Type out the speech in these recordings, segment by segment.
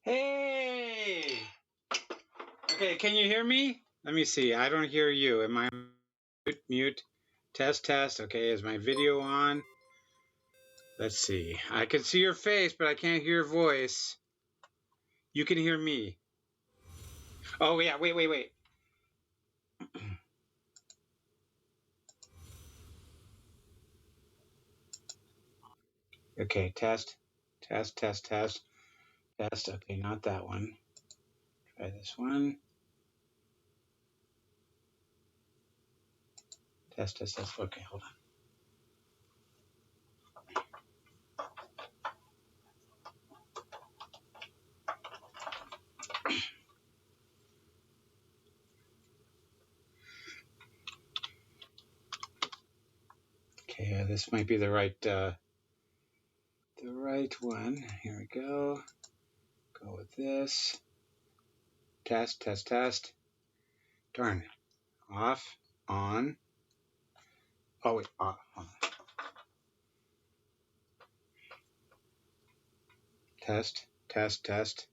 Hey! Okay, can you hear me? Let me see. I don't hear you. Am I mute? Mute. Test, test. Okay, is my video on? Let's see. I can see your face, but I can't hear your voice. You can hear me. Oh, yeah. Wait, wait, wait. Okay, test. Test, test, test. Test. Okay, not that one. Try this one. Test, test, test. Okay, hold on. Okay, this might be the right one. Here we go. Go with this. Test, test, test. Darn. Off, on. Oh, wait. Off. On. Test, test, test.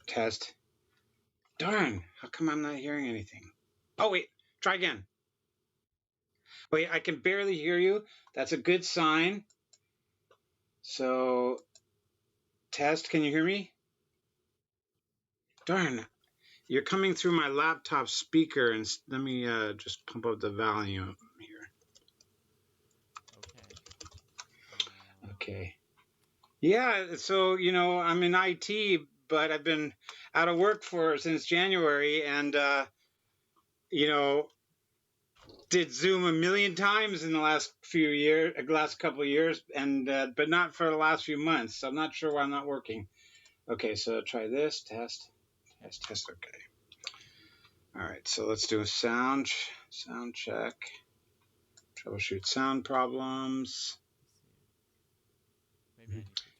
Test. Darn. How come I'm not hearing anything? Oh, wait. Try again. Wait, I can barely hear you. That's a good sign. So, test. Can you hear me? Darn. You're coming through my laptop speaker, and let me just pump up the volume here. Okay. Yeah, so, I'm in IT, but I've been out of work since January, and, did Zoom a million times in the last couple of years, and but not for the last few months. So I'm not sure why I'm not working. Okay, so try this, test, test, test. Okay. All right, so let's do a sound check, troubleshoot sound problems.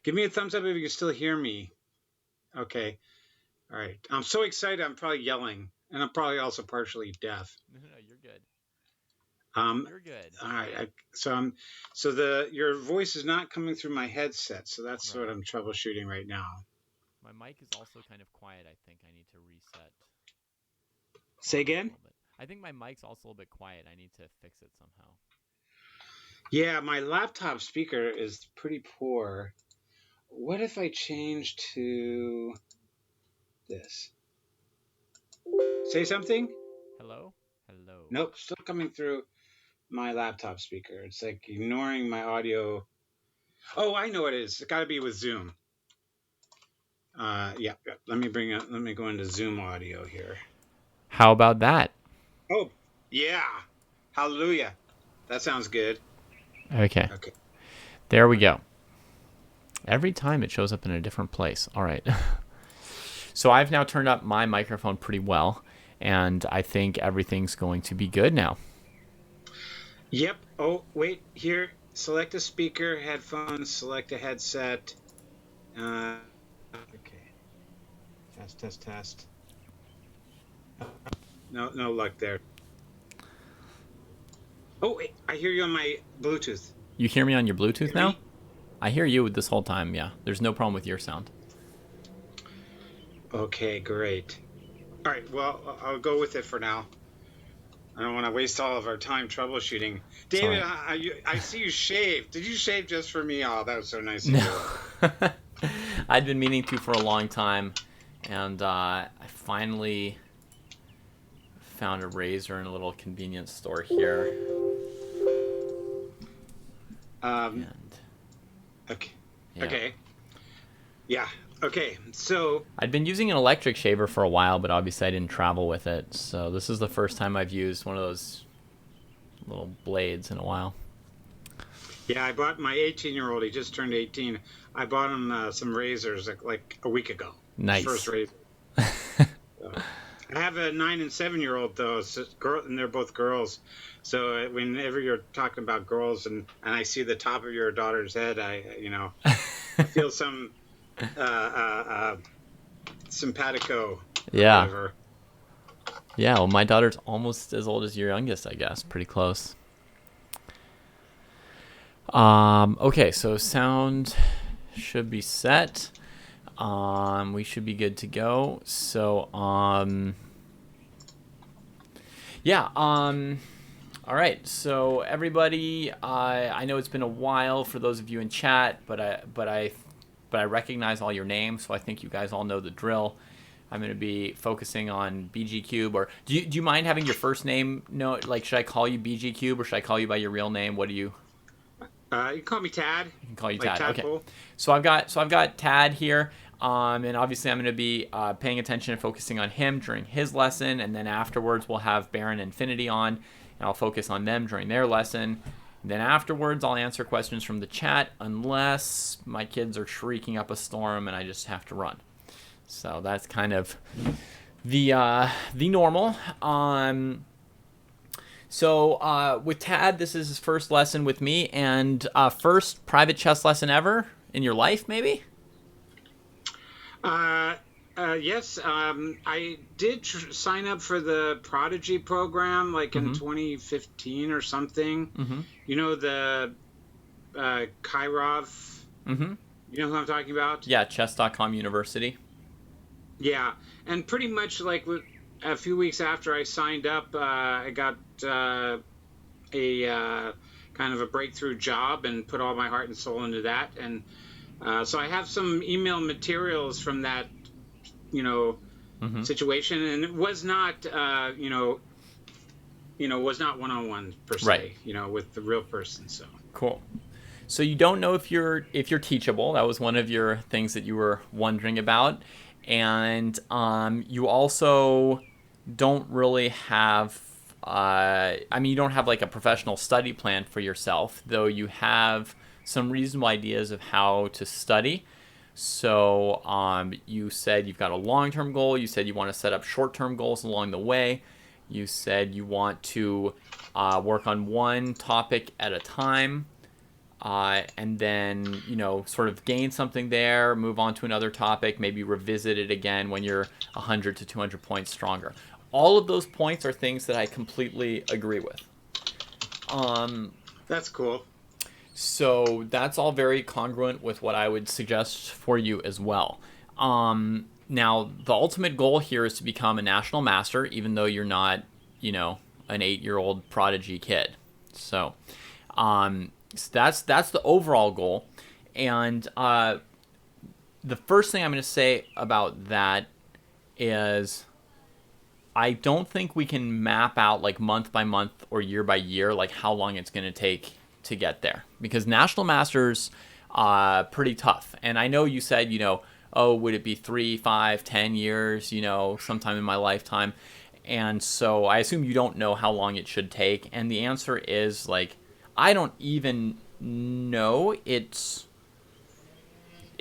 Give me a thumbs up if you can still hear me. Okay. All right. I'm so excited. I'm probably yelling, and I'm probably also partially deaf. No, you're good. You're good. All right. Your voice is not coming through my headset, so that's what I'm troubleshooting right now. My mic is also kind of quiet. I think I need to reset. Say again? I think my mic's also a little bit quiet. I need to fix it somehow. Yeah, my laptop speaker is pretty poor. What if I change to this? Say something? Hello? Hello. Nope, still coming through my laptop speaker. It's like ignoring my audio. Oh, I know what it is. It's got to be with Zoom. Yeah. Let me go into Zoom audio here. How about that? Oh, yeah. Hallelujah. That sounds good. Okay. There we go. Every time it shows up in a different place. All right. So I've now turned up my microphone pretty well, and I think everything's going to be good now. Yep. Oh, wait. Here, select a speaker, headphones, select a headset. Okay. Test, test, test. No luck there. Oh, wait. I hear you on my Bluetooth. You hear me on your Bluetooth now? I hear you this whole time, yeah. There's no problem with your sound. Okay, great. All right, well, I'll go with it for now. I don't want to waste all of our time troubleshooting. David, I see you shaved. Did you shave just for me? Oh, that was so nice of you. I'd been meaning to for a long time, and I finally found a razor in a little convenience store here. Okay. Yeah. Okay. Yeah. Okay. So I'd been using an electric shaver for a while, but obviously I didn't travel with it. So this is the first time I've used one of those little blades in a while. Yeah, I bought my 18-year-old. He just turned 18. I bought him some razors like a week ago. Nice. First razor. I have a 9 and 7-year-old though, and they're both girls. So whenever you're talking about girls and I see the top of your daughter's head, I feel some simpatico. Yeah. Whatever. Yeah. Well, my daughter's almost as old as your youngest, I guess. Pretty close. Okay. So sound should be set. We should be good to go. So, yeah. All right. So everybody, I know it's been a while for those of you in chat, but I recognize all your names, so I think you guys all know the drill. I'm going to be focusing on BG Cube. Or do you mind having your first name? No, like, should I call you BG Cube or should I call you by your real name? What do you? You can call me Tad. I can call you like Tad. Okay. Tadpole. So I've got Tad here. And obviously I'm going to be paying attention and focusing on him during his lesson, and then afterwards we'll have Baron and Infinity on, and I'll focus on them during their lesson. And then afterwards I'll answer questions from the chat, unless my kids are shrieking up a storm and I just have to run. So that's kind of the normal. So with Tad, this is his first lesson with me, and first private chess lesson ever in your life, maybe? Yes. I did sign up for the Prodigy program like in 2015 or something. Mm-hmm. You know, the Kirov. Mm-hmm. You know who I'm talking about? Yeah, chess.com University. Yeah, and pretty much like a few weeks after I signed up, I got a kind of a breakthrough job and put all my heart and soul into that. And so I have some email materials from that, situation, and it was not, was not one-on-one per se, right. With the real person. So cool. So you don't know if you're teachable. That was one of your things that you were wondering about. And you also don't really have, you don't have like a professional study plan for yourself, though you have some reasonable ideas of how to study. So you said you've got a long-term goal. You said you want to set up short-term goals along the way. You said you want to work on one topic at a time. And then, sort of gain something there, move on to another topic, maybe revisit it again when you're 100 to 200 points stronger. All of those points are things that I completely agree with. That's cool. So that's all very congruent with what I would suggest for you as well. Now, the ultimate goal here is to become a national master, even though you're not, an 8-year-old prodigy kid. So, so that's the overall goal. And the first thing I'm going to say about that is I don't think we can map out like month by month or year by year like how long it's going to take to get there, because national masters pretty tough. And I know you said, would it be 3, 5, 10 years, sometime in my lifetime. And so I assume you don't know how long it should take. And the answer is like, I don't even know. It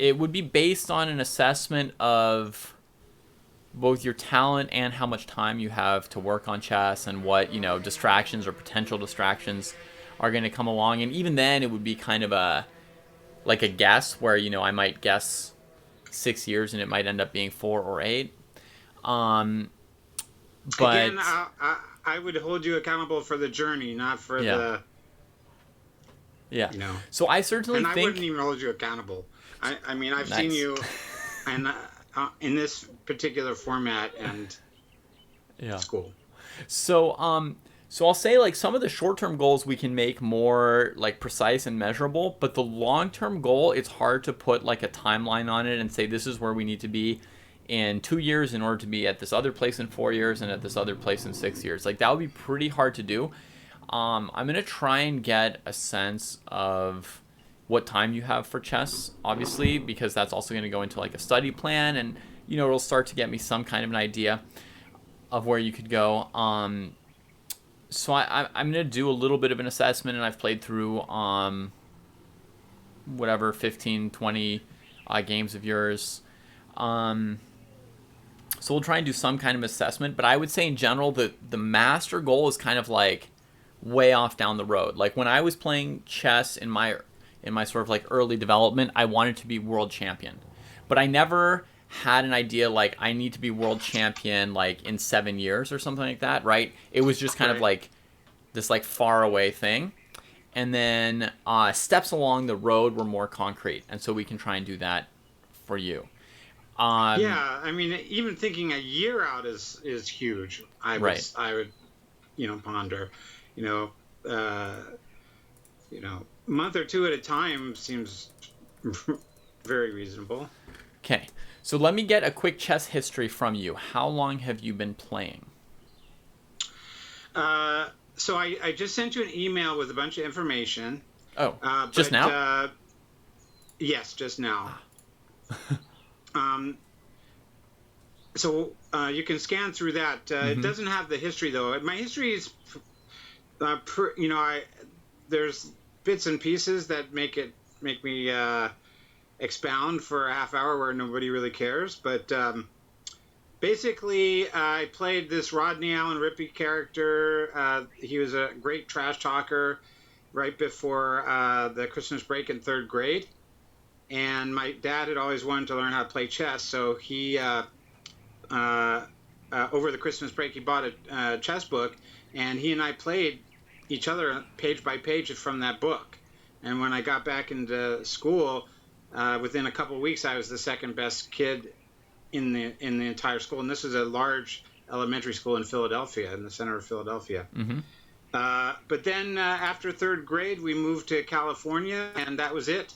would be based on an assessment of both your talent and how much time you have to work on chess, and what, distractions or potential distractions are going to come along. And even then it would be kind of a guess where, I might guess 6 years and it might end up being 4 or 8. But again, I would hold you accountable for the journey, not for the... Yeah. So I certainly think... And I wouldn't even hold you accountable. I've nice. Seen you in this particular format, and it's cool. So, so I'll say like some of the short-term goals we can make more like precise and measurable, but the long-term goal, it's hard to put like a timeline on it and say this is where we need to be in 2 years in order to be at this other place in 4 years and at this other place in 6 years. Like that would be pretty hard to do. I'm going to try and get a sense of what time you have for chess, obviously, because that's also going to go into like a study plan, and, it'll start to get me some kind of an idea of where you could go. So I'm going to do a little bit of an assessment, and I've played through, 15, 20 games of yours. So we'll try and do some kind of assessment, but I would say in general that the master goal is kind of like way off down the road. Like when I was playing chess in my sort of like early development, I wanted to be world champion, but I never had an idea like I need to be world champion like in 7 years or something like that, right? It was just kind of like this like far away thing. and then steps along the road were more concrete, and so we can try and do that for you. Yeah, I mean, even thinking a year out is huge. Right. I would, ponder, you know, month or two at a time seems very reasonable. Okay, so let me get a quick chess history from you. How long have you been playing? So I just sent you an email with a bunch of information. Oh, just now? Yes, just now. So you can scan through that. It doesn't have the history though. My history is, there's bits and pieces that make me expound for a half hour where nobody really cares. But basically, I played this Rodney Allen Rippey character. He was a great trash talker right before the Christmas break in third grade. And my dad had always wanted to learn how to play chess, so he, over the Christmas break, he bought a chess book, and he and I played each other page by page from that book. And when I got back into school, within a couple of weeks, I was the second best kid in the entire school, and this was a large elementary school in Philadelphia, in the center of Philadelphia. But then after third grade, we moved to California, and that was it.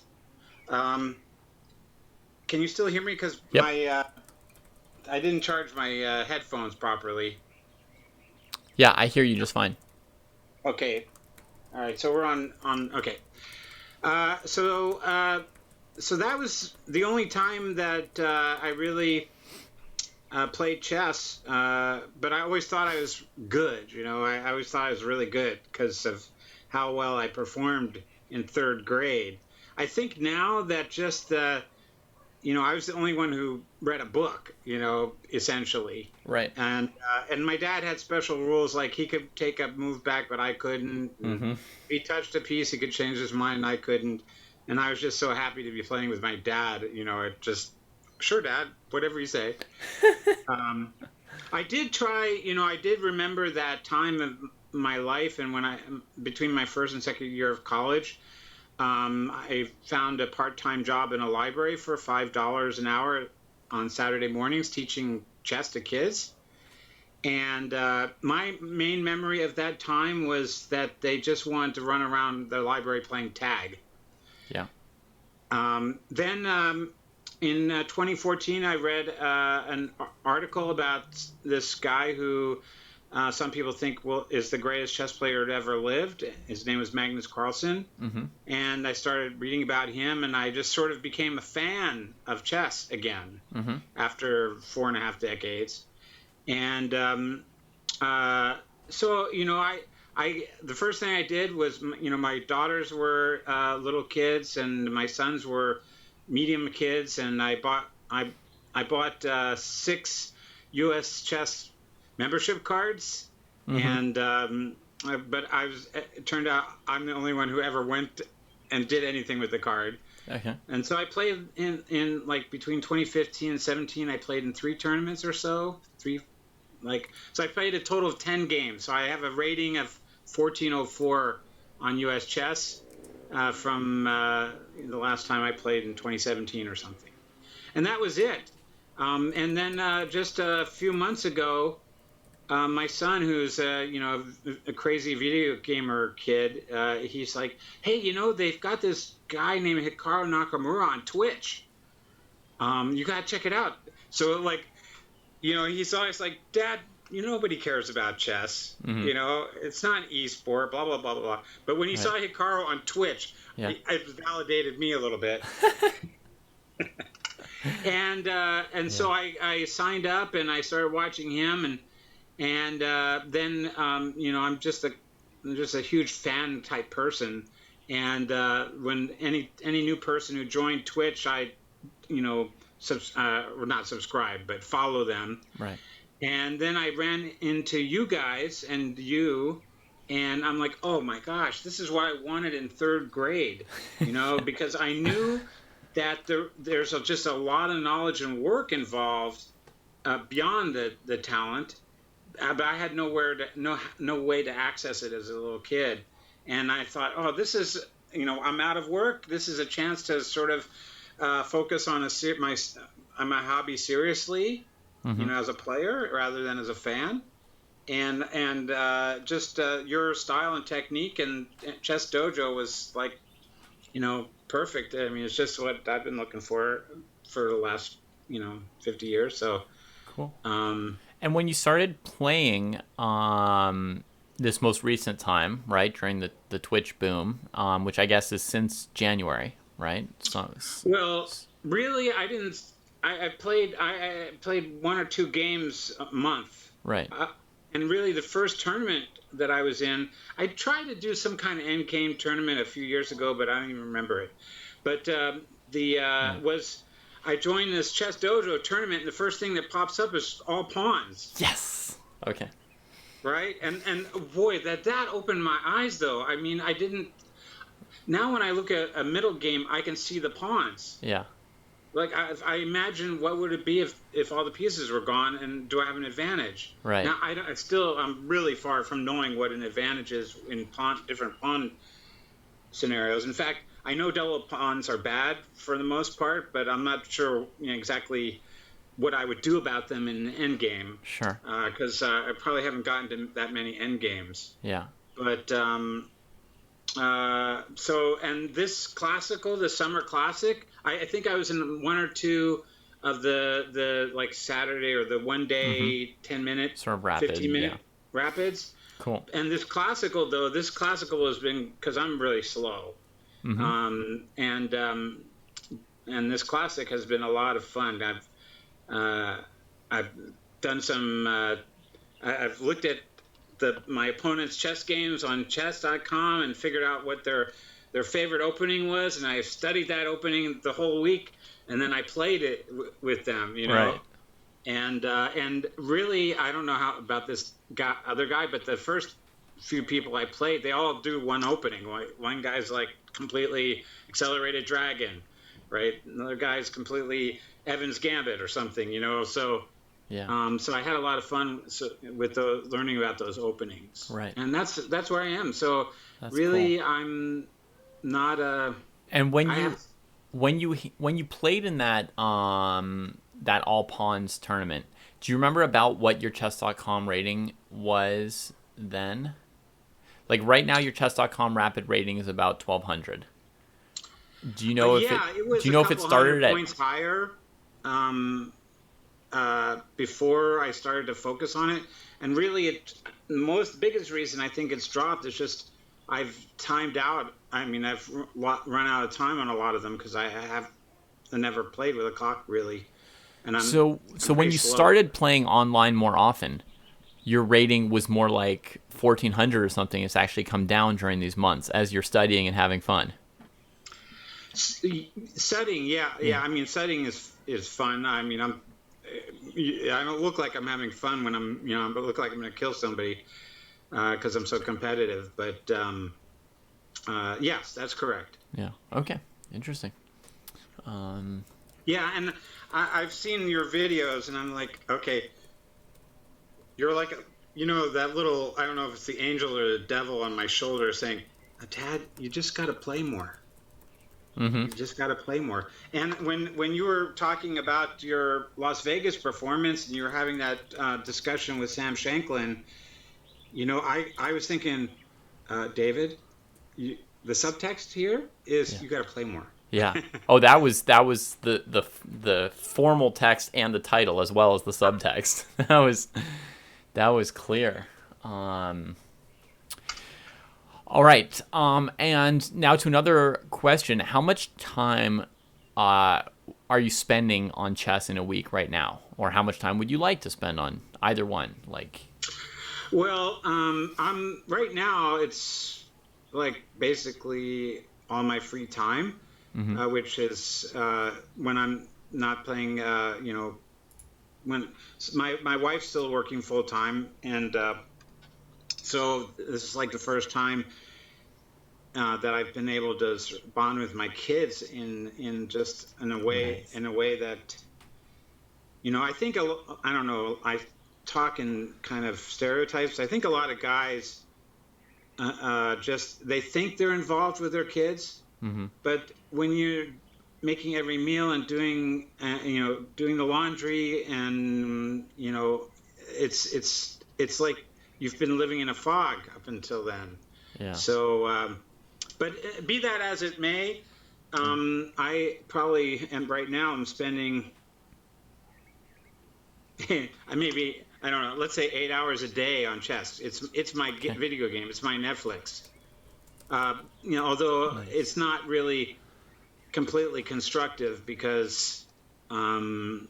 Can you still hear me? Because Yep. I didn't charge my headphones properly. Yeah, I hear you just fine. Okay. All right. So we're on. Okay. So that was the only time that I really played chess. But I always thought I was good. I always thought I was really good because of how well I performed in third grade. I think now that just I was the only one who read a book, essentially. Right. And my dad had special rules, like he could take a move back, but I couldn't. If he touched a piece, he could change his mind, and I couldn't. And I was just so happy to be playing with my dad. It just, sure, Dad, whatever you say. I did try, I did remember that time of my life, and between my first and second year of college, I found a part-time job in a library for $5 an hour on Saturday mornings teaching chess to kids. And my main memory of that time was that they just wanted to run around the library playing tag. Yeah. Then in 2014, I read an article about this guy who some people think is the greatest chess player to ever lived. His name was Magnus Carlsen. And I started reading about him, and I just sort of became a fan of chess again after 4.5 decades. And so, the first thing I did was, my daughters were little kids, and my sons were medium kids, and I bought 6 U.S. chess membership cards, and but it turned out I'm the only one who ever went and did anything with the card. Okay. And so I played in like between 2015 and 17. I played in 3 tournaments or so. So I played a total of 10 games. So I have a rating of 1404 on U.S. chess from the last time I played in 2017 or something. And that was it. And then just a few months ago, my son, who's a crazy video gamer kid, he's like, hey, they've got this guy named Hikaru Nakamura on Twitch. You gotta check it out. So he's always like, Dad, nobody cares about chess. It's not an e-sport, blah blah blah blah blah. But when he saw Hikaru on Twitch, it validated me a little bit. And so I signed up and I started watching him, and then I'm just a huge fan type person, and when any new person who joined Twitch, I not subscribe but follow them. Right. And then I ran into you guys and I'm like, oh my gosh, this is what I wanted in third grade, because I knew that there's just a lot of knowledge and work involved beyond the talent. But I had no way to access it as a little kid. and I thought, oh, this is, I'm out of work. This is a chance to sort of focus on my hobby seriously, Mm-hmm. as a player rather than as a fan. And just your style and technique and Chess Dojo was like, perfect. I mean, it's just what I've been looking for the last, 50 years. So, Cool. um, And when you started playing this most recent time, right, during the Twitch boom, which I guess is since January, right? So, well, really, I didn't. I played one or two games a month, right. uh, and really the first tournament that I was in, I tried to do some kind of end game tournament a few years ago, but I don't even remember it. But the Yeah. was I joined this Chess Dojo tournament, and the first thing that pops up is all pawns, Yes. Okay. right? And boy, that opened my eyes, though. I mean, I didn't. Now when I look at a middle game, I can see the pawns. Yeah. Like I imagine, what would it be if all the pieces were gone, and do I have an advantage? Right. Now I'm really far from knowing what an advantage is in different pawn scenarios. In fact, I know double pawns are bad for the most part, but I'm not sure exactly what I would do about them in the end game. Sure. Because I probably haven't gotten to that many end games. Yeah. But and this the summer classic, I think I was in one or two of the like Saturday or the 1 day 10-minute, Sort of rapid. 15-minute Yeah. rapids. Cool. And this classical has been, because I'm really slow, Mm-hmm. and this classic has been a lot of fun. I've done some. I've looked at my opponent's chess games on chess.com and figured out what their favorite opening was, and I studied that opening the whole week, and then I played it with them. Right. And really, I don't know how about this other guy, but the first few people I played, they all do one opening. One guy's like completely accelerated dragon, right? Another guy's completely Evans Gambit or something, So Yeah. so I had a lot of fun with learning about those openings, Right. and that's where I am. So That's really, cool. I'm not a. And when I you have. when you played in that all pawns tournament, do you remember about what your chess.com rating was then? Like right now your chess.com rapid rating is about 1200. Do you know if it Yeah, it do was you a know if it couple hundred started at points higher. Um, Before I started to focus on it, and really, the biggest reason I think it's dropped is just I've timed out. I mean, I've run out of time on a lot of them because I have never played with a clock really, and I'm so when pretty you slow. started playing online more often, your rating was more like 1400 or something. It's actually come down during these months as you're studying and having fun. Setting, yeah. I mean, setting is fun. I mean, I don't look like I'm having fun when I look like I'm going to kill somebody because I'm so competitive. But yes, that's correct. Yeah. Okay. Interesting. Um, Yeah, and I've seen your videos, and I'm like, okay, you're like, that little, I don't know if it's the angel or the devil on my shoulder saying, Dad, you just got to play more. mm-hmm. You just got to play more. And when you were talking about your Las Vegas performance and you were having that discussion with Sam Shanklin, I was thinking, David, the subtext here is Yeah. you got to play more. Yeah. Oh, that was the formal text and the title as well as the subtext. That was clear. All right. And now to another question: how much time are you spending on chess in a week right now, or how much time would you like to spend on either one? Like, Well, I'm right now. It's like basically all my free time, mm-hmm. which is when I'm not playing. When my wife's still working full time, and so this is like the first time that I've been able to bond with my kids in just Nice. in a way that I think I don't know, I talk in kind of stereotypes. I think a lot of guys just they think they're involved with their kids, but when you're making every meal and doing doing the laundry, and it's like you've been living in a fog up until then. Yeah. So but be that as it may, I probably am right now. I'm spending maybe, I don't know, let's say 8 hours a day on chess. It's my video game. It's my Netflix. Although Nice. it's not really completely constructive because it's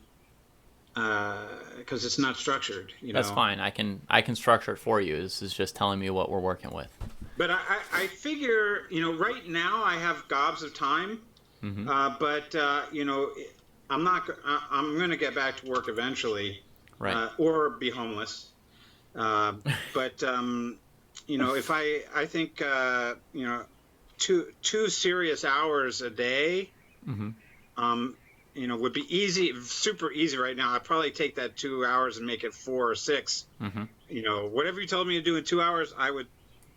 not structured. That's fine. I can structure it for you. This is just telling me what we're working with. But I figure, right now I have gobs of time, but I'm not. I'm going to get back to work eventually, Right. Or be homeless. But if I think two serious hours a day, would be easy, super easy right now. I'd probably take that 2 hours and make it 4 or 6. Whatever you told me to do in 2 hours, I would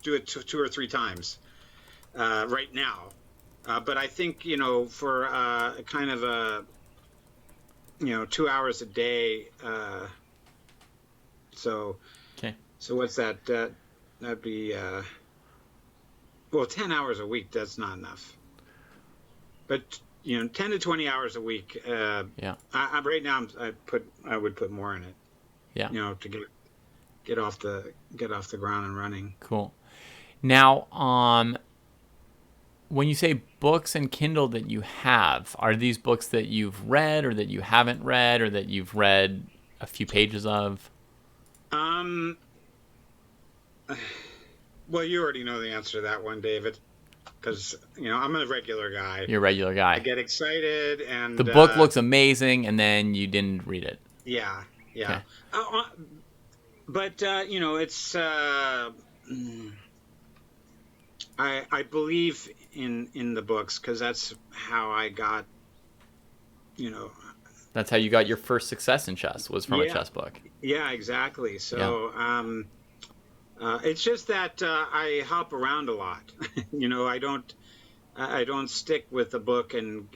do it two or three times right now. But I think, for kind of a, 2 hours a day. So what's that? That'd be, 10 hours a week. That's not enough. But, 10 to 20 hours a week. Yeah. Right now I would put more in it. Yeah. To get off the ground and running. Cool. Now, when you say books and Kindle that you have, are these books that you've read or that you haven't read or that you've read a few pages of? Well, you already know the answer to that one, David, because, I'm a regular guy. You're a regular guy. I get excited, and the book looks amazing, and then you didn't read it. Yeah. Okay. But, it's... I believe in the books because that's how I got, That's how you got your first success in chess, was from a chess book. Yeah, exactly. So it's just that I hop around a lot. I don't stick with the book and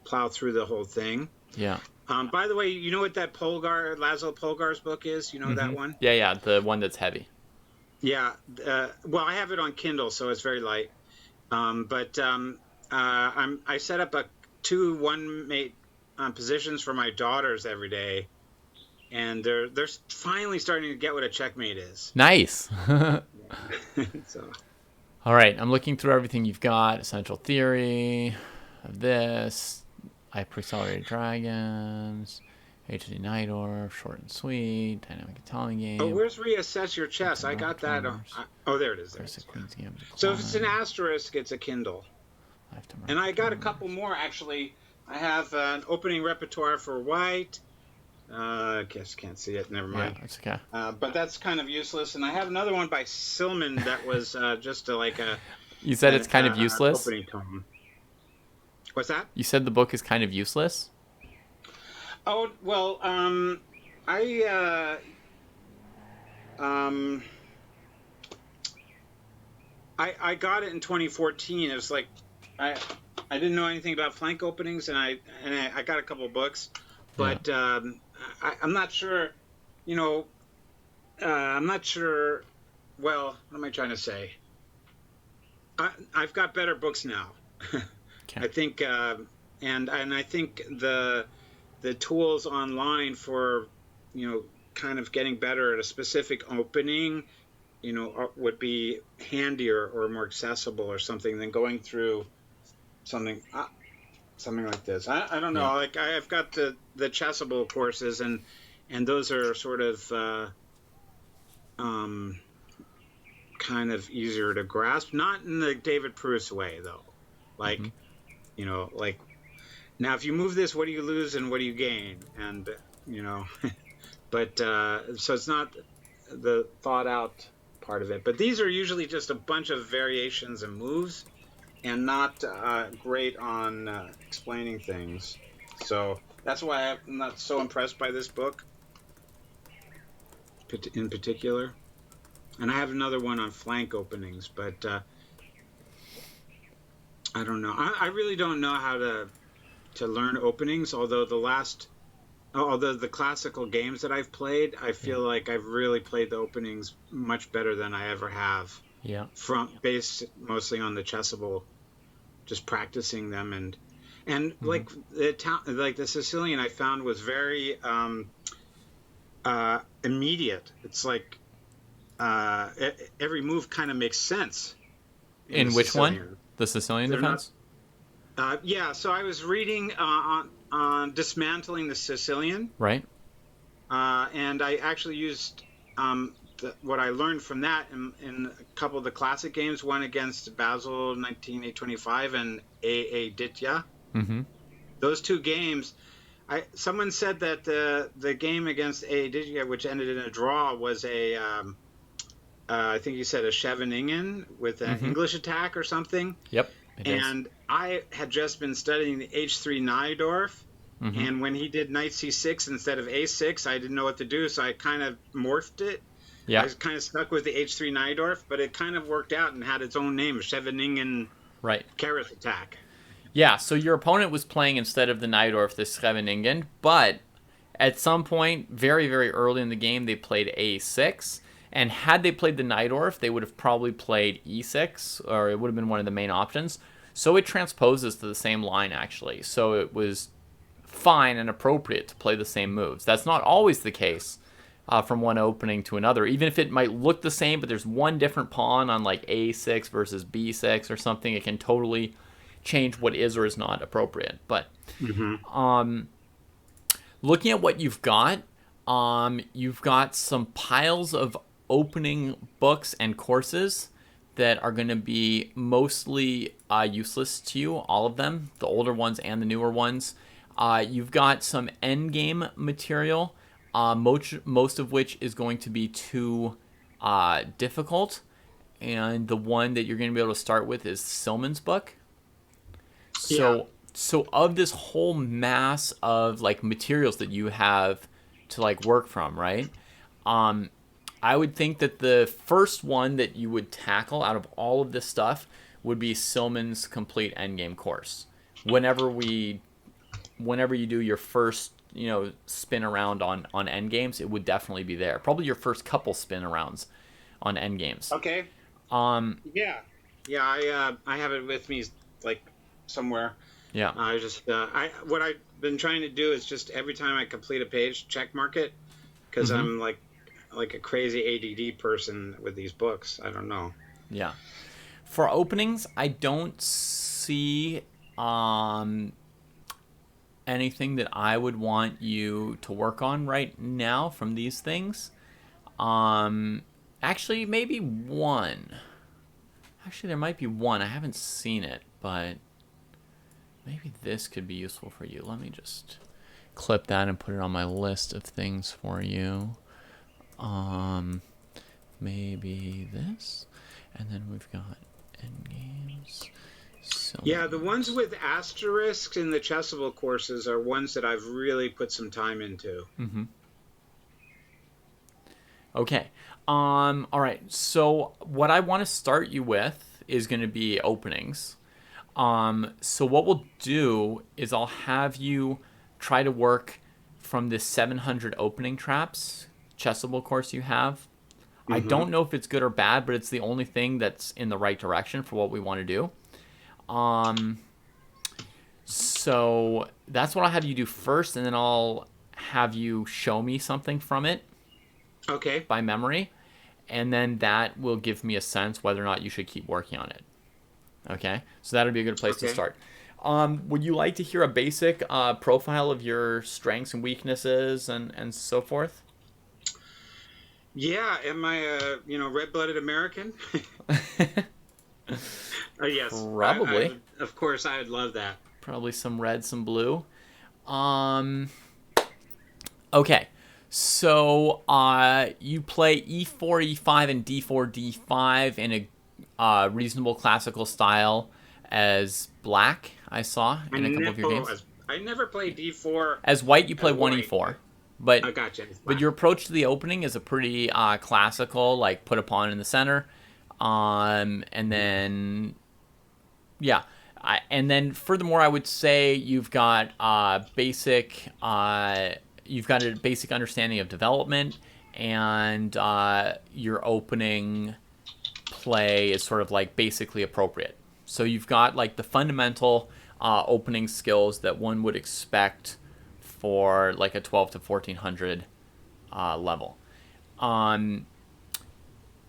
plow through the whole thing. Yeah. By the way, you know what that Laszlo Polgar's book is? You know that one? Yeah, the one that's heavy. Yeah. Well, I have it on Kindle, so it's very light. I set up 2 one-mate positions for my daughters every day, and they're finally starting to get what a checkmate is. Nice. So. All right, I'm looking through everything you've got. Essential Theory of this, Hyper-Accelerated Dragons, HD Nightdwarf, Short and Sweet, Dynamic Italian Game. Oh, where's Reassess Your Chess? I got that. There it is. There. So if it's an asterisk, it's a Kindle. And I got a couple more, actually. I have an opening repertoire for White. I guess can't see it. Never mind. Yeah, that's okay. But that's kind of useless. And I have another one by Silman that was just like a... You said it's kind of useless? Opening tome. What's that? You said the book is kind of useless? Oh, well, I got it in 2014. It was like I didn't know anything about flank openings, and I got a couple books, but I'm not sure. I'm not sure. Well, what am I trying to say? I've got better books now. Okay. I think, and I think the tools online for, kind of getting better at a specific opening, would be handier or more accessible or something than going through something like this. I don't know. Yeah. Like I've got the Chessable courses, and those are sort of kind of easier to grasp. Not in the David Pruess way, though. Like, like, now if you move this, what do you lose and what do you gain? And, but so it's not the thought out part of it. But these are usually just a bunch of variations and moves, and not great on explaining things. So that's why I'm not so impressed by this book in particular. And I have another one on flank openings, but I don't know. I really don't know how to learn openings. Although the classical games that I've played, I Yeah. feel like I've really played the openings much better than I ever have. Yeah. From based mostly on the Chessable, just practicing them and Mm-hmm. like the Sicilian I found was very immediate. It's like every move kind of makes sense in the In which one? Sicilian. The Sicilian They're not. defense? Yeah. So I was reading on dismantling the Sicilian, Right. and I actually used what I learned from that in a couple of the classic games. One against Basel 19825 and A Ditya. Mm-hmm. Those two games. Someone said that the game against A Ditya, which ended in a draw, was I think you said a Scheveningen with an Mm-hmm. English attack or something. Yep. It is. And I had just been studying the H3 Najdorf, Mm-hmm. and when he did knight c6 instead of a6, I didn't know what to do, so I kind of morphed it. I Yeah. was kind of stuck with the H3 Najdorf, but it kind of worked out and had its own name, Scheveningen Right. Karras attack. Yeah. So your opponent was playing instead of the Najdorf, the Scheveningen, but at some point, very, very early in the game, they played a6. And had they played the Najdorf, they would have probably played e6, or it would have been one of the main options. So it transposes to the same line, actually. So it was fine and appropriate to play the same moves. That's not always the case from one opening to another, even if it might look the same, but there's one different pawn on like a6 versus b6 or something. It can totally change what is or is not appropriate. But Mm-hmm. looking at what you've got some piles of opening books and courses that are going to be mostly useless to you, all of them, the older ones and the newer ones. You've got some endgame material, most of which is going to be too difficult. And the one that you're going to be able to start with is Silman's book. Yeah. So of this whole mass of like materials that you have to like work from, right? I would think that the first one that you would tackle out of all of this stuff would be Silman's complete endgame course. Whenever you do your first, spin around on endgames, it would definitely be there. Probably your first couple spin arounds on endgames. Okay. Yeah. Yeah. I have it with me like somewhere. Yeah. I just what I've been trying to do is just every time I complete a page, check mark it, because Mm-hmm. I'm like a crazy ADD person with these books. I don't know. Yeah. For openings, I don't see anything that I would want you to work on right now from these things. Actually, maybe one. Actually, there might be one. I haven't seen it, but maybe this could be useful for you. Let me just clip that and put it on my list of things for you. Maybe this, and then we've got endgames. Yeah, the ones with asterisks in the Chessable courses are ones that I've really put some time into. Mm-hmm. Okay. All right. So what I want to start you with is going to be openings. So what we'll do is I'll have you try to work from this 700 opening traps Chessable course you have. I Mm-hmm. don't know if it's good or bad, but it's the only thing that's in the right direction for what we want to do. So that's what I'll have you do first, and then I'll have you show me something from it Okay. by memory, and then that will give me a sense whether or not you should keep working on it. Okay, so that'll be a good place to Okay. start. Would you like to hear a basic profile of your strengths and weaknesses and so forth? Yeah. Am I a red-blooded American? Yes. Probably. Of course, I would love that. Probably some red, some blue. Okay, so you play e4, e5, and d4, d5 in a reasonable classical style as black. I saw in a couple of your games. I never played D4 As white, you play as one white. e4. But I gotcha. but your approach to the opening is a pretty classical, like put a pawn in the center, and then yeah, and then furthermore, I would say you've got you've got a basic understanding of development, and your opening play is sort of like basically appropriate. So you've got like the fundamental opening skills that one would expect for like a 12 to 1400 level.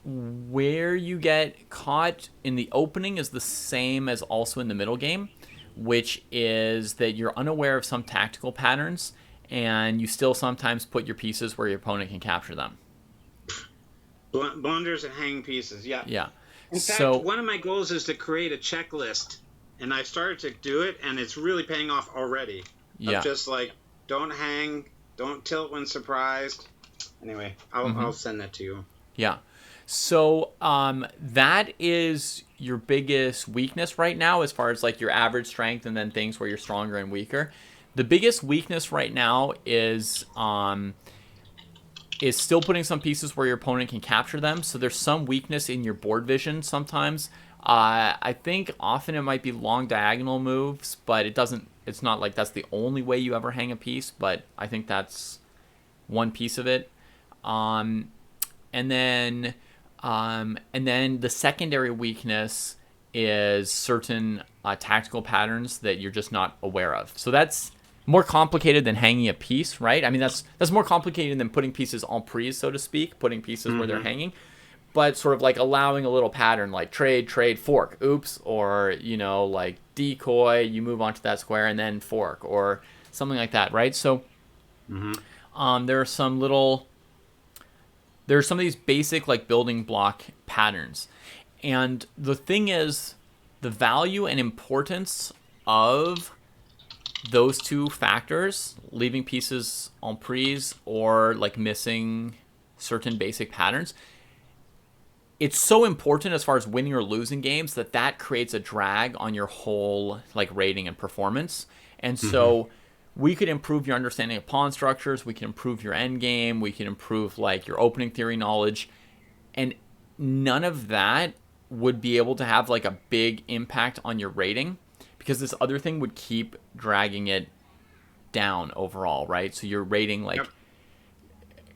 Where you get caught in the opening is the same as also in the middle game, which is that you're unaware of some tactical patterns and you still sometimes put your pieces where your opponent can capture them. Blunders and hanging pieces, yeah. Yeah. In fact, one of my goals is to create a checklist, and I started to do it, and it's really paying off already. Yeah. Of just like, don't hang, don't tilt when surprised. Anyway, I'll send that to you. Yeah. So that is your biggest weakness right now as far as like your average strength and then things where you're stronger and weaker. The biggest weakness right now is still putting some pieces where your opponent can capture them. So there's some weakness in your board vision sometimes. I think often it might be long diagonal moves, but it's not like that's the only way you ever hang a piece, but I think that's one piece of it. And then the secondary weakness is certain tactical patterns that you're just not aware of. So that's more complicated than hanging a piece, right? I mean, that's more complicated than putting pieces en prise, so to speak, putting pieces where they're hanging. But sort of like allowing a little pattern like trade, fork, oops, or, like decoy, you move onto that square and then fork, or something like that, right? So there are some of these basic like building block patterns. And the thing is, the value and importance of those two factors, leaving pieces en prise or like missing certain basic patterns, it's so important as far as winning or losing games that creates a drag on your whole like rating and performance. And so we could improve your understanding of pawn structures, we can improve your end game, we can improve like your opening theory knowledge, and none of that would be able to have like a big impact on your rating because this other thing would keep dragging it down overall, right? So your rating like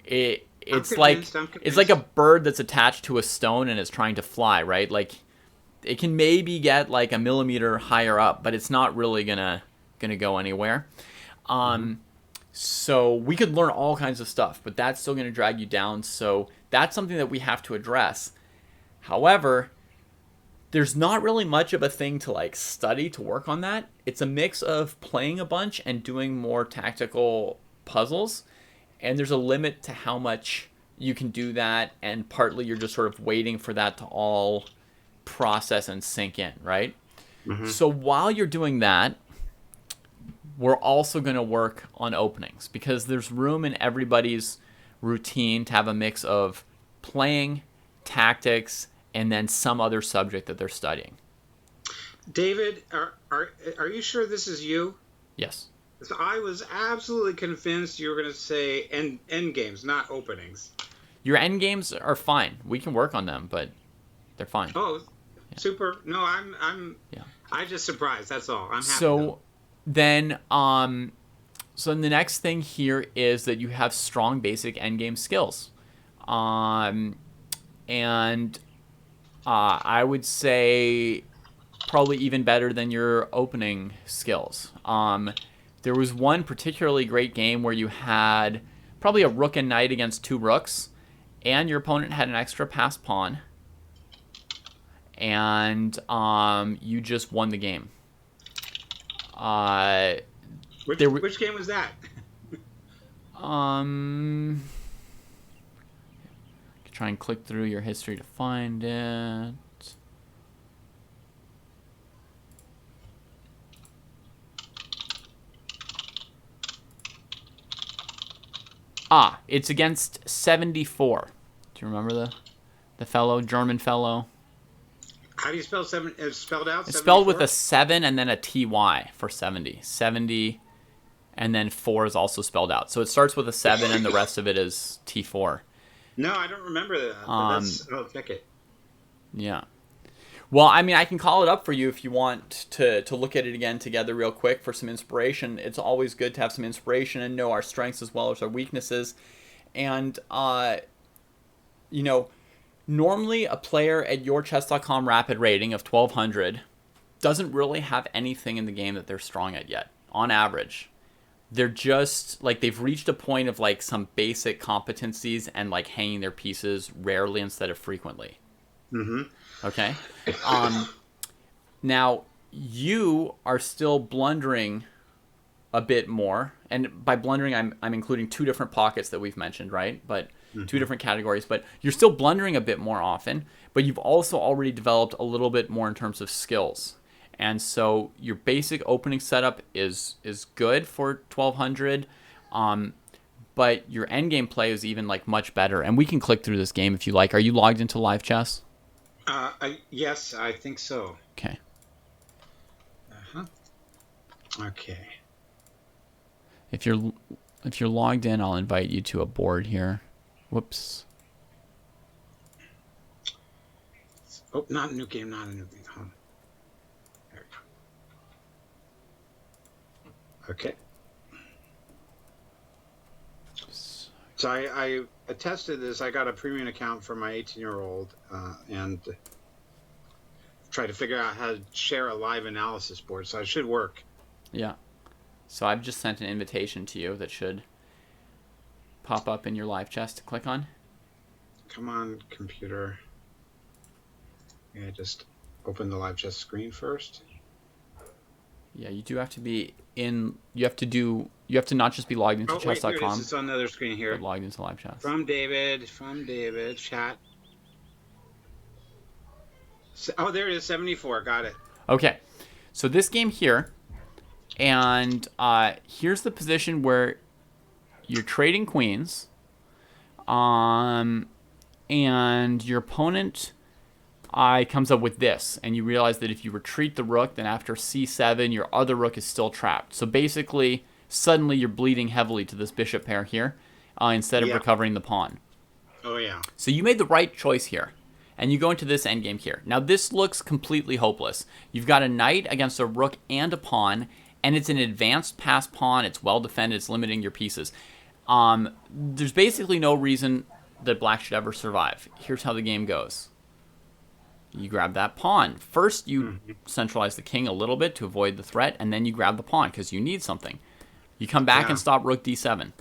it's like a bird that's attached to a stone and is trying to fly, right? Like it can maybe get like a millimeter higher up, but it's not really gonna go anywhere. So we could learn all kinds of stuff, but that's still gonna drag you down. So that's something that we have to address. However, there's not really much of a thing to like study to work on that. It's a mix of playing a bunch and doing more tactical puzzles. And there's a limit to how much you can do that. And partly you're just sort of waiting for that to all process and sink in, right? So while you're doing that, we're also going to work on openings because there's room in everybody's routine to have a mix of playing, tactics, and then some other subject that they're studying. David, are you sure this is you? Yes. So I was absolutely convinced you were going to say end games, not openings. Your end games are fine. We can work on them, but they're fine. Oh, yeah. Super. No, I'm just surprised. That's all. I'm happy. So then the next thing here is that you have strong basic endgame skills. And I would say probably even better than your opening skills. There was one particularly great game where you had probably a rook and knight against two rooks, and your opponent had an extra passed pawn, and you just won the game. Which game was that? Try and click through your history to find it. It's against 74. Do you remember the fellow, German fellow? How do you spell 7? It's spelled out? It's spelled with a 7 and then a TY for 70. 70 and then 4 is also spelled out. So it starts with a 7, and the rest of it is T4. No, I don't remember that. But I'll check it. Yeah. Well, I mean, I can call it up for you if you want to look at it again together real quick for some inspiration. It's always good to have some inspiration and know our strengths as well as our weaknesses. And, normally a player at yourchess.com rapid rating of 1200 doesn't really have anything in the game that they're strong at yet, on average. They're just, like, they've reached a point of, like, some basic competencies and, like, hanging their pieces rarely instead of frequently. Mm-hmm. Okay? Now, you are still blundering a bit more. And by blundering, I'm including 2 different pockets that we've mentioned, right? But 2 different categories. But you're still blundering a bit more often. But you've also already developed a little bit more in terms of skills. And so your basic opening setup is good for 1200, but your endgame play is even like much better. And we can click through this game if you like. Are you logged into live chess? Yes, I think so. Okay. Okay. If you're logged in, I'll invite you to a board here. Whoops. Oh, not a new game. Home. Okay. So I tested this. I got a premium account for my 18-year-old and tried to figure out how to share a live analysis board. So it should work. Yeah. So I've just sent an invitation to you that should pop up in your live chess to click on. Come on, computer. Yeah, just open the live chess screen first. Yeah, you do have to be in. You have to not just be logged into chess.com. Wait, it's on another screen here. But logged into live chess. From David, chat. Oh, there it is, 74. Got it. Okay, so this game here, and here's the position where you're trading queens, and your opponent comes up with this, and you realize that if you retreat the rook, then after c7, your other rook is still trapped. So basically, suddenly you're bleeding heavily to this bishop pair here, instead of recovering the pawn. Oh, yeah. So you made the right choice here, and you go into this endgame here. Now, this looks completely hopeless. You've got a knight against a rook and a pawn, and it's an advanced pass pawn. It's well defended. It's limiting your pieces. There's basically no reason that black should ever survive. Here's how the game goes. You grab that pawn. First, you centralize the king a little bit to avoid the threat, and then you grab the pawn because you need something. You come back and stop rook d7.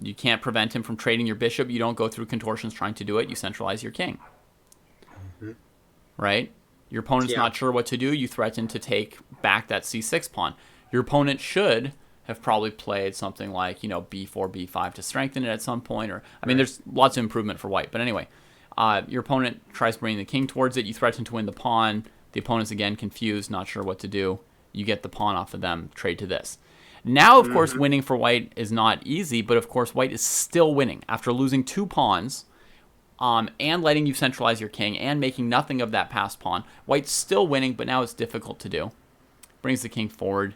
You can't prevent him from trading your bishop. You don't go through contortions trying to do it. You centralize your king. Right? Your opponent's not sure what to do. You threaten to take back that c6 pawn. Your opponent should have probably played something like, b4, b5 to strengthen it at some point. Or I mean, there's lots of improvement for white. But anyway, your opponent tries bringing the king towards it. You threaten to win the pawn. The opponent's again confused, not sure what to do. You get the pawn off of them, trade to this. Now, of course, winning for white is not easy, but of course, white is still winning. After losing 2 pawns and letting you centralize your king and making nothing of that passed pawn, white's still winning, but now it's difficult to do. Brings the king forward.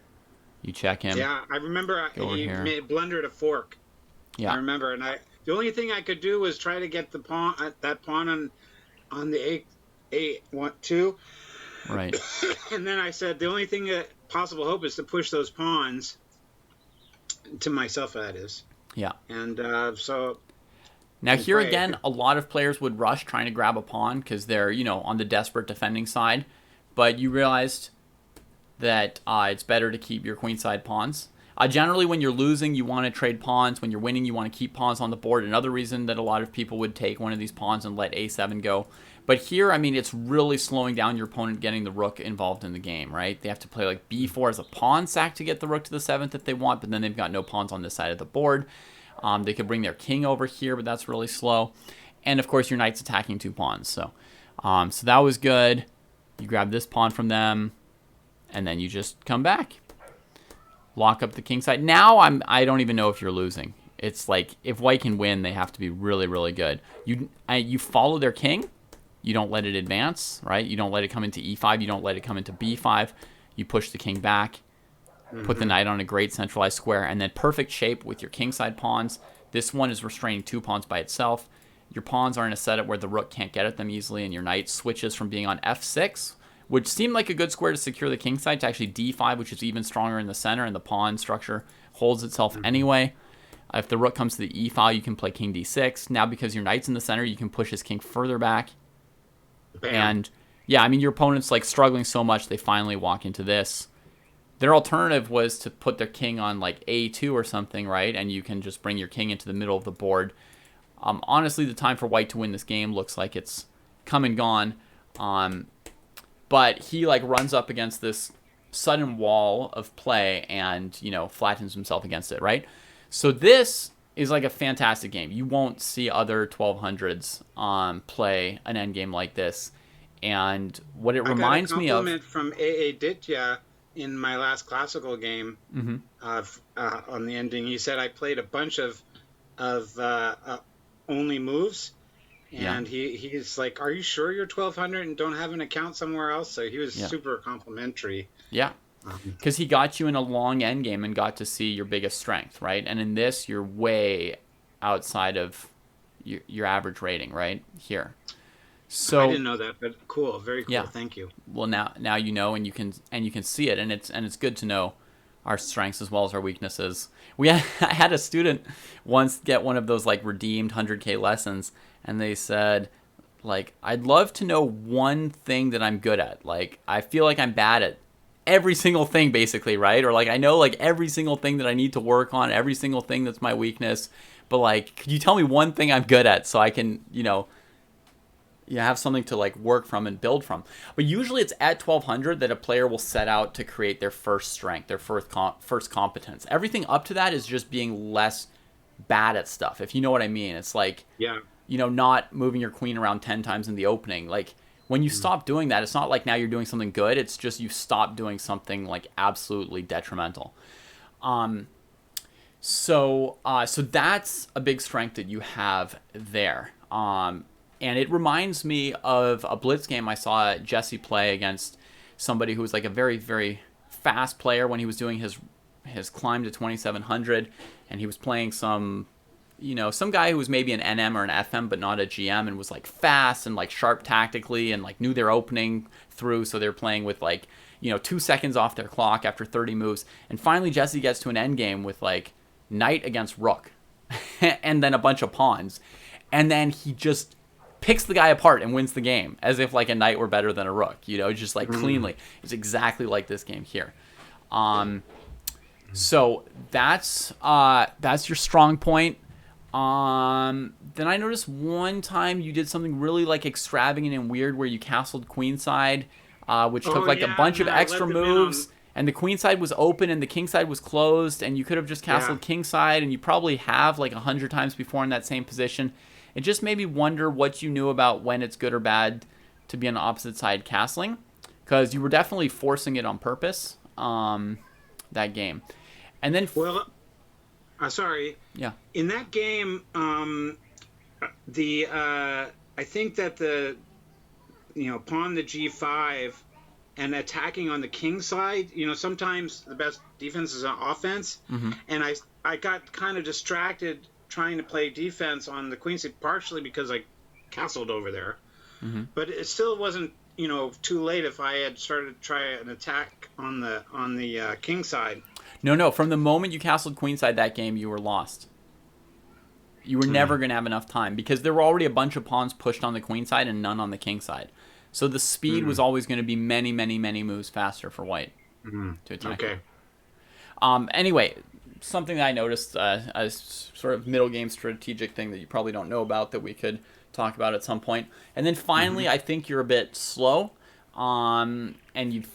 You check him. Yeah, I remember he blundered a fork. Yeah. I remember, and the only thing I could do was try to get the pawn, that pawn on the A2. Right. And then I said the only thing that possible hope is to push those pawns to myself, that is. Yeah. And so now here again, a lot of players would rush trying to grab a pawn because they're, on the desperate defending side. But you realized that it's better to keep your queenside pawns. Generally, when you're losing, you want to trade pawns. When you're winning, you want to keep pawns on the board. Another reason that a lot of people would take one of these pawns and let a7 go. But here, I mean, it's really slowing down your opponent getting the rook involved in the game, right? They have to play like b4 as a pawn sack to get the rook to the 7th if they want, but then they've got no pawns on this side of the board. They could bring their king over here, but that's really slow. And, of course, your knight's attacking 2 pawns. So that was good. You grab this pawn from them, and then you just come back. Lock up the king side. Now I don't even know if you're losing. It's like if white can win, they have to be really, really good. You follow their king. You don't let it advance, right? You don't let it come into e5. You don't let it come into b5. You push the king back. Put the knight on a great centralized square, and then perfect shape with your kingside pawns. This one is restraining 2 pawns by itself. Your pawns are in a setup where the rook can't get at them easily, and your knight switches from being on f6, which seemed like a good square to secure the kingside, to actually d5, which is even stronger in the center, and the pawn structure holds itself anyway. If the rook comes to the e file, you can play king d6. Now, because your knight's in the center, you can push his king further back. Bam. And yeah, I mean, your opponent's like struggling so much, they finally walk into this. Their alternative was to put their king on like a2 or something, right? And you can just bring your king into the middle of the board. Honestly, the time for white to win this game looks like it's come and gone. But he like runs up against this sudden wall of play and, you know, flattens himself against it, right? So this is like a fantastic game. You won't see other 1200s play an endgame like this. And what it reminds me of... I got a compliment from A.A. Ditya in my last classical game on the ending. He said I played a bunch of only moves, and he's like, "Are you sure you're 1200 and don't have an account somewhere else?" So he was super complimentary. Yeah, because he got you in a long endgame and got to see your biggest strength, right? And in this, you're way outside of your average rating, right here. So I didn't know that, but cool, very cool. Yeah. Thank you. Well, now you know, and you can see it, and it's good to know our strengths as well as our weaknesses. I had a student once get one of those like redeemed 100K lessons, and they said, like, I'd love to know one thing that I'm good at. Like, I feel like I'm bad at every single thing, basically, right? Or like I know like every single thing that I need to work on, every single thing that's my weakness. But like, could you tell me one thing I'm good at so I can, you know, have something to like work from and build from? But usually it's at 1200 that a player will set out to create their first strength, their first competence. Everything up to that is just being less bad at stuff, if you know what I mean. It's like, you know, not moving your queen around 10 times in the opening. Like, when you stop doing that, it's not like now you're doing something good. It's just you stop doing something like absolutely detrimental. So that's a big strength that you have there. And it reminds me of a blitz game I saw Jesse play against somebody who was like a very, very fast player when he was doing his climb to 2700, and he was playing some guy who was maybe an NM or an FM but not a GM, and was like fast and like sharp tactically and like knew their opening through, so they're playing with like, 2 seconds off their clock after 30 moves. And finally Jesse gets to an end game with like knight against rook and then a bunch of pawns, and then he just picks the guy apart and wins the game as if like a knight were better than a rook, just like cleanly. It's exactly like this game here. So that's your strong point. Then I noticed one time you did something really like extravagant and weird where you castled queenside, which took like a bunch of extra moves, and the queenside was open and the kingside was closed, and you could have just castled kingside, and you probably have like 100 times before in that same position. It just made me wonder what you knew about when it's good or bad to be on the opposite side castling, because you were definitely forcing it on purpose, that game. And then sorry. Yeah. In that game, I think that the pawn the g5 and attacking on the king side, sometimes the best defense is on offense, and I got kind of distracted trying to play defense on the queen side, partially because I castled over there, but it still wasn't too late if I had started to try an attack on the king side. No. From the moment you castled queenside that game, you were lost. You were never going to have enough time because there were already a bunch of pawns pushed on the queen side and none on the king side. So the speed was always going to be many, many, many moves faster for white to attack. Okay. Anyway, something that I noticed as sort of middle game strategic thing that you probably don't know about that we could talk about at some point. And then finally, I think you're a bit slow. And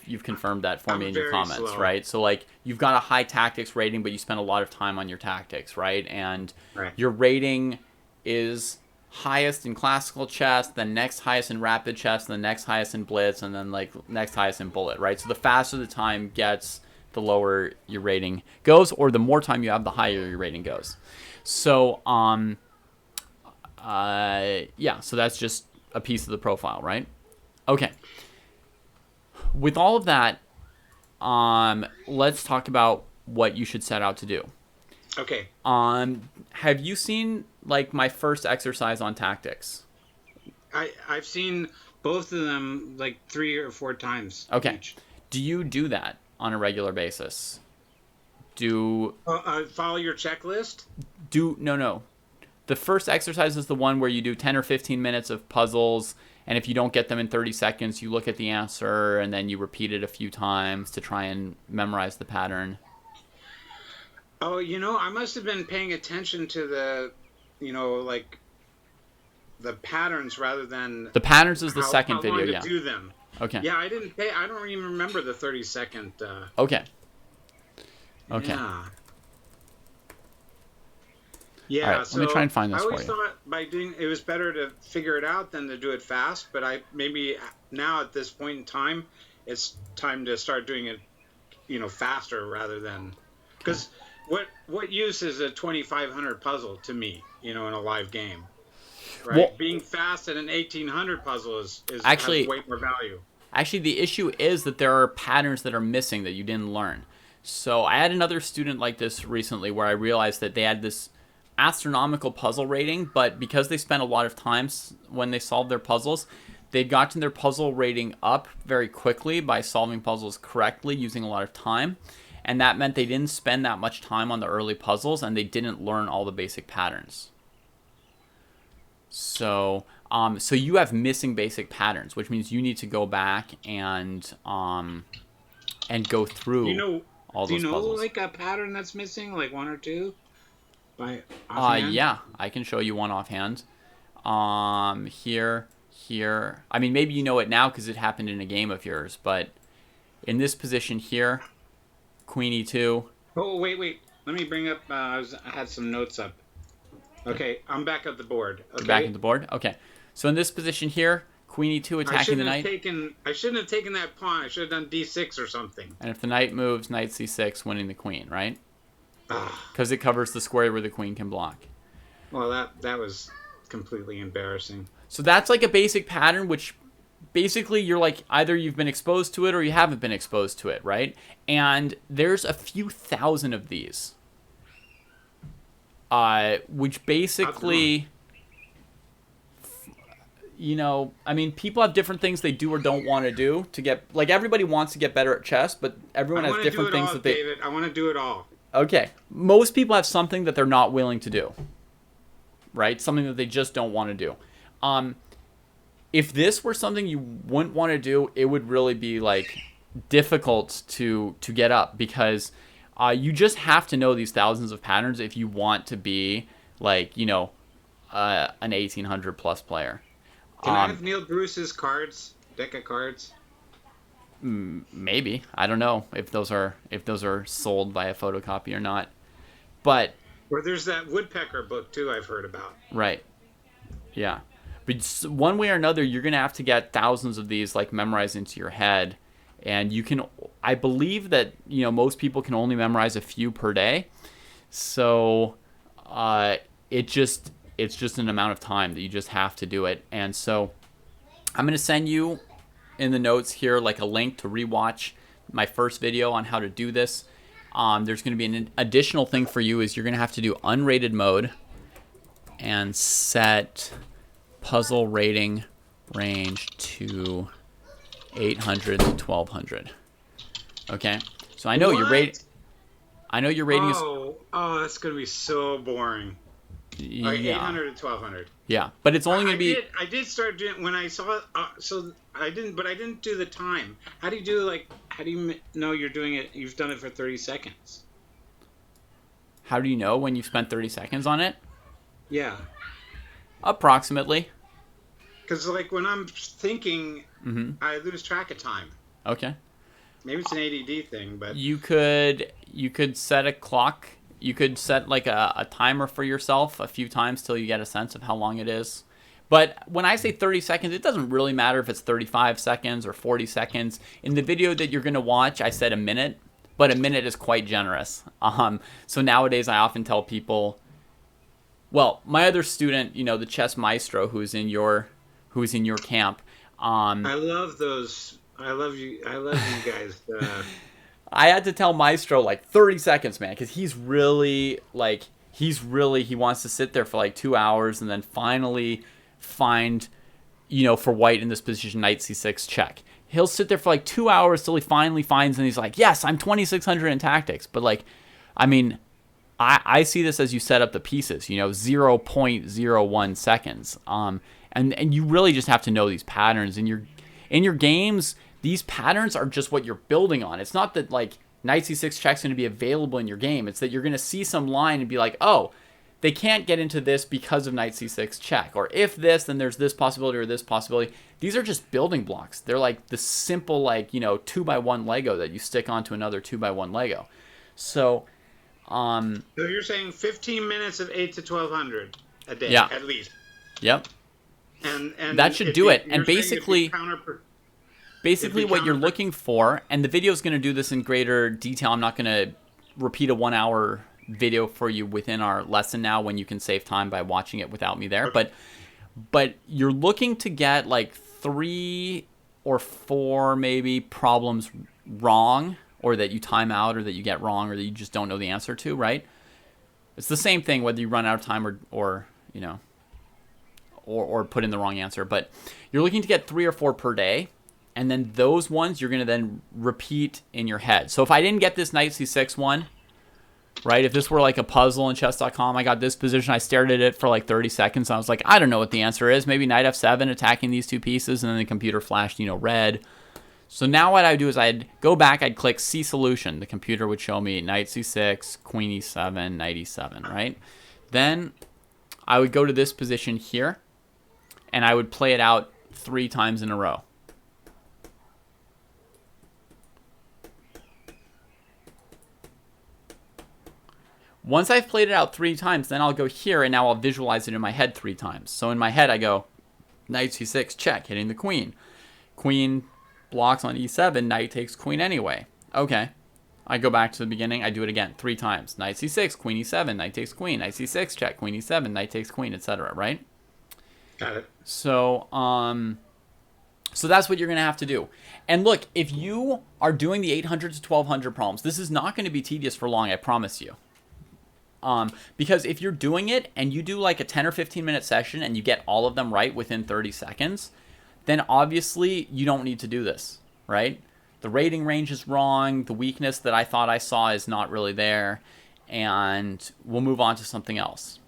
you've confirmed that for me in your comments, slow. Right? So like you've got a high tactics rating, but you spend a lot of time on your tactics, right? And your rating is highest in classical chess, then next highest in rapid chess, then next highest in blitz, and then like next highest in bullet, right? So the faster the time gets, the lower your rating goes, or the more time you have, the higher your rating goes. So so that's just a piece of the profile, right? Okay. With all of that, let's talk about what you should set out to do. Okay. Have you seen like my first exercise on tactics? I've seen both of them like 3 or 4 times. Okay. Each. Do you do that on a regular basis? Follow your checklist? No. The first exercise is the one where you do 10 or 15 minutes of puzzles, and if you don't get them in 30 seconds, you look at the answer, and then you repeat it a few times to try and memorize the pattern. Oh, I must have been paying attention to the, like the patterns rather than the patterns is the second how video. long to Yeah. do them. Okay. Yeah, I don't even remember the 30-second. Okay. Yeah. Yeah. All right, So let me try and find this I for always you. thought by doing it was better to figure it out than to do it fast. But maybe now at this point in time, it's time to start doing it, faster rather than because what use is a 2,500 puzzle to me, in a live game, right? Well, being fast at an 1,800 puzzle is actually has way more value. Actually, the issue is that there are patterns that are missing that you didn't learn. So I had another student like this recently where I realized that they had this astronomical puzzle rating, but because they spent a lot of time when they solved their puzzles, they'd gotten their puzzle rating up very quickly by solving puzzles correctly using a lot of time. And that meant they didn't spend that much time on the early puzzles and they didn't learn all the basic patterns. So you have missing basic patterns, which means you need to go back and go through all those puzzles. Like a pattern that's missing, like 1 or 2? By offhand? Yeah, I can show you one offhand. Here. I mean, maybe you know it now because it happened in a game of yours, but in this position here, Queen E2. Oh, wait. Let me bring up, I had some notes up. Okay, I'm back at the board. Okay. You're back at the board? Okay. So in this position here, Queen E2 attacking the knight. I shouldn't have taken that pawn. I should have done D6 or something. And if the knight moves, knight C6, winning the queen, right? Because it covers the square where the queen can block. Well, that was completely embarrassing. So that's like a basic pattern, which basically you're like either you've been exposed to it or you haven't been exposed to it, right? And there's a few thousand of these. Which basically, I mean, people have different things they do or don't want to do to get, like everybody wants to get better at chess, but everyone has different things that they... David, I want to do it all. Okay. Most people have something that they're not willing to do, right? Something that they just don't want to do. If this were something you wouldn't want to do, it would really be like difficult to get up because you just have to know these thousands of patterns if you want to be like, an 1,800 plus player. Can I have Neil Bruce's deck of cards? Maybe. I don't know if those are sold by a photocopy or not. But or there's that Woodpecker book too I've heard about. Right. Yeah. But one way or another, you're going to have to get thousands of these like memorized into your head. And I believe that, most people can only memorize a few per day. So it's just an amount of time that you just have to do it. And so I'm going to send you in the notes here like a link to rewatch my first video on how to do this. There's going to be an additional thing for you is you're going to have to do unrated mode and set puzzle rating range to 800 to 1200. Okay, so I know your rating is. Oh, that's gonna be so boring. Like 800 to 1200. Yeah, but it's only gonna be. I did start doing when I saw it. So I didn't do the time. How do you know you're doing it? You've done it for 30 seconds. How do you know when you've spent 30 seconds on it? Yeah. Approximately. Because like when I'm thinking, I lose track of time. Okay. Maybe it's an ADD thing, but you could set a clock. You could set like a timer for yourself a few times till you get a sense of how long it is. But when I say 30 seconds, it doesn't really matter if it's 35 seconds or 40 seconds. In the video that you're going to watch, I said a minute, but a minute is quite generous. So nowadays I often tell people, well, my other student, the chess maestro who's in your camp. I love those. I love you guys. I had to tell Maestro like 30 seconds, man, because he wants to sit there for like 2 hours and then finally find, for white in this position, knight c6 check. He'll sit there for like 2 hours till he finally finds, and he's like, yes, I'm 2600 in tactics. But like, I mean, I see this as you set up the pieces, 0.01 seconds. And you really just have to know these patterns in your games. These patterns are just what you're building on. It's not that like knight c6 check's going to be available in your game. It's that you're going to see some line and be like, oh, they can't get into this because of knight c6 check. Or if this, then there's this possibility or this possibility. These are just building blocks. They're like the simple 2x1 Lego that you stick onto another 2x1 Lego. So you're saying 15 minutes of 8 to 1200 a day, yeah. At least. Yep. And that should do it. And basically what you're looking for, and the video is going to do this in greater detail. I'm not going to repeat a 1 hour video for you within our lesson now when you can save time by watching it without me there. Okay. But you're looking to get like 3 or 4 maybe problems wrong, or that you time out, or that you get wrong, or that you just don't know the answer to, right? It's the same thing whether you run out of time or put in the wrong answer. But you're looking to get 3 or 4 per day, and then those ones you're going to then repeat in your head. So if I didn't get this knight c6 one, right, if this were like a puzzle in chess.com, I got this position, I stared at it for like 30 seconds, and I was like, I don't know what the answer is. Maybe knight f7 attacking these 2 pieces, and then the computer flashed, red. So now what I would do is I'd go back, I'd click C solution. The computer would show me knight c6, queen e7, knight e7, right? Then I would go to this position here, and I would play it out 3 times in a row. Once I've played it out 3 times, then I'll go here, and now I'll visualize it in my head 3 times. So in my head, I go knight c6, check, hitting the queen. Queen blocks on e7, knight takes queen anyway. Okay. I go back to the beginning, I do it again 3 times. Knight c6, queen e7, knight takes queen, knight c6, check, queen e7, knight takes queen, etc., right? Got it. So, so that's what you're going to have to do. And look, if you are doing the 800 to 1200 problems, this is not going to be tedious for long, I promise you. Because if you're doing it and you do like a 10 or 15 minute session and you get all of them right within 30 seconds, then obviously you don't need to do this, right? The rating range is wrong. The weakness that I thought I saw is not really there, and we'll move on to something else.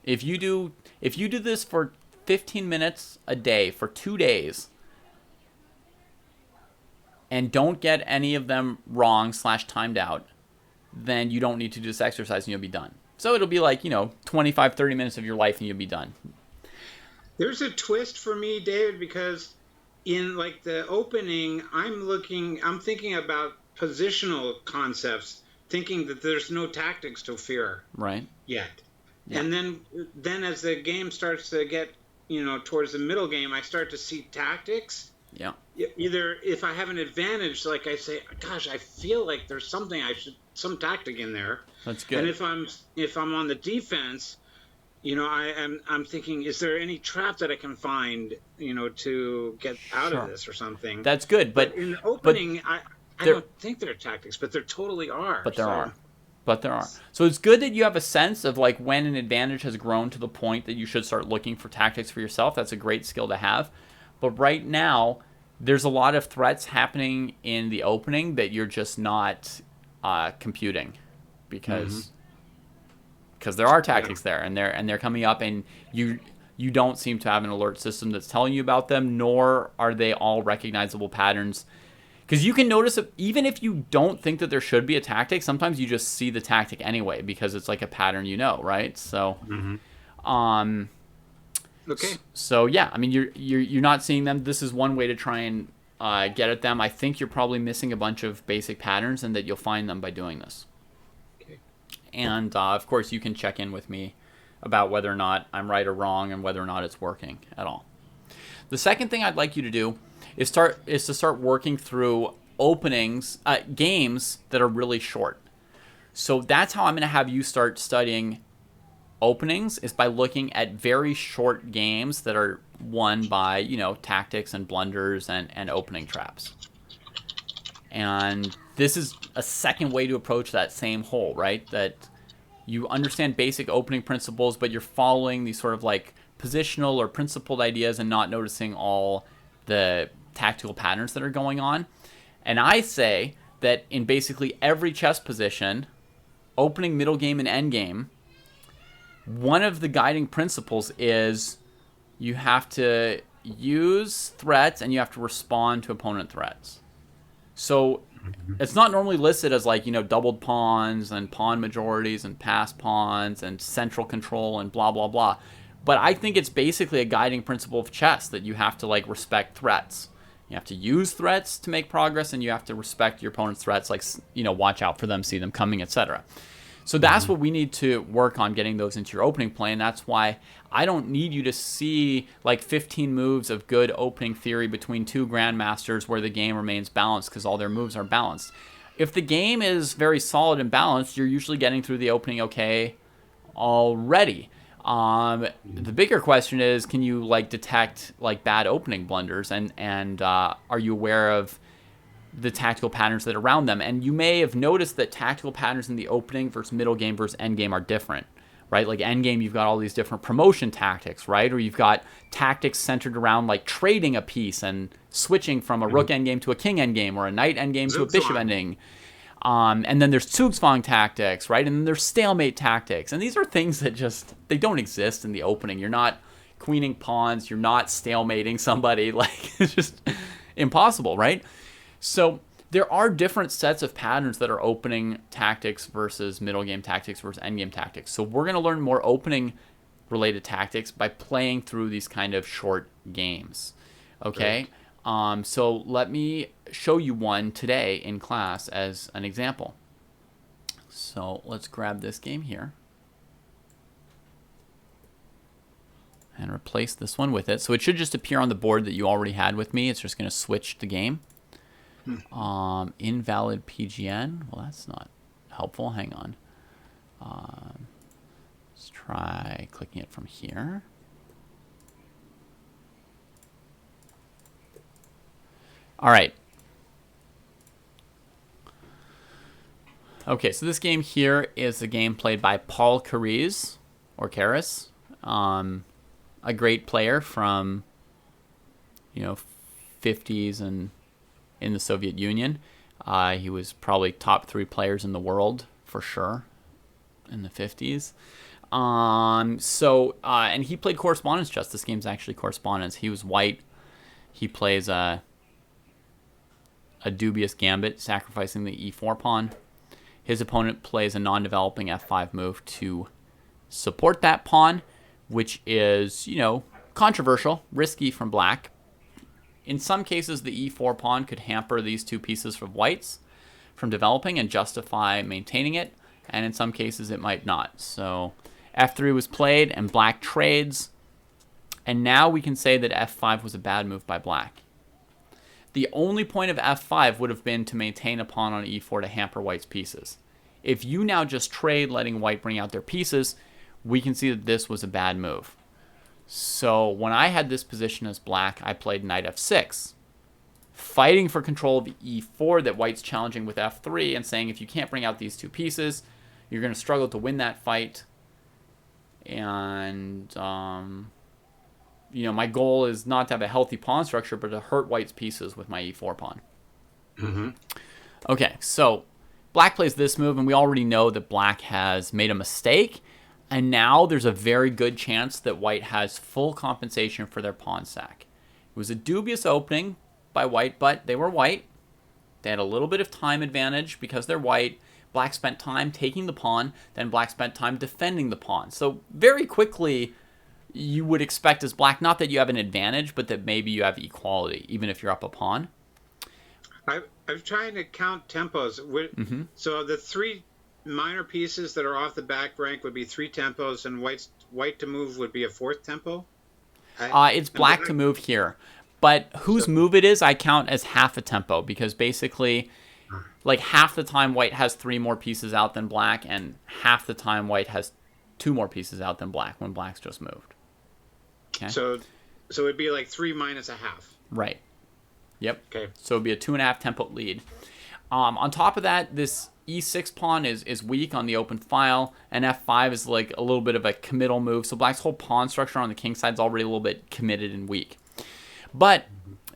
If you do this for 15 minutes a day for 2 days and don't get any of them wrong / timed out, then you don't need to do this exercise and you'll be done. So it'll be like, 25, 30 minutes of your life and you'll be done. There's a twist for me, David, because in like the opening, I'm thinking about positional concepts, thinking that there's no tactics to fear yet. Yeah. And then as the game starts to get, towards the middle game, I start to see tactics. Yeah. Either if I have an advantage, like I say, gosh, I feel like there's some tactic in there. That's good. And if I'm on the defense, I'm thinking, is there any trap that I can find, to get out of this or something? That's good, but in the opening, I don't think there are tactics, but there totally are. But there are. So it's good that you have a sense of like when an advantage has grown to the point that you should start looking for tactics for yourself. That's a great skill to have. But right now, there's a lot of threats happening in the opening that you're just not computing because there are tactics there, and they're coming up, and you don't seem to have an alert system that's telling you about them, nor are they all recognizable patterns. Because you can notice, even if you don't think that there should be a tactic, sometimes you just see the tactic anyway because it's like a pattern, right? So, okay. So yeah, I mean, you're not seeing them. This is one way to try and get at them. I think you're probably missing a bunch of basic patterns, and that you'll find them by doing this. Okay. And of course, you can check in with me about whether or not I'm right or wrong, and whether or not it's working at all. The second thing I'd like you to do is to start working through games that are really short. So that's how I'm going to have you start studying openings, is by looking at very short games that are won by, tactics and blunders and opening traps. And this is a second way to approach that same hole, right? That you understand basic opening principles, but you're following these sort of like positional or principled ideas and not noticing all the tactical patterns that are going on. And I say that in basically every chess position, opening, middle game, and end game, one of the guiding principles is you have to use threats and you have to respond to opponent threats. So it's not normally listed as like, doubled pawns and pawn majorities and passed pawns and central control and blah, blah, blah. But I think it's basically a guiding principle of chess that you have to like respect threats. You have to use threats to make progress, and you have to respect your opponent's threats, like, watch out for them, see them coming, etc. So that's what we need to work on, getting those into your opening play, and that's why I don't need you to see like 15 moves of good opening theory between two grandmasters where the game remains balanced because all their moves are balanced. If the game is very solid and balanced, you're usually getting through the opening okay already. The bigger question is, can you like detect like bad opening blunders, and are you aware of the tactical patterns that are around them? And you may have noticed that tactical patterns in the opening versus middle game versus end game are different, right? Like end game, you've got all these different promotion tactics, right? Or you've got tactics centered around like trading a piece and switching from a rook end game to a king end game, or a knight end game to a bishop ending. And then there's Zugzwang tactics, right? And then there's stalemate tactics. And these are things that just, they don't exist in the opening. You're not queening pawns. You're not stalemating somebody. Like, it's just impossible, right? So there are different sets of patterns that are opening tactics versus middle game tactics versus end game tactics. So we're going to learn more opening related tactics by playing through these kind of short games. Okay? So let me show you one today in class as an example. So let's grab this game here and replace this one with it. So it should just appear on the board that you already had with me. It's just going to switch the game. Invalid PGN. Well, that's not helpful. Hang on. Let's try clicking it from here. All right. Okay, so this game here is a game played by Paul Keres, or Keres, a great player from, 50s and in the Soviet Union. He was probably top 3 players in the world for sure in the 50s. And he played correspondence chess. This game's actually correspondence. He was white. He plays a dubious gambit, sacrificing the e4 pawn. His opponent plays a non-developing f5 move to support that pawn, which is, controversial, risky from black. In some cases, the e4 pawn could hamper these two pieces of white's from developing and justify maintaining it, and in some cases it might not. So f3 was played, and black trades, and now we can say that f5 was a bad move by black. The only point of f5 would have been to maintain a pawn on e4 to hamper white's pieces. If you now just trade, letting white bring out their pieces, we can see that this was a bad move. So when I had this position as black, I played knight f6, fighting for control of e4 that white's challenging with f3, and saying if you can't bring out these two pieces, you're going to struggle to win that fight. And my goal is not to have a healthy pawn structure, but to hurt white's pieces with my e4 pawn. Mm-hmm. Okay, so black plays this move, and we already know that black has made a mistake, and now there's a very good chance that white has full compensation for their pawn sack. It was a dubious opening by white, but they were white. They had a little bit of time advantage because they're white. Black spent time taking the pawn, then black spent time defending the pawn. So very quickly, you would expect as black, not that you have an advantage, but that maybe you have equality, even if you're up a pawn. I'm trying to count tempos. Mm-hmm. So the 3 minor pieces that are off the back rank would be 3 tempos, and white to move would be a 4th tempo? It's black to move here. But whose move it is, I count as half a tempo, because basically, like half the time white has 3 more pieces out than black, and half the time white has 2 more pieces out than black when black's just moved. Okay. So it'd be like 3 minus a half. Right. Yep. Okay. So it'd be a 2.5 tempo lead. On top of that, this e6 pawn is weak on the open file, and f5 is like a little bit of a committal move. So black's whole pawn structure on the king side is already a little bit committed and weak. But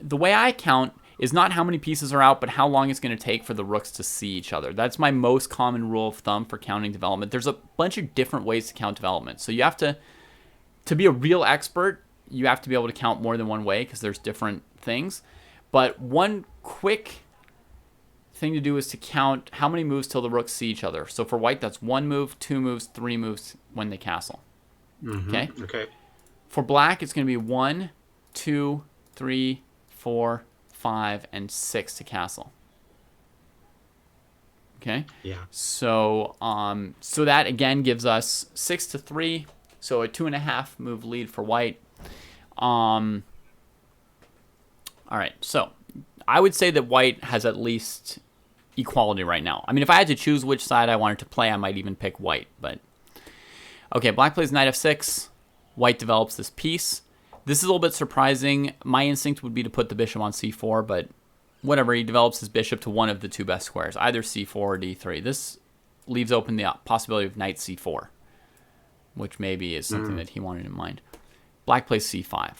the way I count is not how many pieces are out, but how long it's going to take for the rooks to see each other. That's my most common rule of thumb for counting development. There's a bunch of different ways to count development. So you have to be a real expert, you have to be able to count more than one way because there's different things. But one quick thing to do is to count how many moves till the rooks see each other. So for white, that's 1 move, 2 moves, 3 moves when they castle. Okay? Okay. For black, it's going to be 1, 2, 3, 4, 5, and 6 to castle. Okay? Yeah. So so that again gives us 6 to 3, so a 2.5 move lead for white. All right, so I would say that white has at least equality right now. I mean, if I had to choose which side I wanted to play, I might even pick white. But okay, black plays knight f6. White develops this piece. This is a little bit surprising. My instinct would be to put the bishop on c4, but whatever. He develops his bishop to one of the two best squares, either c4 or d3. This leaves open the possibility of knight c4, which maybe is something that he wanted in mind. Black plays c5.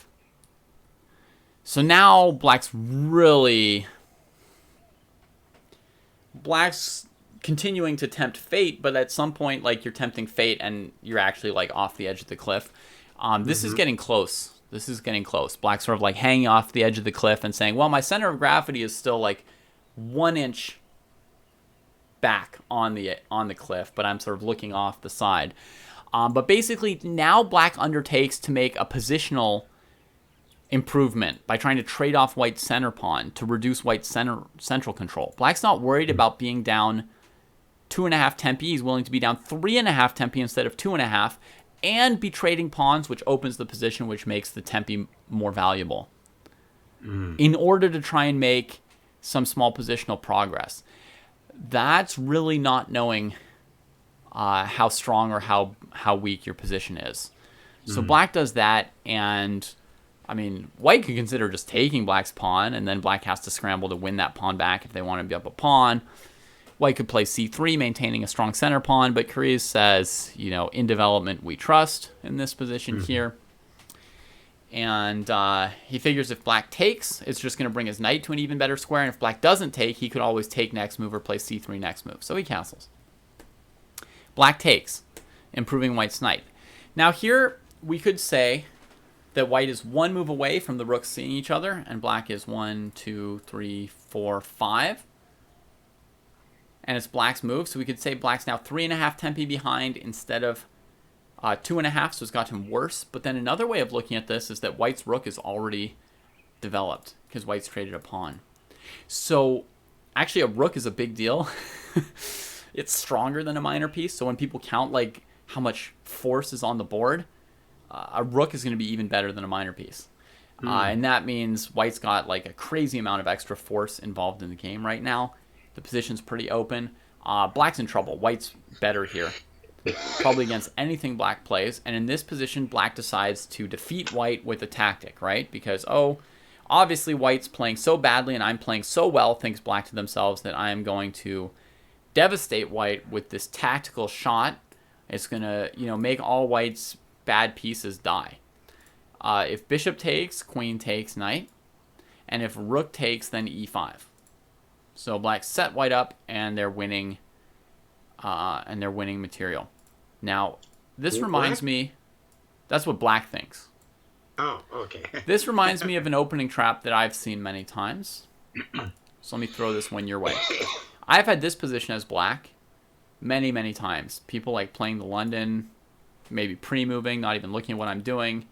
So now black's continuing to tempt fate, but at some point, like, you're tempting fate and you're actually like off the edge of the cliff. This is getting close. This is getting close. Black's sort of like hanging off the edge of the cliff and saying, well, my center of gravity is still like 1 inch back on the cliff, but I'm sort of looking off the side. But basically, now black undertakes to make a positional improvement by trying to trade off white's center pawn to reduce white's central control. Black's not worried about being down 2.5 tempi. He's willing to be down 3.5 tempi instead of 2.5, and be trading pawns, which opens the position, which makes the tempi more valuable, in order to try and make some small positional progress. That's really not knowing how strong or how weak your position is. So black does that, and I mean, white could consider just taking black's pawn, and then black has to scramble to win that pawn back if they want to be up a pawn. White could play c3, maintaining a strong center pawn, but Kariz says, in development we trust in this position here. And he figures if black takes, it's just going to bring his knight to an even better square, and if black doesn't take, he could always take next move or play c3 next move. So he castles. Black takes, improving white's knight. Now here, we could say that white is 1 move away from the rooks seeing each other, and black is 1, 2, 3, 4, 5. And it's black's move, so we could say black's now 3.5 tempi behind instead of 2.5, so it's got him worse. But then another way of looking at this is that white's rook is already developed, because white's traded a pawn. So actually a rook is a big deal. It's stronger than a minor piece, so when people count like how much force is on the board, a rook is going to be even better than a minor piece. And that means white's got like a crazy amount of extra force involved in the game right now. The position's pretty open. Black's in trouble. White's better here, probably against anything black plays. And in this position, black decides to defeat white with a tactic, right? Because, obviously white's playing so badly and I'm playing so well, thinks black to themselves, that I am going to devastate white with this tactical shot. It's going to, make all white's bad pieces die. If bishop takes, queen takes, knight. And if rook takes, then e5. So black set white up, and they're winning material. Now, this reminds me, that's what black thinks. Oh, okay. This reminds me of an opening trap that I've seen many times. So let me throw this one your way. I've had this position as black many, many times. People like playing the London, maybe pre-moving, not even looking at what I'm doing.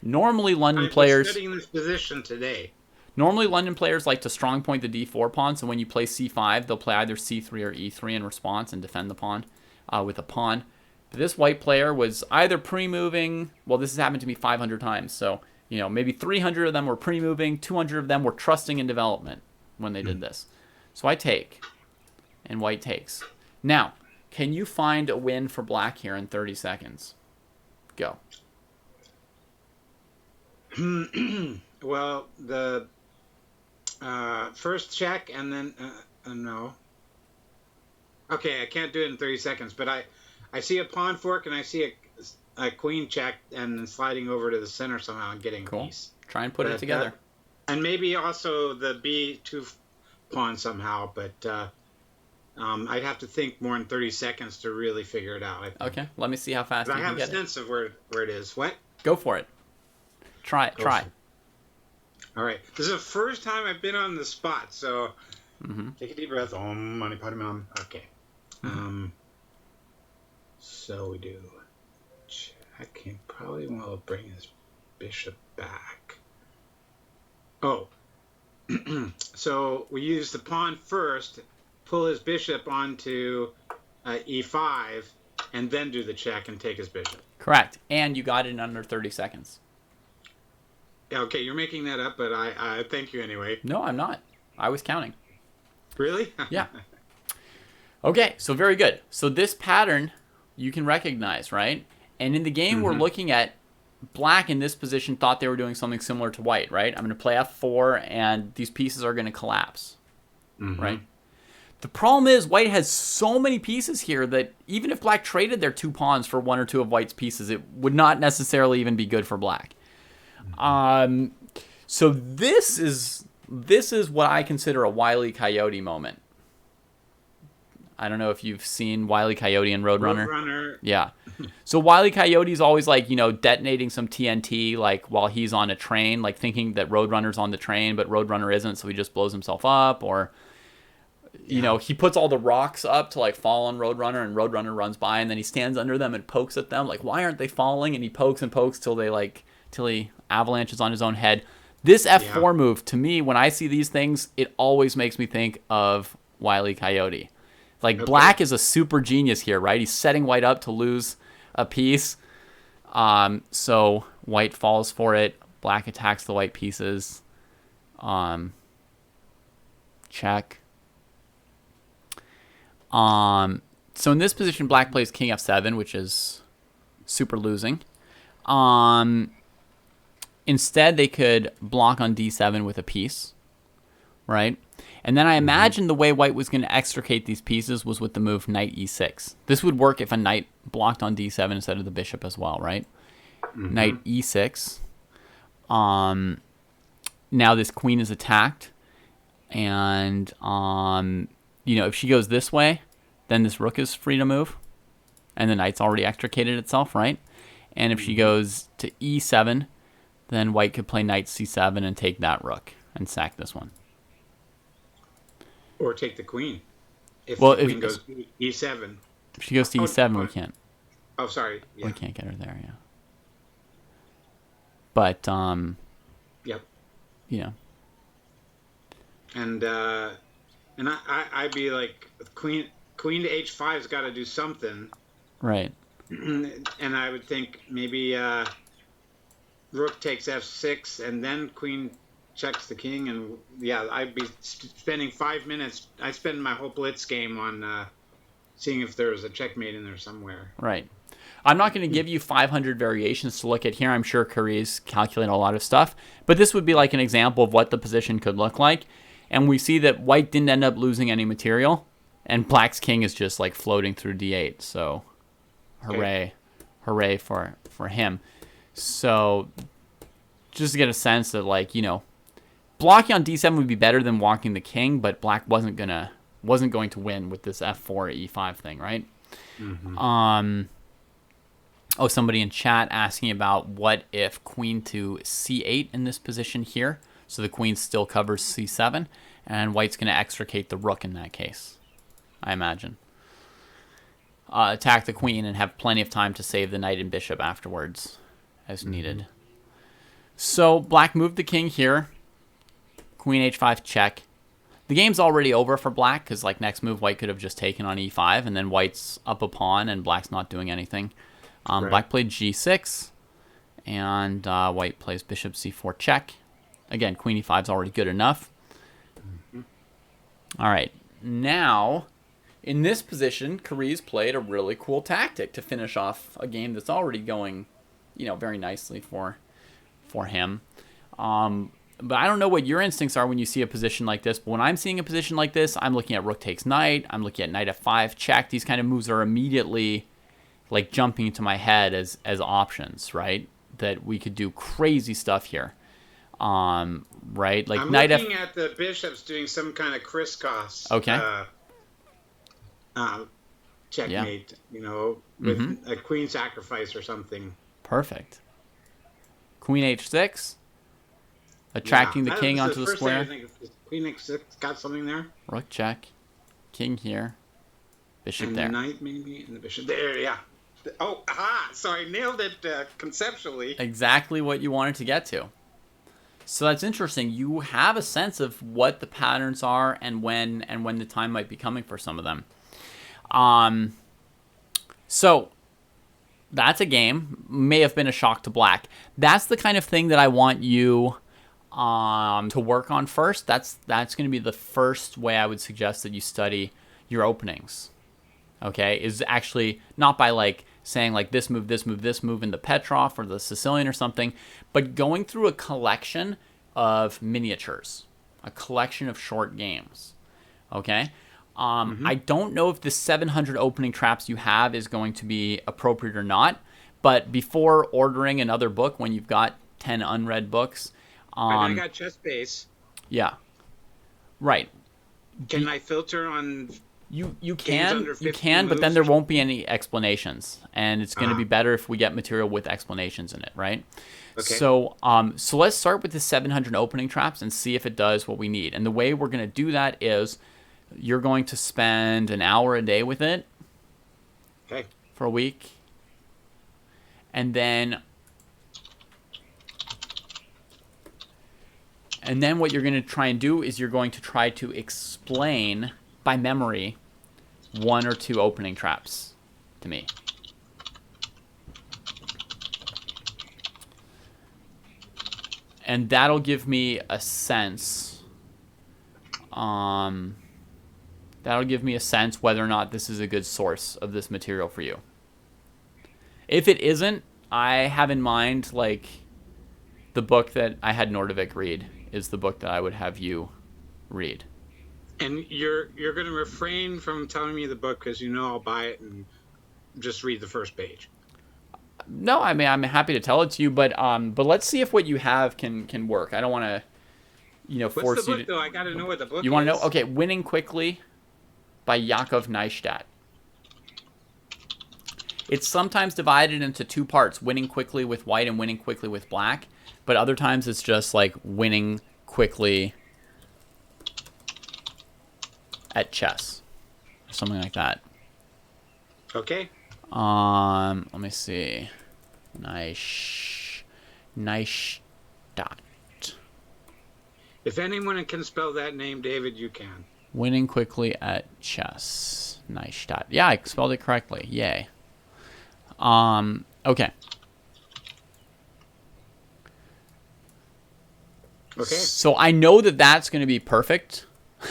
Normally, London players... I'm studying this position today. Normally, London players like to strong point the d4 pawn, so when you play c5, they'll play either c3 or e3 in response and defend the pawn with a pawn. But this white player was either pre-moving, well, this has happened to me 500 times, so maybe 300 of them were pre-moving, 200 of them were trusting in development when they did this. So I take, and white takes. Now, can you find a win for black here in 30 seconds? Go. Well, the first check, and then no. Okay, I can't do it in 30 seconds, but I see a pawn fork and I see a queen check and then sliding over to the center somehow and getting a Cool. piece. Try and put it together. And maybe also the B2 pawn somehow, but I'd have to think more than 30 seconds to really figure it out. Okay, let me see how fast you I can have a get it. sense of where it is. What? Go for it. Try it. Try. All right. This is the first time I've been on the spot, so Mm-hmm. take a deep breath. Om mani padme hum. Okay. So we do check. He probably will bring his bishop back. Oh. So we use the pawn first, pull his bishop onto e5, and then do the check and take his bishop. Correct. And you got it in under 30 seconds. Okay, you're making that up, but I thank you anyway. No, I'm not. I was counting. Really? Yeah. Okay, so very good. So this pattern you can recognize, right? And in the game we're looking at, black in this position thought they were doing something similar to white, right? I'm going to play f4, and these pieces are going to collapse, right? The problem is white has so many pieces here that even if black traded their 2 pawns for 1 or 2 of white's pieces, it would not necessarily even be good for black. So this is what I consider a Wile E. Coyote moment. I don't know if you've seen Wile E. Coyote and Roadrunner. Roadrunner. Yeah. So Wile E. Coyote's always like, detonating some TNT like while he's on a train, like thinking that Roadrunner's on the train, but Roadrunner isn't, so he just blows himself up. Or, he puts all the rocks up to like fall on Roadrunner, and Roadrunner runs by, and then he stands under them and pokes at them, like, why aren't they falling? And he pokes and pokes till he avalanches on his own head. This F4 move, to me, when I see these things, it always makes me think of Wile E. Coyote. Like, black is a super genius here, right? He's setting white up to lose a piece. So white falls for it. Black attacks the white pieces. Check. So in this position, black plays king f7, which is super losing. Instead, they could block on d7 with a piece, right? And then I imagine the way white was going to extricate these pieces was with the move knight e6. This would work if a knight blocked on d7 instead of the bishop as well, right? Knight e6. Now this queen is attacked. And, if she goes this way, then this rook is free to move. And the knight's already extricated itself, right? And if she goes to e7, then white could play knight c7 and take that rook and sack this one. Or take the queen. If the queen goes e7. If she goes to e7, we can't. Oh, sorry. Yeah. We can't get her there, yeah. But, Yep. And I'd be like, queen to h5's got to do something. Right. And I would think maybe rook takes f6 and then queen checks the king, and I'd be spending 5 minutes. I spend my whole blitz game on seeing if there's a checkmate in there somewhere. Right. I'm not going to give you 500 variations to look at here. I'm sure Curry's calculating a lot of stuff, but this would be like an example of what the position could look like. And we see that white didn't end up losing any material, and black's king is just like floating through d8. So, hooray for him. So, just to get a sense that blocking on d7 would be better than walking the king, but black wasn't going to win with this f4 e5 thing, right? Somebody in chat asking about what if queen to c8 in this position here. So the queen still covers c7, and white's going to extricate the rook in that case, I imagine. Attack the queen and have plenty of time to save the knight and bishop afterwards as needed. So black moved the king here. Queen h5 check. The game's already over for black because next move white could have just taken on e5, and then white's up a pawn and black's not doing anything. Black played g6, and white plays bishop c4 check. Again, queen e5 is already good enough. All right, now in this position, Kariz played a really cool tactic to finish off a game that's already going, very nicely for him. but I don't know what your instincts are when you see a position like this. But when I'm seeing a position like this, I'm looking at rook takes knight. I'm looking at knight f5 check. These kind of moves are immediately like jumping into my head as options, right? That we could do crazy stuff here. Right? Like I'm knight looking at the bishops doing some kind of crisscross. Okay. Checkmate, with a queen sacrifice or something. Perfect. Queen h6. Attracting the king onto the square. I think queen h6 got something there. Rook check. King here. Bishop and there. The knight maybe, and the bishop there, yeah. Oh, aha! So I nailed it conceptually. Exactly what you wanted to get to. So that's interesting. You have a sense of what the patterns are and when the time might be coming for some of them. So that's a game. May have been a shock to black. That's the kind of thing that I want you to work on first. That's going to be the first way I would suggest that you study your openings. Okay, is actually not by like saying like this move in the Petrov or the Sicilian or something, but going through a collection of miniatures, a collection of short games. Okay. I don't know if the 700 opening traps you have is going to be appropriate or not, but before ordering another book, when you've got 10 unread books, I got chess base. Yeah. Right. Can I filter on? You under 50 can, but then moves? there won't be any explanations, and it's going to be better if we get material with explanations in it, right? Okay. So let's start with the 700 opening traps and see if it does what we need. And the way we're going to do that is you're going to spend an hour a day with it. Okay. For a week, and then what you're going to try and do is you're going to try to explain by memory 1 or 2 opening traps to me. And that'll give me a sense. That'll give me a sense whether or not this is a good source of this material for you. If it isn't, I have in mind like the book that I had Nordovik read is the book that I would have you read. And you're going to refrain from telling me the book because I'll buy it and just read the first page. No, I mean I'm happy to tell it to you, but let's see if what you have can work. I don't want to, force What's the you book, to. though? I got to know what the book is. You want to know? Okay, Winning Quickly by Yakov Neistat. It's sometimes divided into 2 parts: Winning Quickly with white and Winning Quickly with black. But other times it's just like Winning Quickly at chess, or something like that. Okay. Let me see. Neistat. If anyone can spell that name, David, you can. Winning Quickly at chess. Neistat. Yeah, I spelled it correctly. Yay. Okay. Okay. So I know that that's going to be perfect,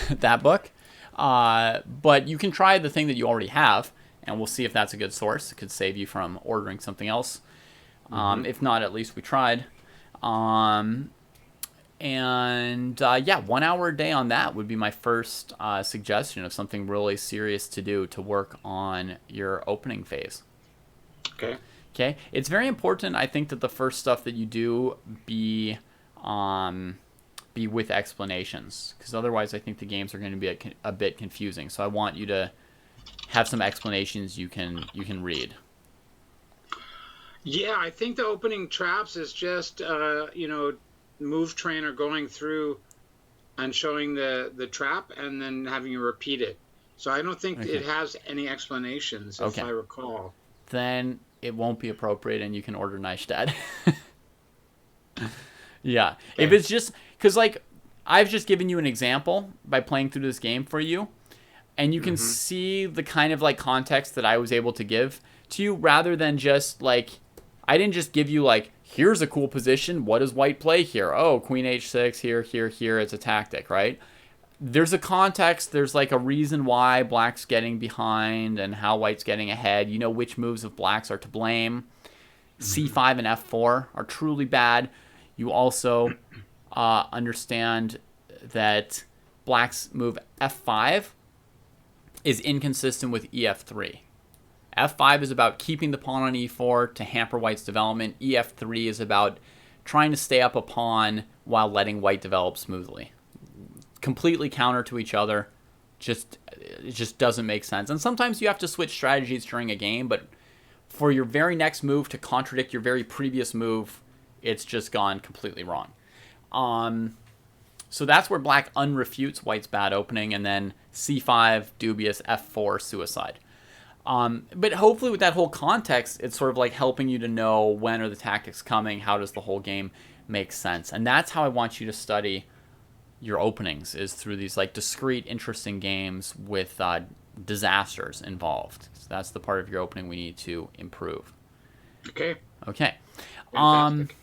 that book. But you can try the thing that you already have, and we'll see if that's a good source. It could save you from ordering something else. If not, at least we tried. 1 hour a day on that would be my first suggestion of something really serious to do to work on your opening phase. Okay. Okay. It's very important, I think, that the first stuff that you do be with explanations, because otherwise I think the games are going to be a bit confusing. So I want you to have some explanations you can read. Yeah, I think the opening traps is just move trainer going through and showing the trap and then having you repeat it. So I don't think it has any explanations, if I recall. Then it won't be appropriate, and you can order Neistat. Yeah. Okay. If it's just because I've just given you an example by playing through this game for you, and you can see the kind of context that I was able to give to you, rather than just I didn't just give you here's a cool position. What does white play here? Oh, queen h6 here. It's a tactic, right? There's a context. There's a reason why black's getting behind and how white's getting ahead. You know which moves of black's are to blame. C5 and f4 are truly bad. You also understand that black's move f5 is inconsistent with ef3. f5 is about keeping the pawn on e4 to hamper white's development. ef3 is about trying to stay up a pawn while letting white develop smoothly. Completely counter to each other. It just doesn't make sense. And sometimes you have to switch strategies during a game, but for your very next move to contradict your very previous move, it's just gone completely wrong. So that's where black unrefutes white's bad opening, and then c5, dubious, f4, suicide. But hopefully with that whole context, it's sort of like helping you to know when are the tactics coming, how does the whole game make sense. And that's how I want you to study your openings, is through these like discrete, interesting games with disasters involved. So that's the part of your opening we need to improve. Okay. Fantastic.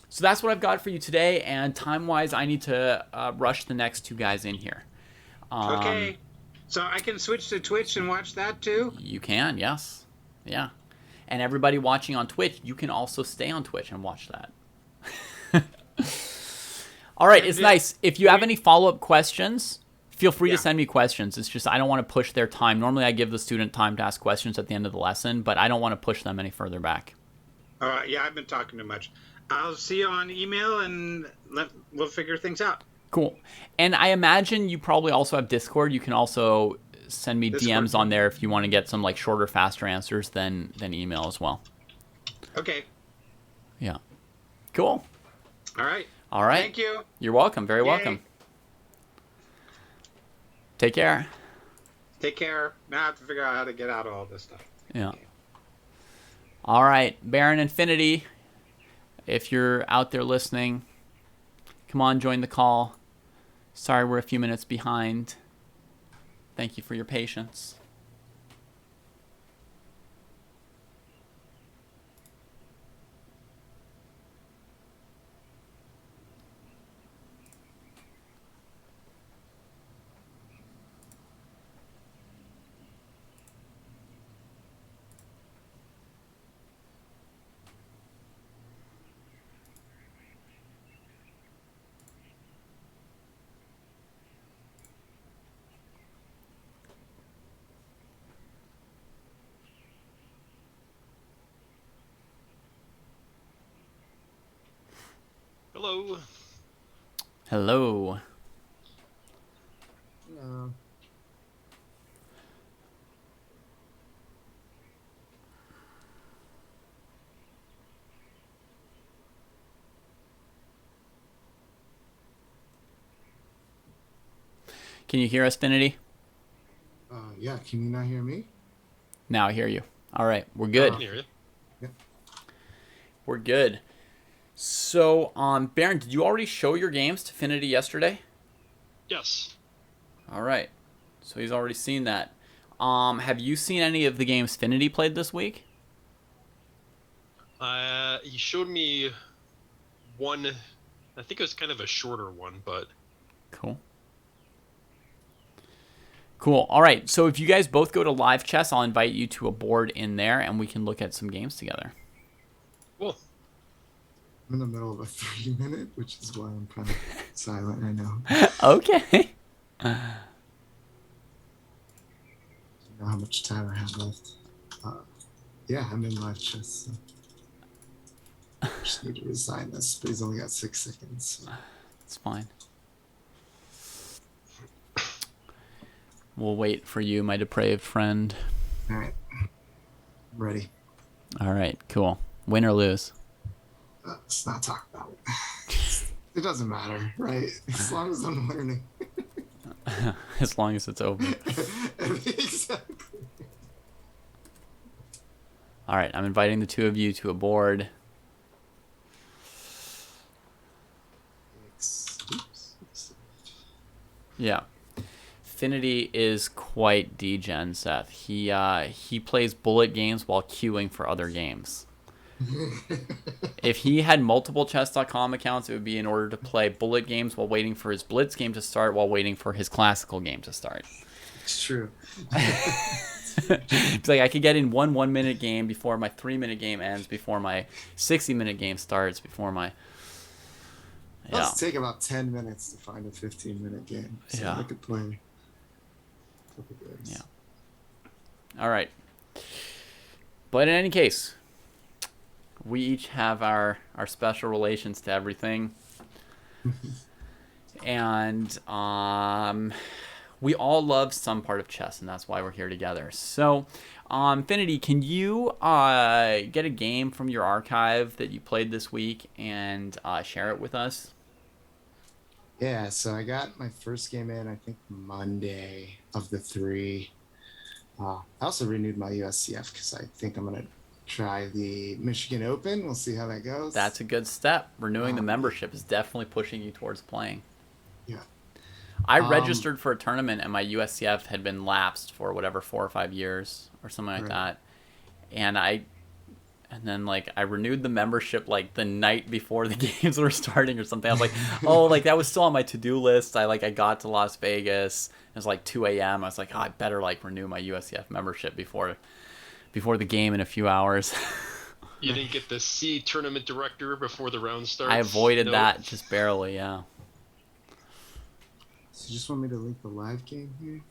So that's what I've got for you today, and time-wise, I need to rush the next two guys in here. Okay. So I can switch to Twitch and watch that too? You can, yes. Yeah. And everybody watching on Twitch, you can also stay on Twitch and watch that. All right, it's nice. If you have any follow-up questions, feel free to send me questions. It's just I don't want to push their time. Normally I give the student time to ask questions at the end of the lesson, but I don't want to push them any further back. Yeah, I've been talking too much. I'll see you on email, and we'll figure things out. Cool. And I imagine you probably also have Discord. You can also send me Discord. DMs on there if you want to get some like shorter, faster answers than email as well. Okay. Yeah. Cool. All right. All right. Thank you. You're welcome. Very welcome. Take care. Take care. Now I have to figure out how to get out of all this stuff. Yeah. Okay. All right. Baron Infinity, if you're out there listening, come on, join the call. Sorry we're a few minutes behind. Thank you for your patience. Hello. Hello. Hello. Can you hear us, Finity? Yeah, can you not hear me? Now I hear you. All right, we're good. I can hear you. Yeah. We're good. So, Baron, did you already show your games to Finity yesterday? Yes. All right. So he's already seen that. Have you seen any of the games Finity played this week? He showed me one. I think it was kind of a shorter one, but Cool. Cool. All right. So if you guys both go to Live Chess, I'll invite you to a board in there, and we can look at some games together. cool. I'm in the middle of a 3-minute, which is why I'm kind of silent right now. Okay. You know how much time I have left. Yeah, I'm in live chess. So. I just need to resign this, but he's only got 6 seconds. So. It's fine. We'll wait for you, my depraved friend. All right. I'm ready. All right. Cool. Win or lose? Let's not talk about it. It doesn't matter, right? As long as I'm learning. As long as it's over. Exactly. All right. I'm inviting the two of you to a board. Oops. Yeah. Finity is quite degen, Seth. He plays bullet games while queuing for other games. If he had multiple chess.com accounts, it would be in order to play bullet games while waiting for his blitz game to start, while waiting for his classical game to start. It's true. It's like I could get in one 1-minute game before my 3-minute game ends, before my 60-minute game starts, before my It must take about 10 minutes to find a 15-minute game. So Yeah. I could play a couple games. Yeah. All right. But in any case, we each have our special relations to everything. And we all love some part of chess, and that's why we're here together. So, Finity, can you get a game from your archive that you played this week and share it with us? Yeah, so I got my first game in, I think, Monday of the 3. I also renewed my USCF because I think I'm going to try the Michigan Open. We'll see how that goes. That's a good step. Renewing the membership is definitely pushing you towards playing. Yeah. I registered for a tournament and my USCF had been lapsed for whatever 4 or 5 years or something like that. And then I renewed the membership like the night before the games were starting or something. I was like, oh, like that was still on my to-do list. I got to Las Vegas. It was like 2 a.m. I was like, oh, I better renew my USCF membership before the game in a few hours. You didn't get the C tournament director before the round starts? I avoided Nope. that just barely, yeah. So you just want me to link the live game here?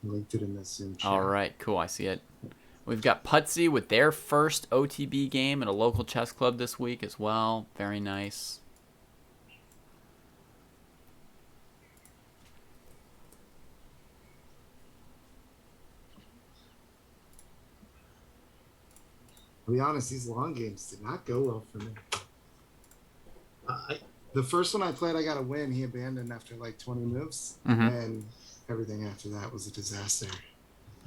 I linked it in the Zoom chat. All right, cool. I see it. We've got Putsy with their first OTB game at a local chess club this week as well. Very nice. I'll be honest, these long games did not go well for me. The first one I played, I got a win. He abandoned after like 20 moves, and everything after that was a disaster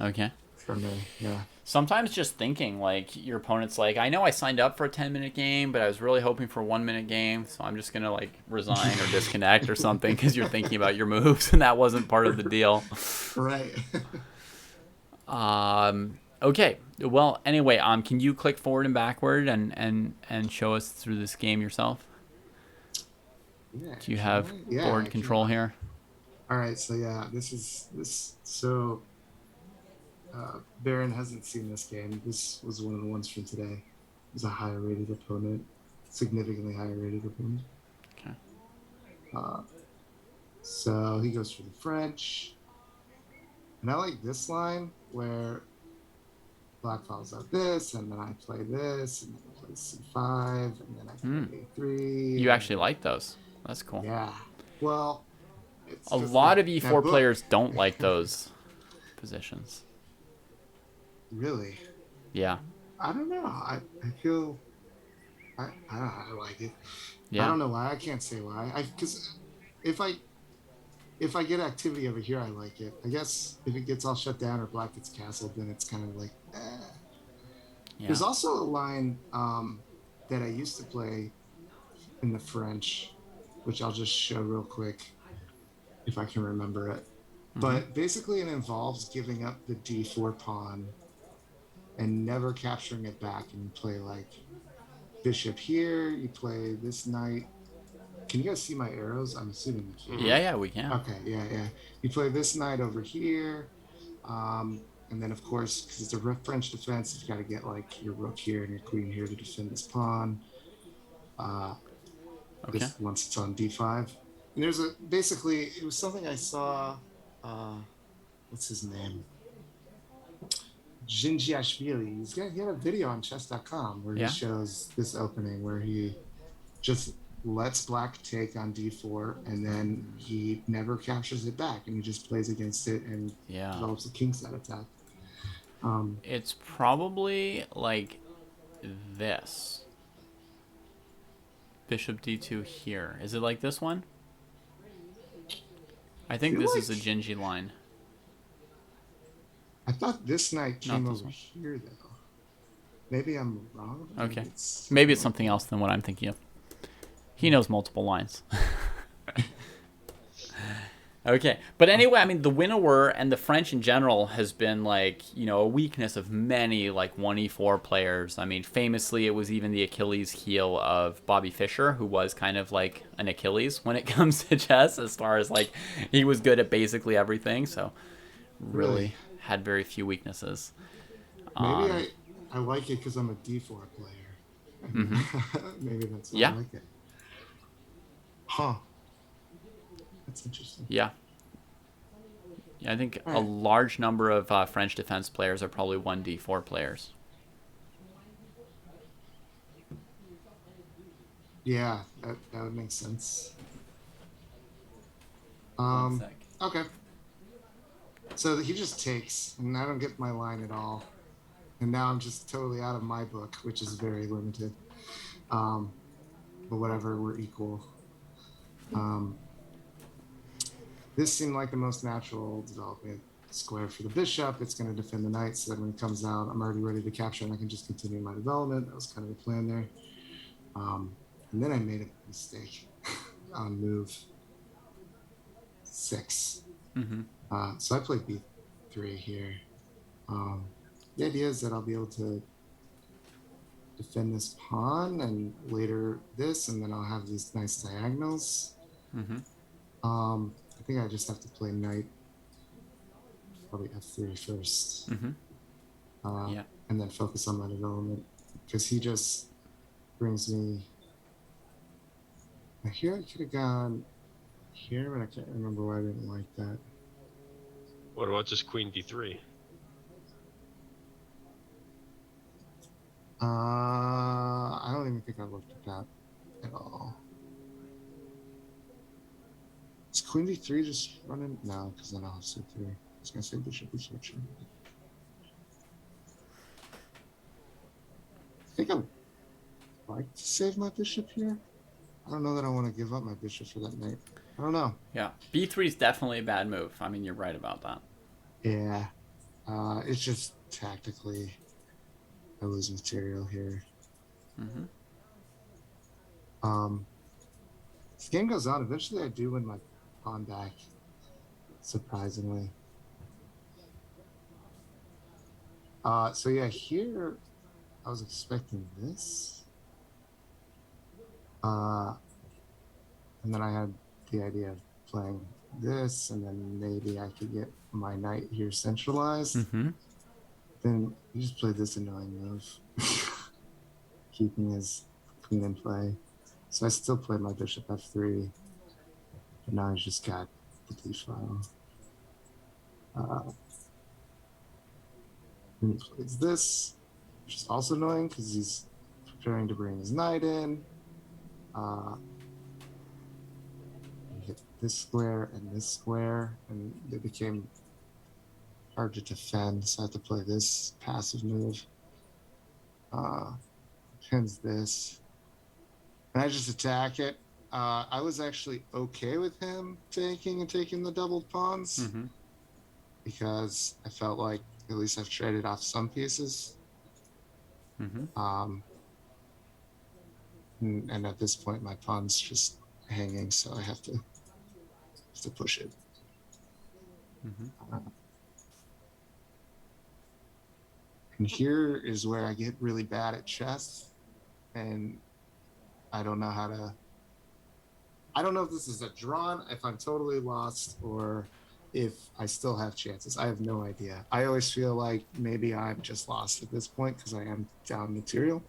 Okay. for me. Yeah. Sometimes just thinking, your opponent's like, I know I signed up for a 10-minute game, but I was really hoping for a 1-minute game, so I'm just going to, resign or disconnect or something because you're thinking about your moves, and that wasn't part of the deal. Right. Okay. Well, anyway, can you click forward and backward and show us through this game yourself? Yeah. Do you have board control here? All right. So yeah, So Baron hasn't seen this game. This was one of the ones from today. It was a higher rated opponent, significantly higher rated opponent. Okay. So he goes for the French. And I like this line where Black follows up this, and then I play this, and then I play C5, and then I play A3. You actually like those. That's cool. Yeah. Well, it's A just lot that- of that E4 book- players don't like those positions. Really? Yeah. I don't know. I feel. I don't know. I like it. Yeah. I don't know why. I can't say why. Because if I get activity over here, I like it. I guess if it gets all shut down or Black gets castled, then it's kind of like. Yeah. There's also a line that I used to play in the French, which I'll just show real quick if I can remember it. But basically, it involves giving up the D4 pawn and never capturing it back, and you play bishop here. You play this knight. Can you guys see my arrows? I'm assuming you can. Yeah, we can. Okay, yeah. You play this knight over here, and then of course, because it's a French defense, you've got to get your rook here and your queen here to defend this pawn. Okay. Once it's on D5, and there's basically it was something I saw. What's his name? Jinjiashvili. He had a video on chess.com where he shows this opening where he just lets Black take on D4, and then he never captures it back, and he just plays against it and develops a kingside attack. It's probably like this. Bishop D2 here. Is it like this one? I think this is a Jinji line. I thought this knight came Not this over one. here, though. Maybe I'm wrong. Okay. Maybe it's something else than what I'm thinking of. He knows multiple lines. Okay. But anyway, I mean, the Winnower and the French in general has been a weakness of many 1e4 players. I mean, famously, it was even the Achilles heel of Bobby Fischer, who was kind of like an Achilles when it comes to chess, as far as he was good at basically everything. So really had very few weaknesses. I like it because I'm a D4 player. Maybe that's why Yeah. I like it. Huh. That's interesting. Yeah. Yeah, I think All a right. large number of French defense players are probably 1d4 players. Yeah, that would make sense. One sec. Okay. So he just takes, and I don't get my line at all. And now I'm just totally out of my book, which is very limited. But whatever, we're equal. This seemed like the most natural development square for the bishop. It's going to defend the knight, so that when it comes out, I'm already ready to capture, and I can just continue my development. That was kind of the plan there. And then I made a mistake on move 6. So I played b3 here. The idea is that I'll be able to defend this pawn and later this, and then I'll have these nice diagonals. I think I just have to play knight, probably f3 first. Yeah. And then focus on my development, because he just brings me. Here I could have gone here, but I can't remember why I didn't like that. What about just queen d3? I don't even think I looked at that at all. Is queen d3 just running? No, because then I'll have c3. I was gonna say bishop e6. I think I'd like to save my bishop here. I don't know that I want to give up my bishop for that knight. I don't know. Yeah. b3 is definitely a bad move. I mean, you're right about that. Yeah. It's just tactically I lose material here. This game goes on. Eventually I do win my pawn back, surprisingly. So yeah, here I was expecting this. And then I had the idea of playing this, and then maybe I could get my knight here centralized. Then he just played this annoying move, keeping his queen in play. So I still played my bishop f3, but now he's just got the d file. And he plays this, which is also annoying because he's preparing to bring his knight in. He hit this square and this square, and it became hard to defend, so I had to play this passive move. Pins this, and I just attack it. I was actually okay with him taking the doubled pawns because I felt like at least I've traded off some pieces. And at this point, my pawn's just hanging, so I have to push it. And here is where I get really bad at chess, and I don't know how to. I don't know if this is a drawn, if I'm totally lost, or if I still have chances. I have no idea. I always feel like maybe I'm just lost at this point because I am down material.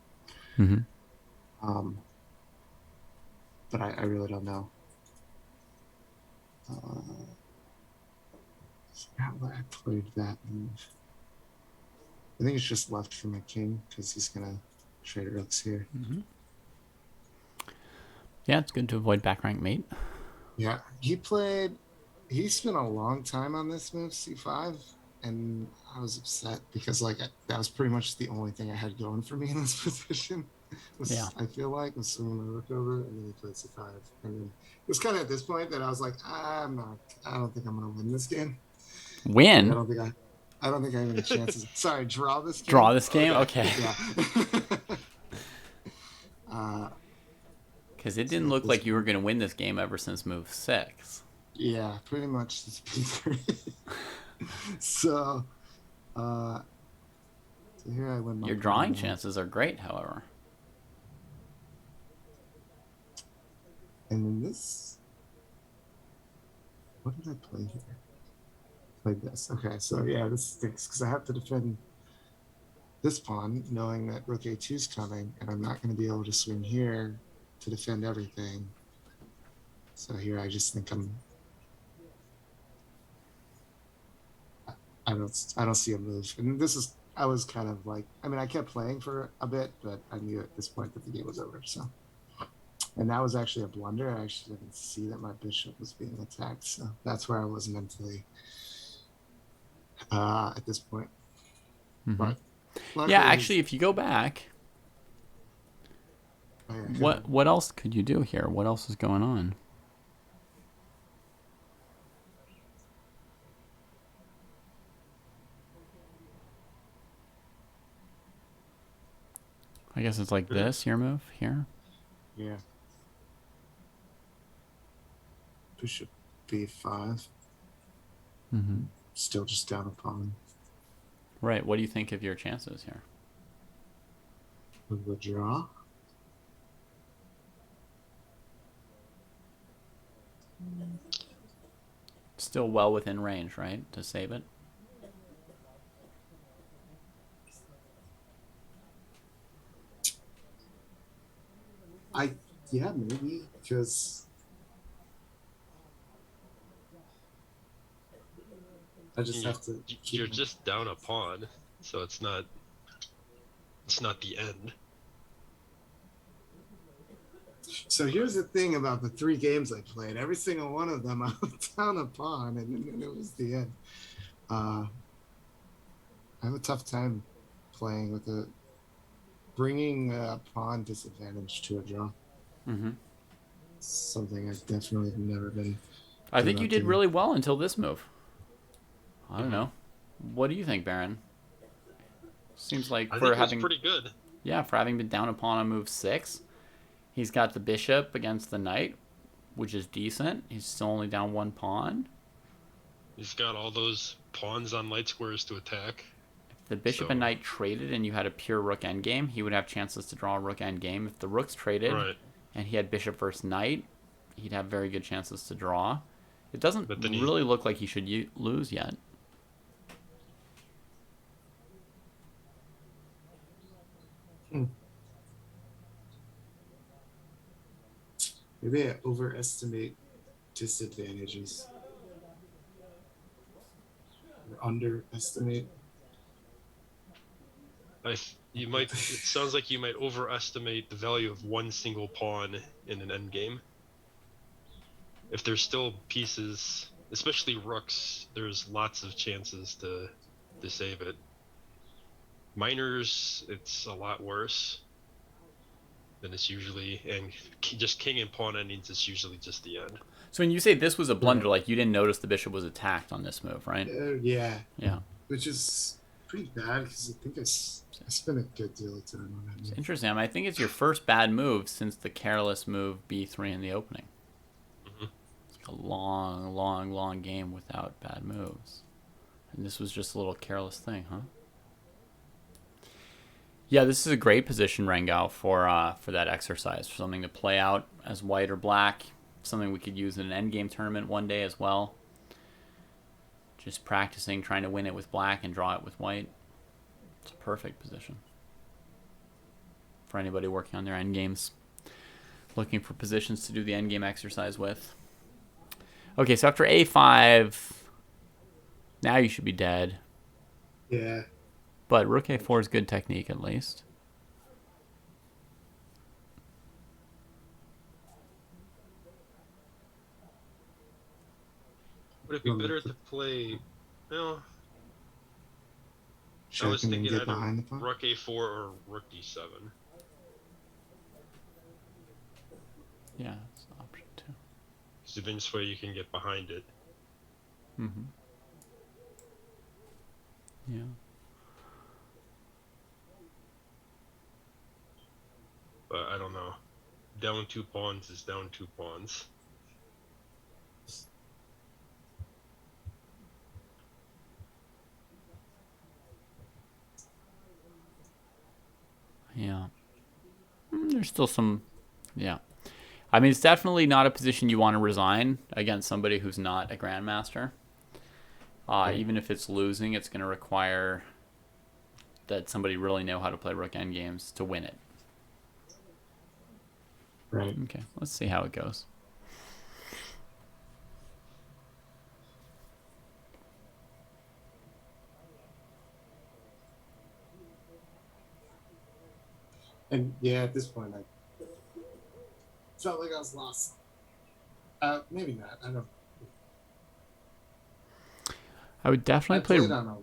But I really don't know. How I played that move. I think it's just left for my king because he's gonna trade rooks here. Yeah, it's good to avoid back rank mate. Yeah, he spent a long time on this move, c5, and I was upset because that was pretty much the only thing I had going for me in this position. I feel like was swinging my rook over, and then he played c5, and then it was kind of at this point that I was like, I don't think I'm gonna win this game. Win? I don't think I have any chances. Sorry, draw this game. Draw this game? Okay. Yeah. Because it didn't look like you were going to win this game ever since move 6. Yeah, pretty much. So here I win my Your drawing chances are great, however. And then this, what did I play here? Played this. Okay, so yeah, this stinks because I have to defend this pawn, knowing that rook a2 is coming, and I'm not going to be able to swing here to defend everything. So here, I just think I don't see a move. And this is, I was kind of like, I mean, I kept playing for a bit, but I knew at this point that the game was over. So, and that was actually a blunder. I actually didn't see that my bishop was being attacked. So that's where I was mentally at this point. But Yeah, actually, if you go back, what else could you do here? What else is going on? I guess it's like this, your move here. Yeah. Bishop b5. Still just down a pawn. Right. What do you think of your chances here? With the draw. Still well within range, right, to save it? Yeah, maybe, because I just have to. You're just down a pawn, so it's not the end. So here's the thing about the 3 games I played. Every single one of them, I was down a pawn, and it was the end. I have a tough time playing with bringing a pawn disadvantage to a draw. Something I've definitely never been. I think you did really well until this move. I don't know. What do you think, Baron? Seems like I think it was pretty good. Yeah, for having been down a pawn on move 6, he's got the bishop against the knight, which is decent. He's still only down 1 pawn. He's got all those pawns on light squares to attack. If the bishop and knight traded and you had a pure rook endgame, he would have chances to draw a rook endgame. If the rooks traded and he had bishop versus knight, he'd have very good chances to draw. It doesn't really look like he should lose yet. Maybe I overestimate disadvantages. Or underestimate. You might. It sounds like you might overestimate the value of one single pawn in an endgame. If there's still pieces, especially rooks, there's lots of chances to save it. Minors, it's a lot worse than it's usually, and just king and pawn endings, it's usually just the end. So when you say this was a blunder, like you didn't notice the bishop was attacked on this move, right? Yeah. Yeah. Which is pretty bad because I think I spent a good deal of time on that move. It's interesting. I mean, I think it's your first bad move since the careless move b3 in the opening. It's like a long, long, long game without bad moves. And this was just a little careless thing, huh? Yeah, this is a great position, Rangel, for that exercise, for something to play out as white or black, something we could use in an endgame tournament one day as well. Just practicing, trying to win it with black and draw it with white. It's a perfect position for anybody working on their endgames, looking for positions to do the endgame exercise with. Okay, so after a5, now you should be dead. Yeah. But rook a4 is good technique, at least. Would it be better to play? Well, I was and thinking get either behind the pawn? rook a4 or rook d7. Yeah, that's an option too. So then this way you can get behind it. Mm-hmm. Yeah. But I don't know. Down 2 pawns is down 2 pawns. Yeah. There's still some... Yeah. I mean, it's definitely not a position you want to resign against somebody who's not a grandmaster. Even if it's losing, it's going to require that somebody really know how to play rook endgames to win it. Right. Okay, let's see how it goes. And yeah, at this point, I felt like I was lost. Maybe not. I don't. I would definitely play. played on a-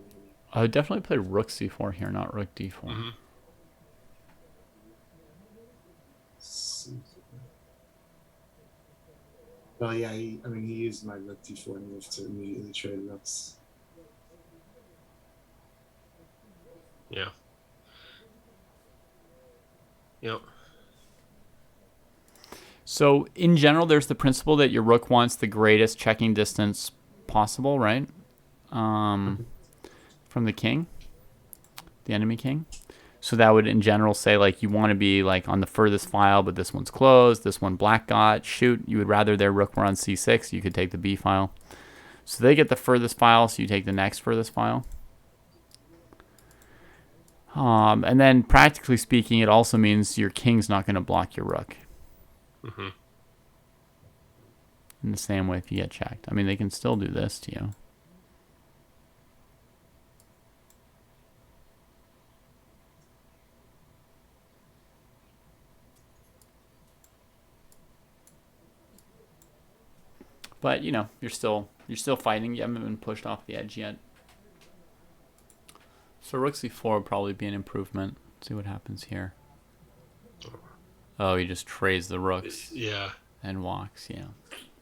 I would definitely play rook c4 here, not rook d4. Mm-hmm. Well, yeah. He used my rook d4 move to immediately trade rooks. Yeah. Yep. So in general, there's the principle that your rook wants the greatest checking distance possible, right? From the king, the enemy king. So that would in general say like you want to be like on the furthest file, but this one's closed, this one black got, shoot, you would rather their rook were on c6, you could take the b file. So they get the furthest file, so you take the next furthest file. And then practically speaking, it also means your king's not going to block your rook. Mm-hmm. In the same way if you get checked. I mean, they can still do this to you. But, you know, you're still fighting. You haven't been pushed off the edge yet. So rook c4 would probably be an improvement. Let's see what happens here. Oh, he just trades the rooks Yeah. and walks, yeah.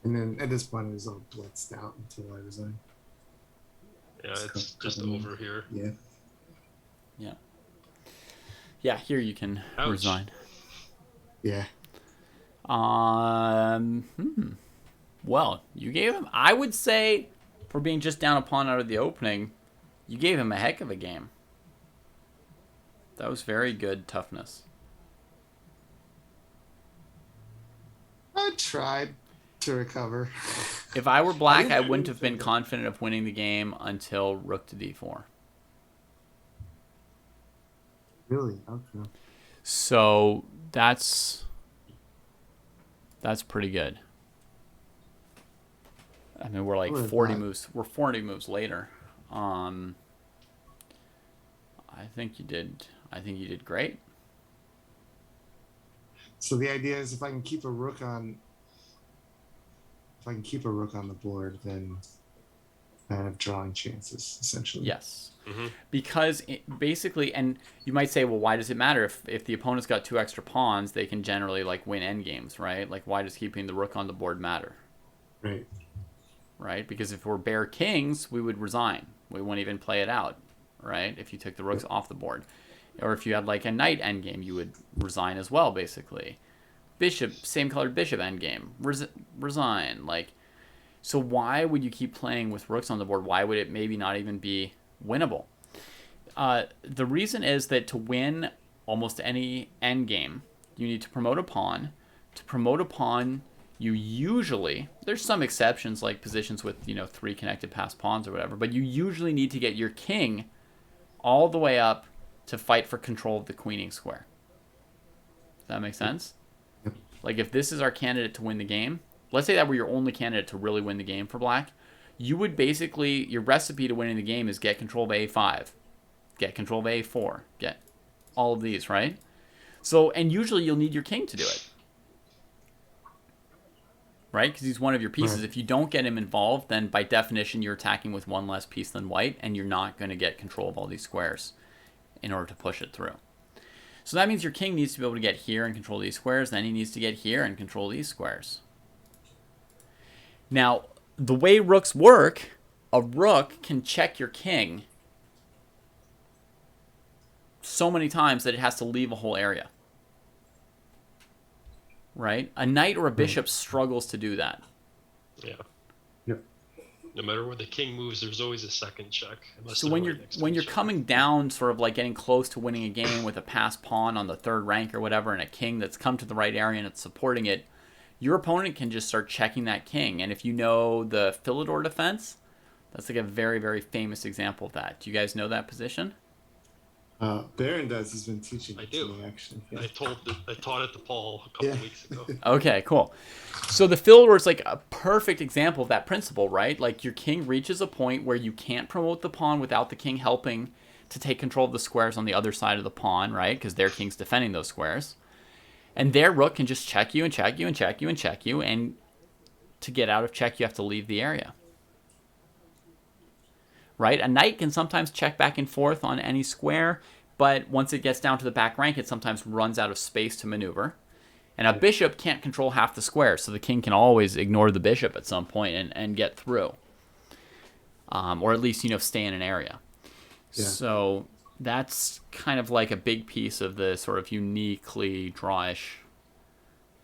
And then at this point, it was all blitzed out until I resigned. Yeah, it's just over here. Yeah. Yeah. Yeah, here you can Ouch. resign. Yeah. Well, you gave him, I would say, for being just down a pawn out of the opening, you gave him a heck of a game. That was very good toughness. I tried to recover. If I were black, I wouldn't have been confident of winning the game until rook to d4. Really? Okay. So that's pretty good. I mean, we're like What was 40 that? moves. We're 40 moves later. I think you did great. So the idea is if I can keep a rook on the board, then I have drawing chances, essentially. Yes. Mm-hmm. Because basically, and you might say, well, why does it matter if the opponent's got 2 extra pawns? They can generally like win endgames, right? Like, why does keeping the rook on the board matter? Right. Right? Because if we're bare kings, we would resign. We wouldn't even play it out, right? If you took the rooks off the board, or if you had like a knight endgame, you would resign as well, basically. Bishop, same colored bishop endgame, resign. Like, so why would you keep playing with rooks on the board? Why would it maybe not even be winnable? The reason is that to win almost any endgame, you need to promote a pawn. To promote a pawn, you usually, there's some exceptions like positions with 3 connected passed pawns or whatever, but you usually need to get your king all the way up to fight for control of the queening square. Does that make sense? Yep. Like if this is our candidate to win the game, let's say that were your only candidate to really win the game for black, you would basically, your recipe to winning the game is get control of a5, get control of a4, get all of these, right? So, and usually you'll need your king to do it. Right? Because he's one of your pieces. Right. If you don't get him involved, then by definition you're attacking with 1 less piece than white, and you're not going to get control of all these squares in order to push it through. So that means your king needs to be able to get here and control these squares, then he needs to get here and control these squares. Now, the way rooks work, a rook can check your king so many times that it has to leave a whole area. Right? A knight or a bishop struggles to do that. Yeah. Yep. No matter where the king moves, there's always a second check. unless So they're when right you're next to when you're each other. coming down, sort of like getting close to winning a game with a passed pawn on the 3rd rank or whatever, and a king that's come to the right area and it's supporting it, your opponent can just start checking that king. And if you know the Philidor defense, that's like a very, very famous example of that. Do you guys know that position? Baron does. He's been teaching I it do. to me, actually. Yeah. I taught it to Paul a couple weeks ago. Okay, cool. So the fiddler is like a perfect example of that principle, right? Like your king reaches a point where you can't promote the pawn without the king helping to take control of the squares on the other side of the pawn, right? Because their king's defending those squares. And their rook can just check you and check you and check you and check you. And to get out of check, you have to leave the area. Right? A knight can sometimes check back and forth on any square, but once it gets down to the back rank, it sometimes runs out of space to maneuver. And a bishop can't control half the squares, so the king can always ignore the bishop at some point and get through. Or at least, stay in an area. Yeah. So that's kind of like a big piece of the sort of uniquely drawish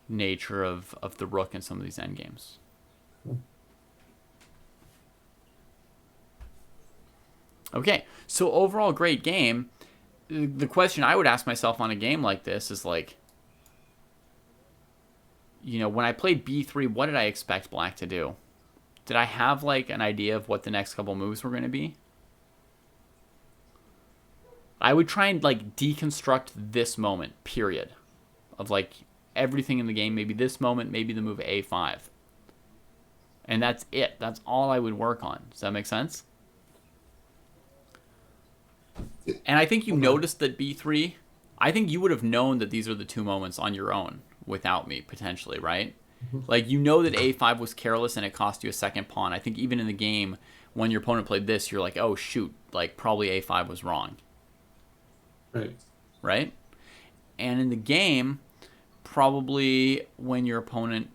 nature of the rook in some of these endgames. Okay, so overall great game. The question I would ask myself on a game like this is like, when I played b3, what did I expect black to do? Did I have like an idea of what the next couple moves were going to be? I would try and like deconstruct this moment, period, of like everything in the game, maybe this moment, maybe the move a5. And that's it. That's all I would work on. Does that make sense? And I think you noticed that b3, I think you would have known that these are the two moments on your own without me, potentially, right? Like, that a5 was careless and it cost you a second pawn. I think even in the game, when your opponent played this, you're like, oh, shoot, like, probably a5 was wrong. Right? And in the game, probably when your opponent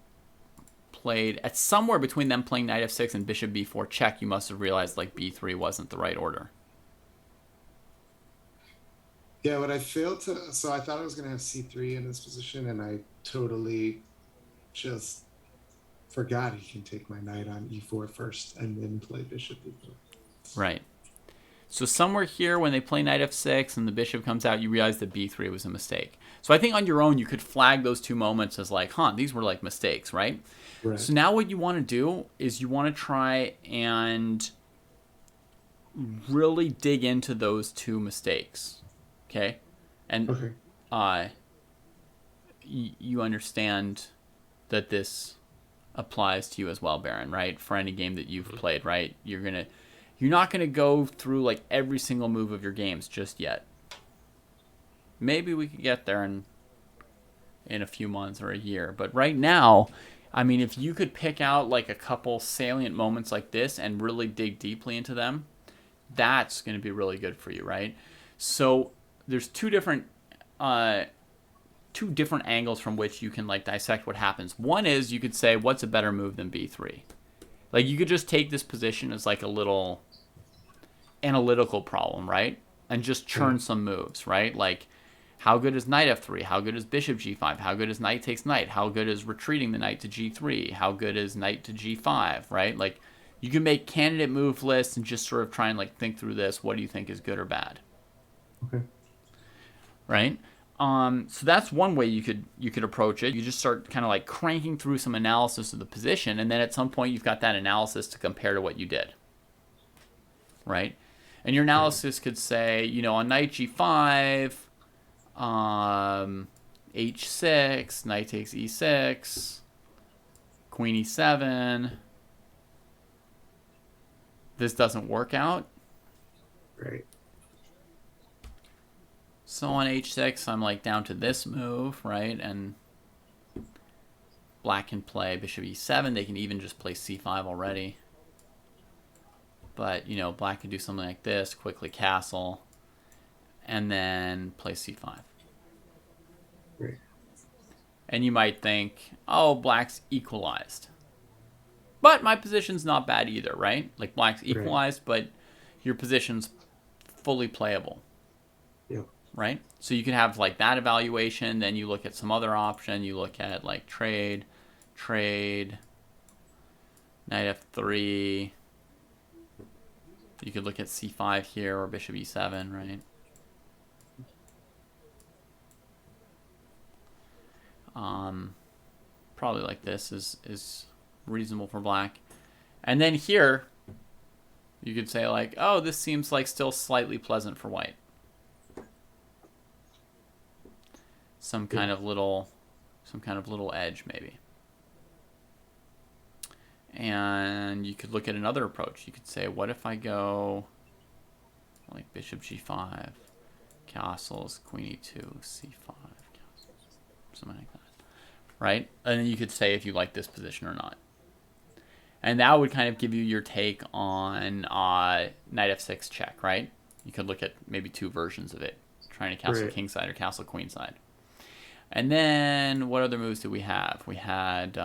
played, at somewhere between them playing knight f6 and bishop b4 check, you must have realized, like, b3 wasn't the right order. Yeah, what I failed to... So I thought I was going to have c3 in this position, and I totally just forgot he can take my knight on e4 first and then play bishop e4. Right. So somewhere here, when they play knight f6 and the bishop comes out, you realize that b3 was a mistake. So I think on your own, you could flag those two moments as like, these were like mistakes, right? So now what you want to do is you want to try and really dig into those two mistakes. Okay? And you understand that this applies to you as well, Baron, right? For any game that you've played, right? You're not going to go through like every single move of your games just yet. Maybe we could get there in a few months or a year. But right now, I mean, if you could pick out like a couple salient moments like this and really dig deeply into them, that's going to be really good for you, right? So there's two different angles from which you can like dissect what happens. One is you could say, what's a better move than b3? Like, you could just take this position as like a little analytical problem, right? And just churn some moves, right? Like, how good is knight f3? How good is bishop g5? How good is knight takes knight? How good is retreating the knight to g3? How good is knight to g5, right? Like, you can make candidate move lists and just sort of try and like think through this. What do you think is good or bad? Okay. Right? So that's one way you could approach it. You just start kind of like cranking through some analysis of the position, and then at some point you've got that analysis to compare to what you did. Right? And your analysis could say, on knight g5, h6, knight takes e6, queen e7. This doesn't work out. Right. So on h6, I'm like down to this move, right? And black can play bishop e7. They can even just play c5 already. But, black can do something like this, quickly castle, and then play c5. Right. And you might think, oh, black's equalized. But my position's not bad either, right? Like, black's equalized, but your position's fully playable. Yep. Right? So you can have like that evaluation, then you look at some other option, you look at like trade, knight f3. You could look at c5 here or bishop e7, right? Probably like this is reasonable for black. And then here, you could say like, oh, this seems like still slightly pleasant for white. some kind of little edge maybe. And you could look at another approach. You could say, what if I go like bishop g5, castles, queen e2, c5, castles, something like that, right? And then you could say if you like this position or not. And that would kind of give you your take on knight f6 check, right? You could look at maybe two versions of it, trying to castle kingside or castle queenside. And then what other moves did we have? We had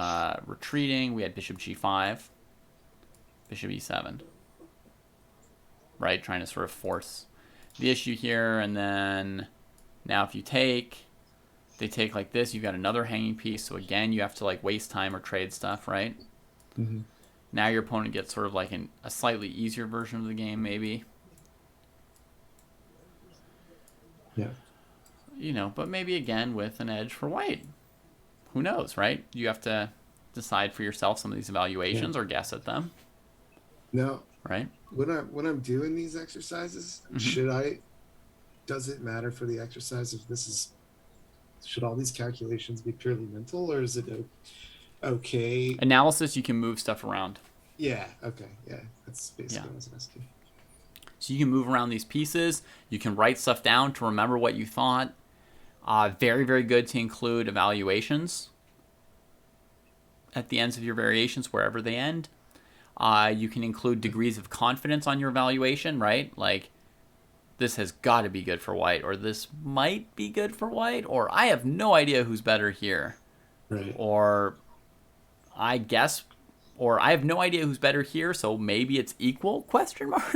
retreating. We had bishop g5, bishop e7, right? Trying to sort of force the issue here. And then now if you take, they take like this, you've got another hanging piece. So again, you have to like waste time or trade stuff, right? Mm-hmm. Now your opponent gets sort of like a slightly easier version of the game, maybe. Yeah. You know, but maybe again with an edge for white. Who knows, right? You have to decide for yourself some of these evaluations or guess at them. Now, right? When I'm doing these exercises, does it matter for the exercise if should all these calculations be purely mental, or is it okay? Analysis, you can move stuff around. Yeah, okay, yeah. That's basically what I was asking. So you can move around these pieces. You can write stuff down to remember what you thought. Very, very good to include evaluations at the ends of your variations, wherever they end. You can include degrees of confidence on your evaluation, right? Like, this has got to be good for white, or this might be good for white, or I have no idea who's better here. Right. Or I guess, or I have no idea who's better here, so maybe it's equal, ?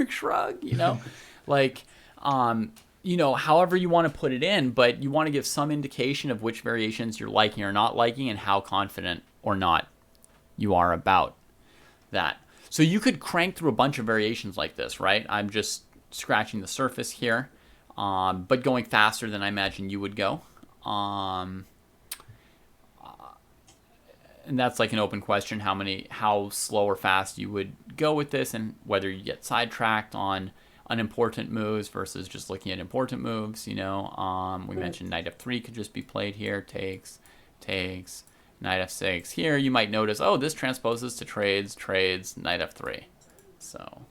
Shrug, you know? Like, you know, however you want to put it in, but you want to give some indication of which variations you're liking or not liking and how confident or not you are about that. So you could crank through a bunch of variations like this, right? I'm just scratching the surface here, but going faster than I imagine you would go. And that's like an open question, how slow or fast you would go with this, and whether you get sidetracked on unimportant moves versus just looking at important moves, you know. We mentioned knight f3 could just be played here, takes, knight f6. Here you might notice, oh, this transposes to trades, knight f3. So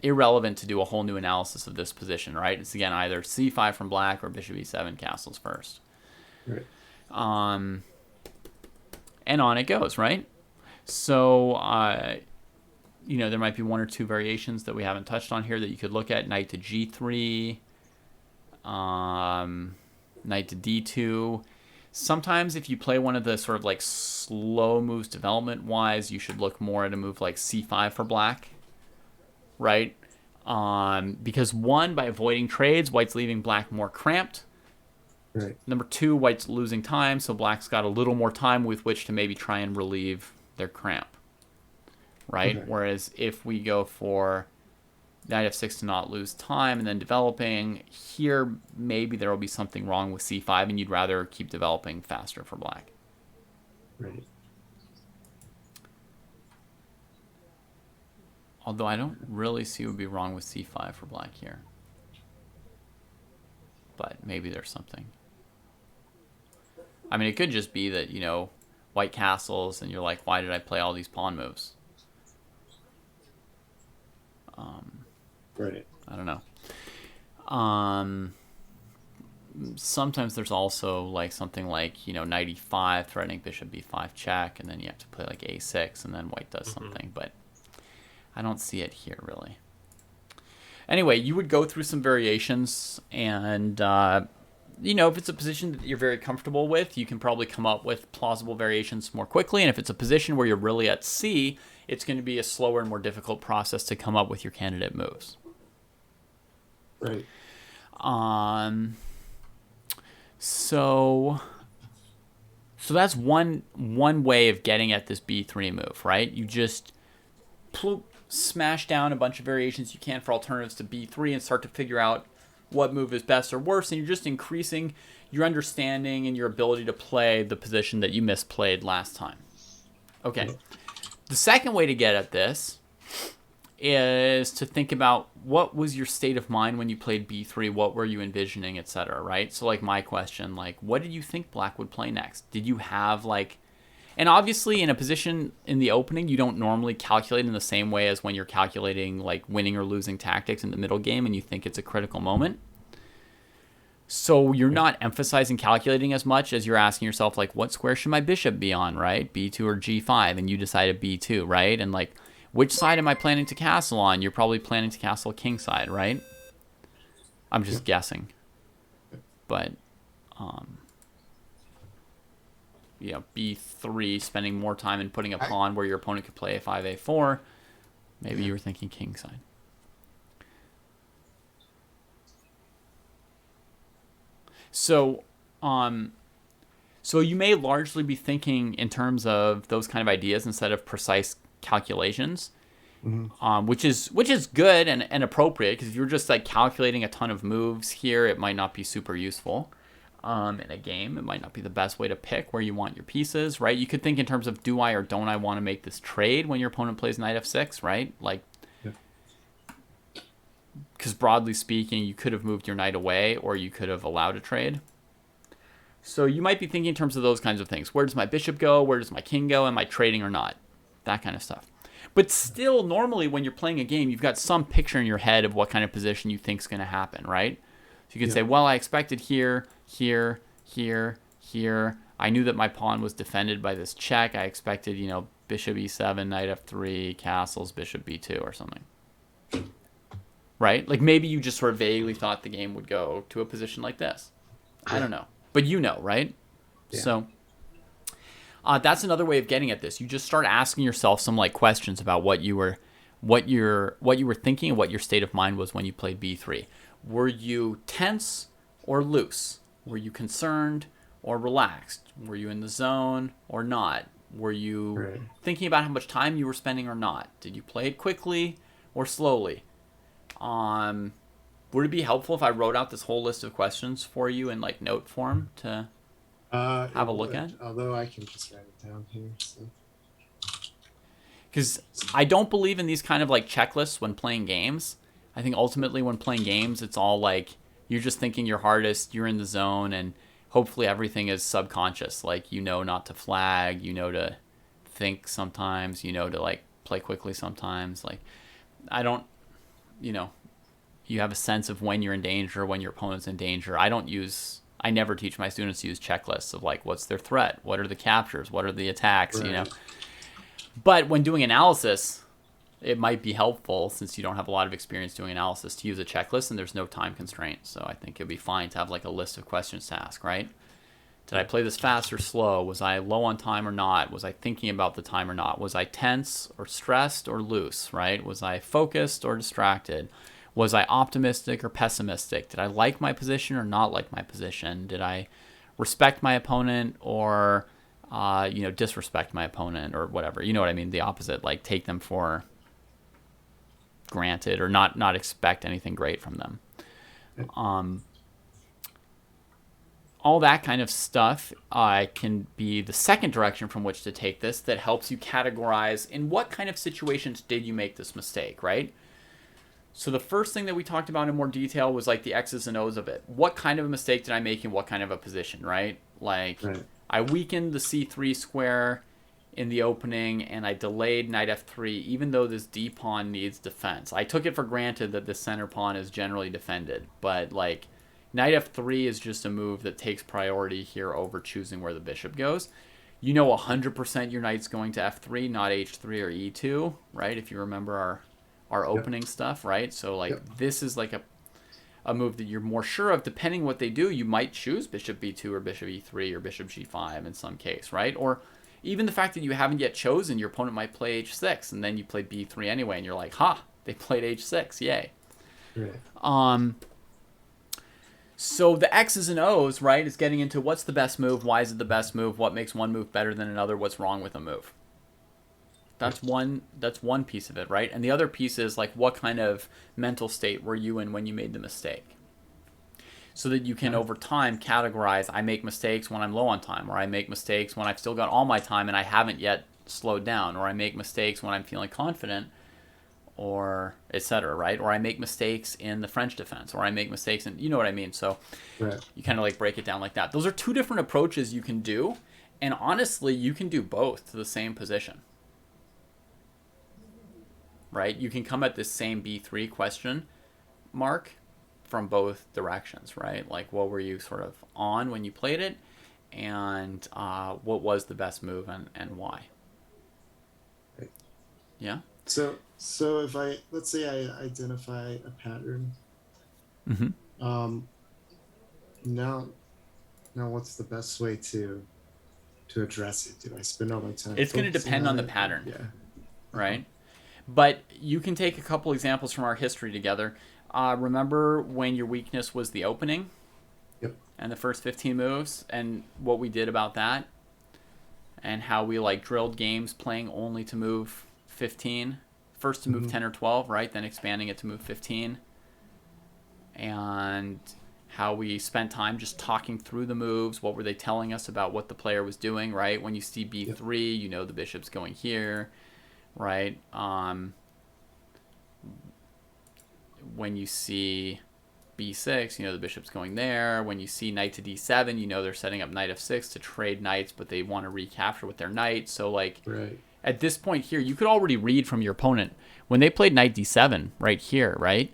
irrelevant to do a whole new analysis of this position, right? It's again either c5 from black or bishop e7 castles first. Right. And on it goes, right? So, you know, there might be one or two variations that we haven't touched on here that you could look at. Knight to g3, knight to d2. Sometimes if you play one of the sort of like slow moves development-wise, you should look more at a move like c5 for black, right? Because one, by avoiding trades, white's leaving black more cramped. Right. Number two, white's losing time, so black's got a little more time with which to maybe try and relieve their cramp, right? Okay. Whereas if we go for knight f6 to not lose time and then developing, here maybe there will be something wrong with c5 and you'd rather keep developing faster for black. Right. Although I don't really see what would be wrong with c5 for black here. But maybe there's something. I mean, it could just be that, you know, white castles and you're like, why did I play all these pawn moves? Right. I don't know. Sometimes there's also like something like, you know, knight e5 threatening bishop b5 check, and then you have to play like a6 and then white does something, but I don't see it here really. Anyway, you would go through some variations, and you know, if it's a position that you're very comfortable with, you can probably come up with plausible variations more quickly. And if it's a position where you're really at sea, it's going to be a slower and more difficult process to come up with your candidate moves. Right. So that's one way of getting at this b3 move, right? You just smash down a bunch of variations you can for alternatives to b3 and start to figure out what move is best or worse, and you're just increasing your understanding and your ability to play the position that you misplayed last time. Okay. The second way to get at this is to think about what was your state of mind when you played b3, what were you envisioning, etc., right? So like my question, like what did you think black would play next? Did you have like, and obviously in a position in the opening, you don't normally calculate in the same way as when you're calculating like winning or losing tactics in the middle game and you think it's a critical moment. So you're not emphasizing calculating as much as you're asking yourself, like, what square should my bishop be on, right? B2 or G5, and you decided B2, right? And like, which side am I planning to castle on? You're probably planning to castle king side, right? I'm just guessing. But, you know, B3, spending more time in putting a pawn where your opponent could play A5, A4. Maybe you were thinking king side. So, so you may largely be thinking in terms of those kind of ideas instead of precise calculations, which is good and appropriate, because if you're just like calculating a ton of moves here, it might not be super useful. In a game, it might not be the best way to pick where you want your pieces, right? You could think in terms of, do I or don't I want to make this trade when your opponent plays knight f6, right? Like, because broadly speaking, you could have moved your knight away or you could have allowed a trade. So you might be thinking in terms of those kinds of things. Where does my bishop go? Where does my king go? Am I trading or not? That kind of stuff. But still, normally when you're playing a game, you've got some picture in your head of what kind of position you think is going to happen, right? So you can say, well, I expected here, here, here, here. I knew that my pawn was defended by this check. I expected, you know, bishop e7, knight f3, castles, bishop b2 or something. Right? Like maybe you just sort of vaguely thought the game would go to a position like this. I don't know. But you know, right? Yeah. So that's another way of getting at this. You just start asking yourself some like questions about what you were thinking and what your state of mind was when you played b3. Were you tense or loose? Were you concerned or relaxed? Were you in the zone or not? Were you thinking about how much time you were spending or not? Did you play it quickly or slowly? Would it be helpful if I wrote out this whole list of questions for you in like note form to have a look at? Although I can just write it down here. Because I don't believe in these kind of like checklists when playing games. I think ultimately when playing games, it's all like you're just thinking your hardest, you're in the zone, and hopefully everything is subconscious. Like, you know not to flag, you know to think sometimes, you know to like play quickly sometimes. Like, I don't, you know, you have a sense of when you're in danger, when your opponent's in danger. I never teach my students to use checklists of like, what's their threat? What are the captures? What are the attacks? You know? But when doing analysis, it might be helpful, since you don't have a lot of experience doing analysis, to use a checklist, and there's no time constraint. So I think it'd be fine to have like a list of questions to ask, right? Did I play this fast or slow? Was I low on time or not? Was I thinking about the time or not? Was I tense or stressed or loose, right? Was I focused or distracted? Was I optimistic or pessimistic? Did I like my position or not like my position? Did I respect my opponent or, disrespect my opponent or whatever? You know what I mean? The opposite, like take them for granted or not expect anything great from them. All that kind of stuff can be the second direction from which to take this, that helps you categorize in what kind of situations did you make this mistake, right? So the first thing that we talked about in more detail was like the X's and O's of it. What kind of a mistake did I make in what kind of a position, right? Like I weakened the C3 square in the opening and I delayed knight F3 even though this D pawn needs defense. I took it for granted that the center pawn is generally defended, but like knight F3 is just a move that takes priority here over choosing where the bishop goes. You know 100% your knight's going to F3, not H3 or E2, right? If you remember our opening stuff, right? So like this is like a move that you're more sure of. Depending what they do, you might choose bishop B2 or bishop E3 or bishop G5 in some case, right? Or even the fact that you haven't yet chosen, your opponent might play H6 and then you play B3 anyway and you're like, ha, they played H6, yay. So the X's and O's, right, is getting into what's the best move, why is it the best move, what makes one move better than another, what's wrong with a move. That's one piece of it, right? And the other piece is like, what kind of mental state were you in when you made the mistake? So that you can over time categorize, I make mistakes when I'm low on time, or I make mistakes when I've still got all my time and I haven't yet slowed down, or I make mistakes when I'm feeling confident, or etc., right? Or I make mistakes in the French defense, or I make mistakes in, you know what I mean? So Right. you kind of like break it down like that. Those are two different approaches you can do, and honestly, you can do both to the same position, right? You can come at this same B3 question mark from both directions, right? Like, what were you sort of on when you played it, and what was the best move, and why? Right. Yeah. So if let's say I identify a pattern, Mm-hmm. now what's the best way to address it? Do I spend all my time? It's going to focusing depend on the it? pattern. Yeah. Right? But you can take a couple examples from our history together. Remember when your weakness was the opening? Yep. And the first 15 moves, and what we did about that, and how we like drilled games playing only to move 15, first to move 10 or 12, right? Then expanding it to move 15. And how we spent time just talking through the moves. What were they telling us about what the player was doing, right? When you see B3, you know the bishop's going here, right? When you see B6, you know the bishop's going there. When you see knight to D7, you know they're setting up knight F6 to trade knights, but they want to recapture with their knight. So, like, Right. at this point here, you could already read from your opponent. When they played knight D7 right here, right?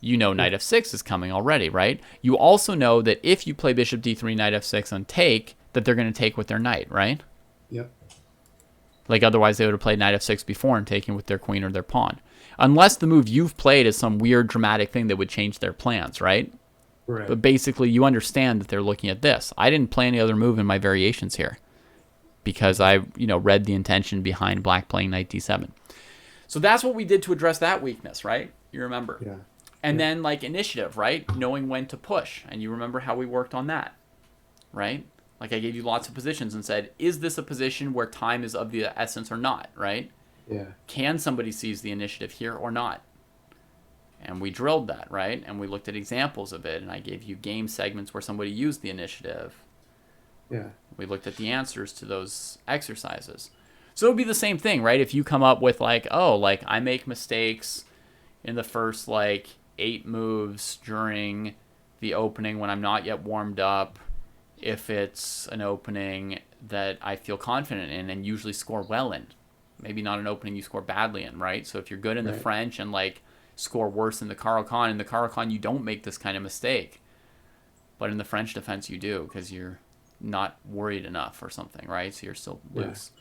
You know knight F6 is coming already, right? You also know that if you play bishop D3, knight F6 on take, that they're going to take with their knight, right? Yep. Like, otherwise they would have played knight F6 before and taken with their queen or their pawn. Unless the move you've played is some weird dramatic thing that would change their plans, right? Right. But basically, you understand that they're looking at this. I didn't play any other move in my variations here because I, read the intention behind black playing knight D7. So that's what we did to address that weakness, right? You remember? Yeah. And then, like, initiative, right? Knowing when to push. And you remember how we worked on that, right? Like, I gave you lots of positions and said, is this a position where time is of the essence or not, right? Yeah. Can somebody seize the initiative here or not? And we drilled that, right? And we looked at examples of it, and I gave you game segments where somebody used the initiative. Yeah. We looked at the answers to those exercises. So it would be the same thing, right? If you come up with, like, oh, like, I make mistakes in the first, like, 8 moves during the opening when I'm not yet warmed up, if it's an opening that I feel confident in and usually score well in. Maybe not an opening you score badly in, right? So if you're good in the French and, like, score worse in the Caro-Kann, in the Caro-Kann you don't make this kind of mistake. But in the French defense you do because you're not worried enough or something, right? So you're still loose.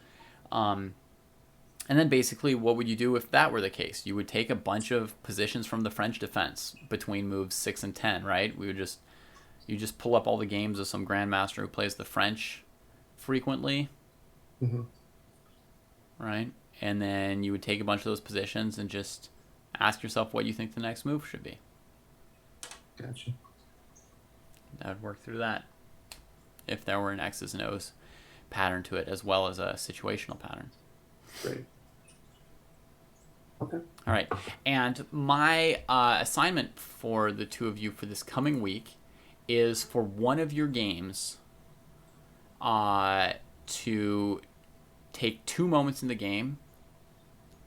And then basically what would you do if that were the case? You would take a bunch of positions from the French defense between moves 6 and 10, right? You just pull up all the games of some grandmaster who plays the French frequently, right? And then you would take a bunch of those positions and just ask yourself what you think the next move should be. Gotcha. That would work through that if there were an X's and O's pattern to it as well as a situational pattern. Great. Okay. All right. And my assignment for the two of you for this coming week is for one of your games to take 2 moments in the game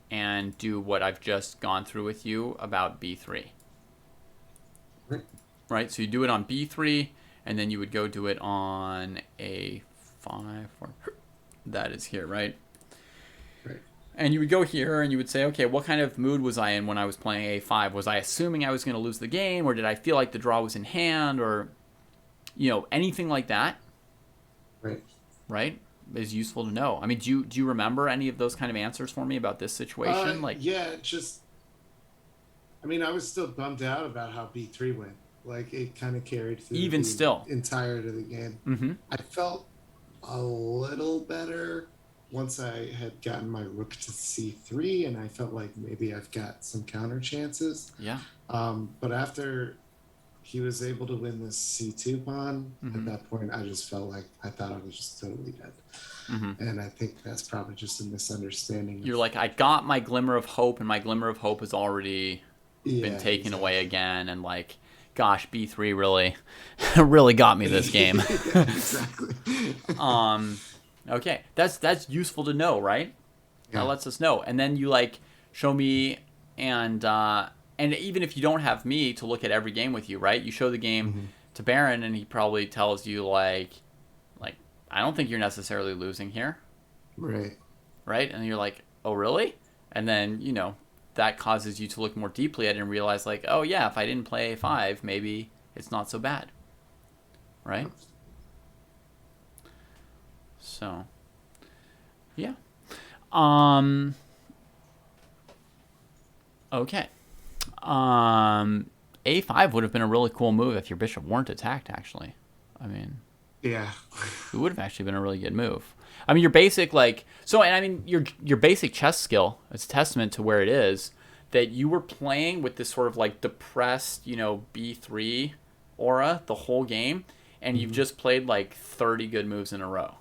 and do what I've just gone through with you about B3. Right? So you do it on B3, and then you would go do it on A5. That is here, right? Right. And you would go here and you would say, okay, what kind of mood was I in when I was playing A5? Was I assuming I was going to lose the game, or did I feel like the draw was in hand, or, anything like that? Right. Right? Is useful to know. I mean, do you remember any of those kind of answers for me about this situation? I was still bummed out about how B3 went. Like, it kind of carried through Even still entirety of the game. Mm-hmm. I felt a little better once I had gotten my rook to C3, and I felt like maybe I've got some counter chances. Yeah. But after he was able to win this C2 pawn, at that point, I just felt like I thought I was just totally dead. And I think that's probably just a misunderstanding. You're like, I got my glimmer of hope, and my glimmer of hope has already been taken away again, and like, gosh, B3 really really got me this game. Yeah, exactly. Okay, that's useful to know, right? Yeah. That lets us know. And then you like show me And even if you don't have me to look at every game with you, right? You show the game to Baron, and he probably tells you like I don't think you're necessarily losing here, Right. right? And you're like, oh really? And then that causes you to look more deeply at it and realize like, oh yeah, if I didn't play A5, maybe it's not so bad, right? So, yeah. Okay. A5 would have been a really cool move if your bishop weren't attacked, actually. I mean, Yeah. it would have actually been a really good move. I mean, your basic, your basic chess skill, it's a testament to where it is, that you were playing with this sort of like depressed, B3 aura the whole game, and you've just played like 30 good moves in a row,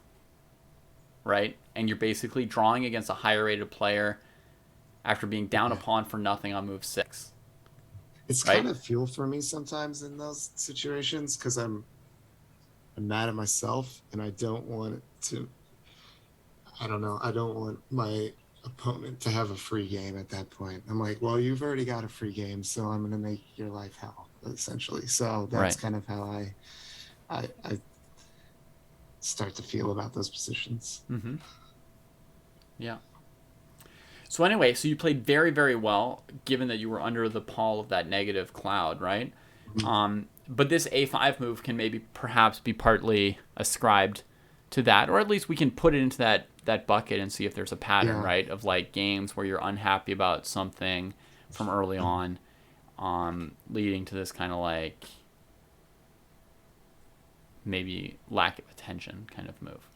right? And you're basically drawing against a higher rated player after being down a pawn for nothing on move 6. It's Right? kind of fuel for me sometimes in those situations because I'm mad at myself and I don't want it to. I don't know. I don't want my opponent to have a free game at that point. I'm like, well, you've already got a free game, so I'm going to make your life hell, essentially. So that's Right. kind of how I start to feel about those positions. Mm-hmm. Yeah. So anyway, so you played very, very well, given that you were under the pall of that negative cloud, right? But this A5 move can maybe perhaps be partly ascribed to that, or at least we can put it into that bucket and see if there's a pattern, Yeah. right? Of like games where you're unhappy about something from early on, leading to this kind of like maybe lack of attention kind of move.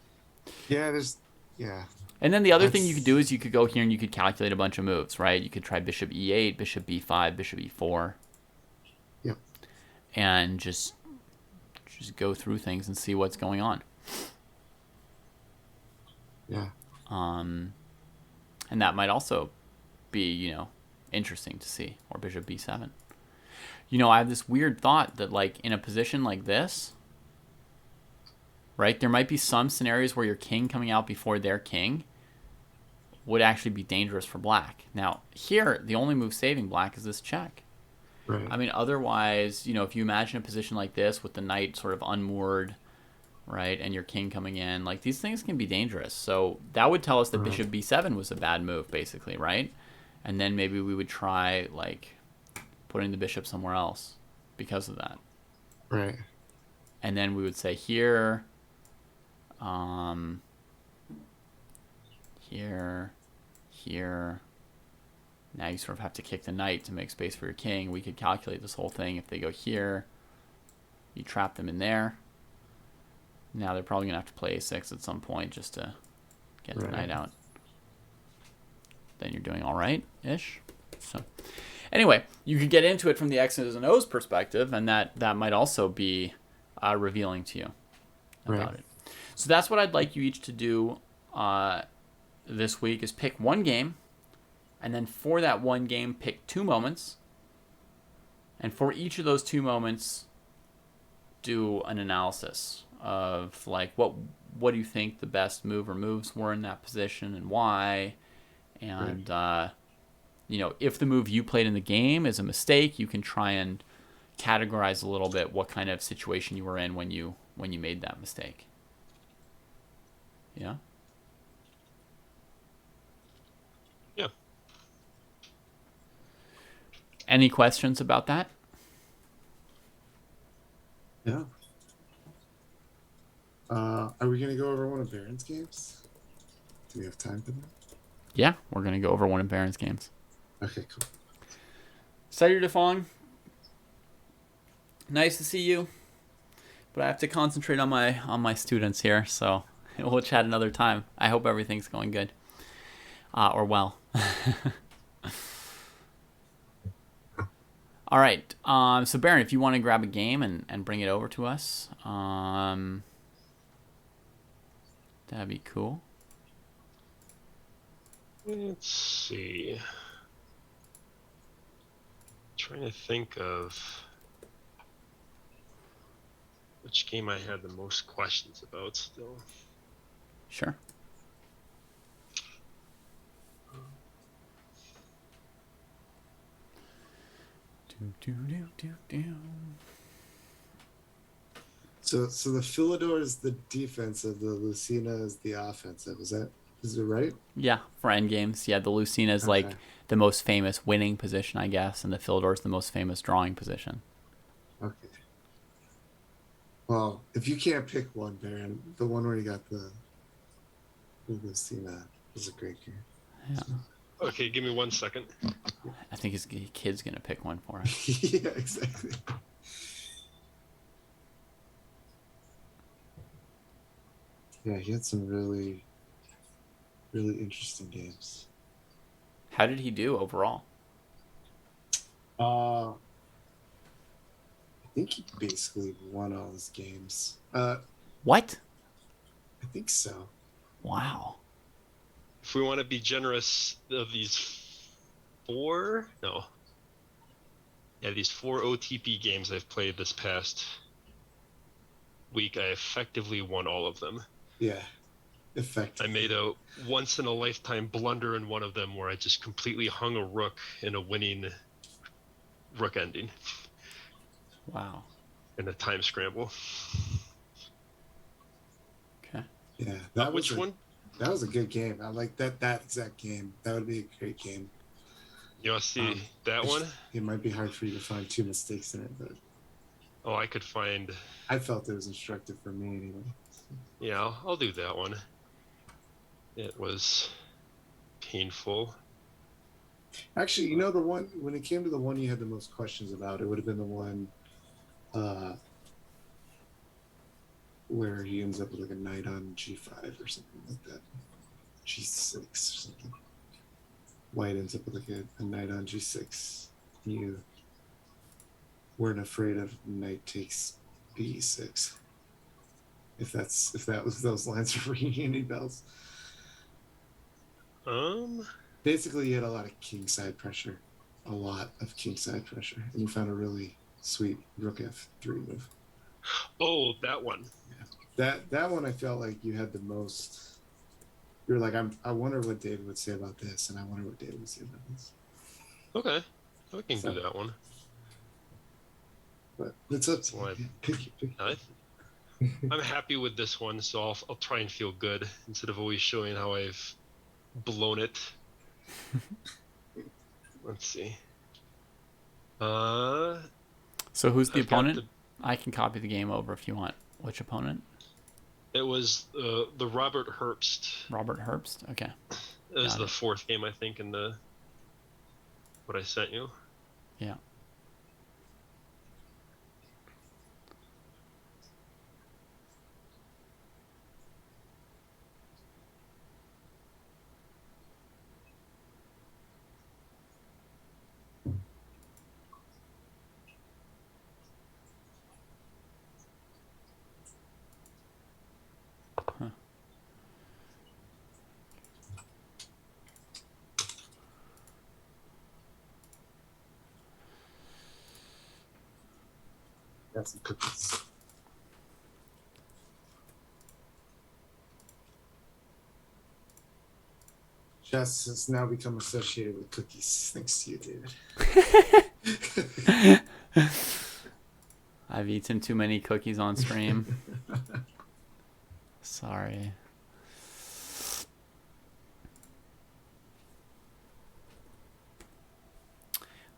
Yeah. And then the other thing you could do is you could go here and you could calculate a bunch of moves, right? You could try bishop e8, bishop b5, bishop e4. Yep. And just go through things and see what's going on. Yeah. And that might also be, interesting to see. Or bishop b7. I have this weird thought that like in a position like this, right, there might be some scenarios where your king coming out before their king would actually be dangerous for black. Now, here, the only move saving black is this check. Right. I mean, otherwise, if you imagine a position like this with the knight sort of unmoored, right, and your king coming in, like these things can be dangerous. So that would tell us that bishop b7 was a bad move, basically, right? And then maybe we would try, like, putting the bishop somewhere else because of that. Right. And then we would say here, here. Now you sort of have to kick the knight to make space for your king. We could calculate this whole thing. If they go here, you trap them in there. Now they're probably going to have to play a6 at some point just to get the knight out. Then you're doing all right-ish. So anyway, you could get into it from the X's and O's perspective, and that might also be revealing to you about it. So that's what I'd like you each to do this week is pick one game, and then for that one game, pick 2 moments. And for each of those 2 moments, do an analysis of like what do you think the best move or moves were in that position and why. And if the move you played in the game is a mistake, you can try and categorize a little bit what kind of situation you were in when you made that mistake. Yeah. Yeah. Any questions about that? Yeah. Are we going to go over one of Baron's games? Do we have time for that? Yeah, we're going to go over one of Baron's games. Okay, cool. Sayer Defong, nice to see you. But I have to concentrate on my students here, so we'll chat another time. I hope everything's going good. Or well. All right. So Baron, if you want to grab a game and bring it over to us, that'd be cool. Let's see. Trying to think of which game I had the most questions about still. Sure. So the Philidor is the defensive, the Lucina is the offensive. Is it right? Yeah, for end games. Yeah, the Lucina is Okay. like the most famous winning position, I guess, and the Philidor is the most famous drawing position. Okay. Well, if you can't pick one, Baron, the one where you got the Lucina is a great game. Yeah. Okay, give me 1 second. I think his kid's gonna pick one for us. Yeah, exactly. Yeah, he had some really, really interesting games. How did he do overall? I think he basically won all his games. What? I think so. Wow. If we want to be generous, of these these 4 OTP games I've played this past week, I effectively won all of them. Yeah, effective. I made a once-in-a-lifetime blunder in one of them where I just completely hung a rook in a winning rook ending Wow. in a time scramble. Okay. Yeah, that was Which one? That was a good game. I like that exact game. That would be a great game. You want to see that one? It might be hard for you to find 2 mistakes in it, but Oh, I could find. I felt it was instructive for me anyway. Yeah, I'll do that one. It was painful. Actually, the one when it came to the one you had the most questions about, it would have been the one where he ends up with like a knight on g5 or something like that. g6 or something. White ends up with like a knight on g6. You weren't afraid of knight takes b6. If that was those lines for ringing any bells. Basically, you had a lot of kingside pressure, and you found a really sweet rook f3 move. Oh, that one. Yeah. That one, I felt like you had the most. You were like, I wonder what David would say about this, and I wonder what David would say about this. Okay, I can do that one. But it's up to you. Pick. I'm happy with this one, so I'll try and feel good instead of always showing how I've blown it. Let's see. So who's the opponent? I can copy the game over if you want. Which opponent? It was the Robert Herbst. Robert Herbst? Okay. It was the 4th game, I think, in what I sent you. Yeah. Got some cookies. Chess has now become associated with cookies, thanks to you, David. I've eaten too many cookies on stream. Sorry.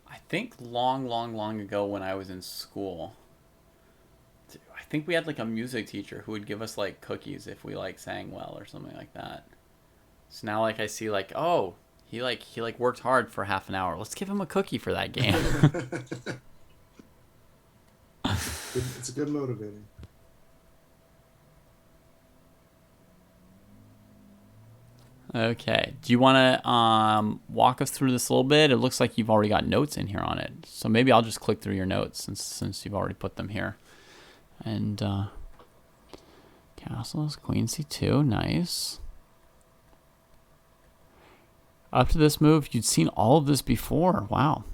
I think long ago when I was in school, I think we had like a music teacher who would give us like cookies if we like sang well or something like that. So now like I see like, oh, he worked hard for half an hour. Let's give him a cookie for that game. It's a good motivator. Okay. Do you want to walk us through this a little bit? It looks like you've already got notes in here on it. So maybe I'll just click through your notes since you've already put them here. And castles, queen c2, nice. Up to this move, you'd seen all of this before. Wow.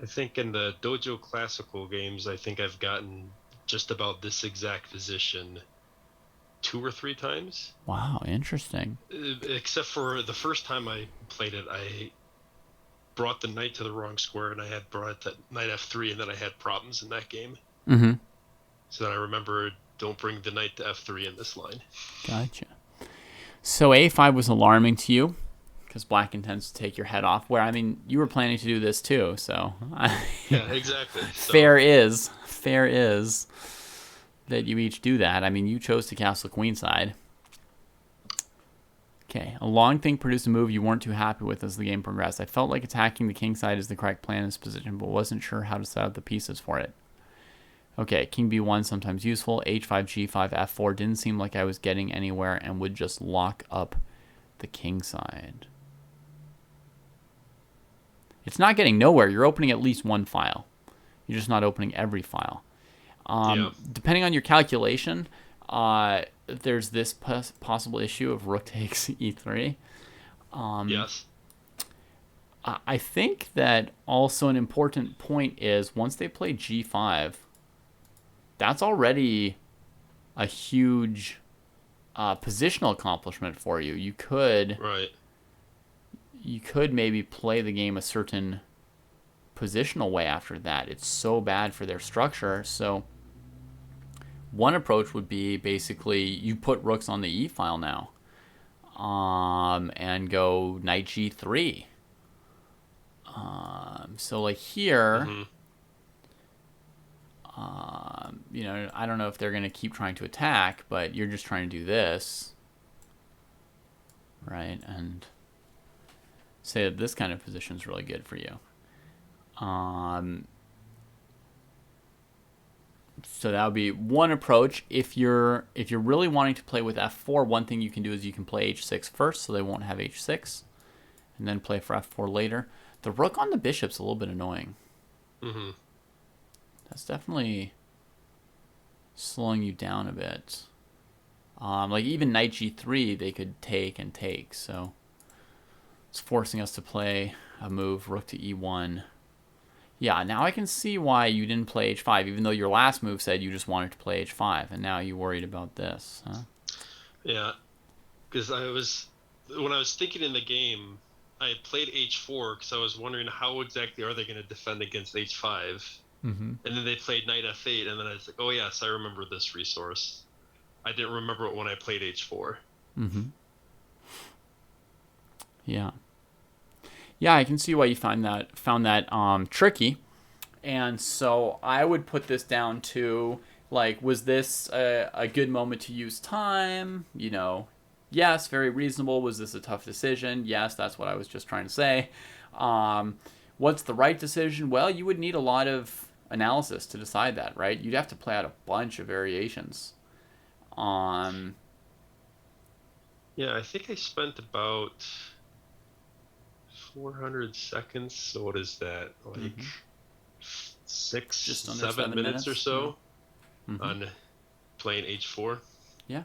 I think in the Dojo Classical games, I think I've gotten just about this exact position 2 or 3 times. Wow, interesting. Except for the first time I played it, brought the knight to the wrong square, and I had brought that knight f3, and then I had problems in that game. Mm-hmm. So then I remember, don't bring the knight to f3 in this line. Gotcha. So a5 was alarming to you because black intends to take your head off. Where, I mean, you were planning to do this too, so Yeah, exactly. So, fair is that you each do that. I mean, you chose to castle queenside. Okay, a long thing produced a move you weren't too happy with as the game progressed. I felt like attacking the king side is the correct plan in this position, but wasn't sure how to set up the pieces for it. Okay, king b1 sometimes useful. h5, g5, f4 didn't seem like I was getting anywhere and would just lock up the king side. It's not getting nowhere. You're opening at least one file. You're just not opening every file. Depending on your calculation, there's this possible issue of rook takes e3. yes. I think that also an important point is once they play g5, that's already a huge positional accomplishment for you. You could maybe play the game a certain positional way after that. It's so bad for their structure. So one approach would be basically you put rooks on the e file now, and go knight g3. So like here, I don't know if they're going to keep trying to attack, but you're just trying to do this, right? And say that this kind of position is really good for you. So that would be one approach. If you're really wanting to play with f4, one thing you can do is you can play h6 first, so they won't have h6, and then play for f4 later. The rook on the bishop's a little bit annoying. Mm-hmm. That's definitely slowing you down a bit. Like even knight g3, they could take and take. So it's forcing us to play a move, rook to e1. Yeah, now I can see why you didn't play h5, even though your last move said you just wanted to play h5, and now you worried about this, huh? Yeah, because when I was thinking in the game, I played h4 because I was wondering how exactly are they going to defend against h5. And then they played knight f8, and then I was like, oh yes, I remember this resource. I didn't remember it when I played h4. Yeah. Yeah, I can see why you found that tricky. And so I would put this down to, like, was this a good moment to use time? Yes, very reasonable. Was this a tough decision? Yes, that's what I was just trying to say. What's the right decision? Well, you would need a lot of analysis to decide that, right? You'd have to play out a bunch of variations. Yeah, I think I spent about 400 seconds. So what is that? Like 7 minutes or so on playing h4. Yeah.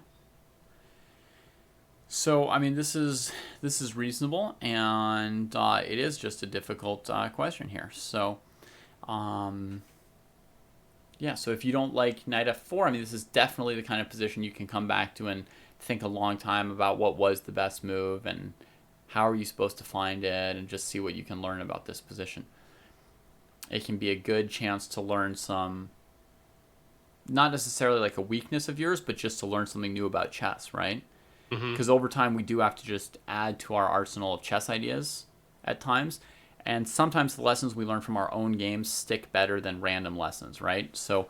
So, I mean, this is reasonable, and it is just a difficult question here. So, yeah, so if you don't like knight f4, I mean, this is definitely the kind of position you can come back to and think a long time about what was the best move and how are you supposed to find it, and just see what you can learn about this position. It can be a good chance to learn some, not necessarily like a weakness of yours, but just to learn something new about chess, right? Because over time we do have to just add to our arsenal of chess ideas at times, and sometimes the lessons we learn from our own games stick better than random lessons, right? So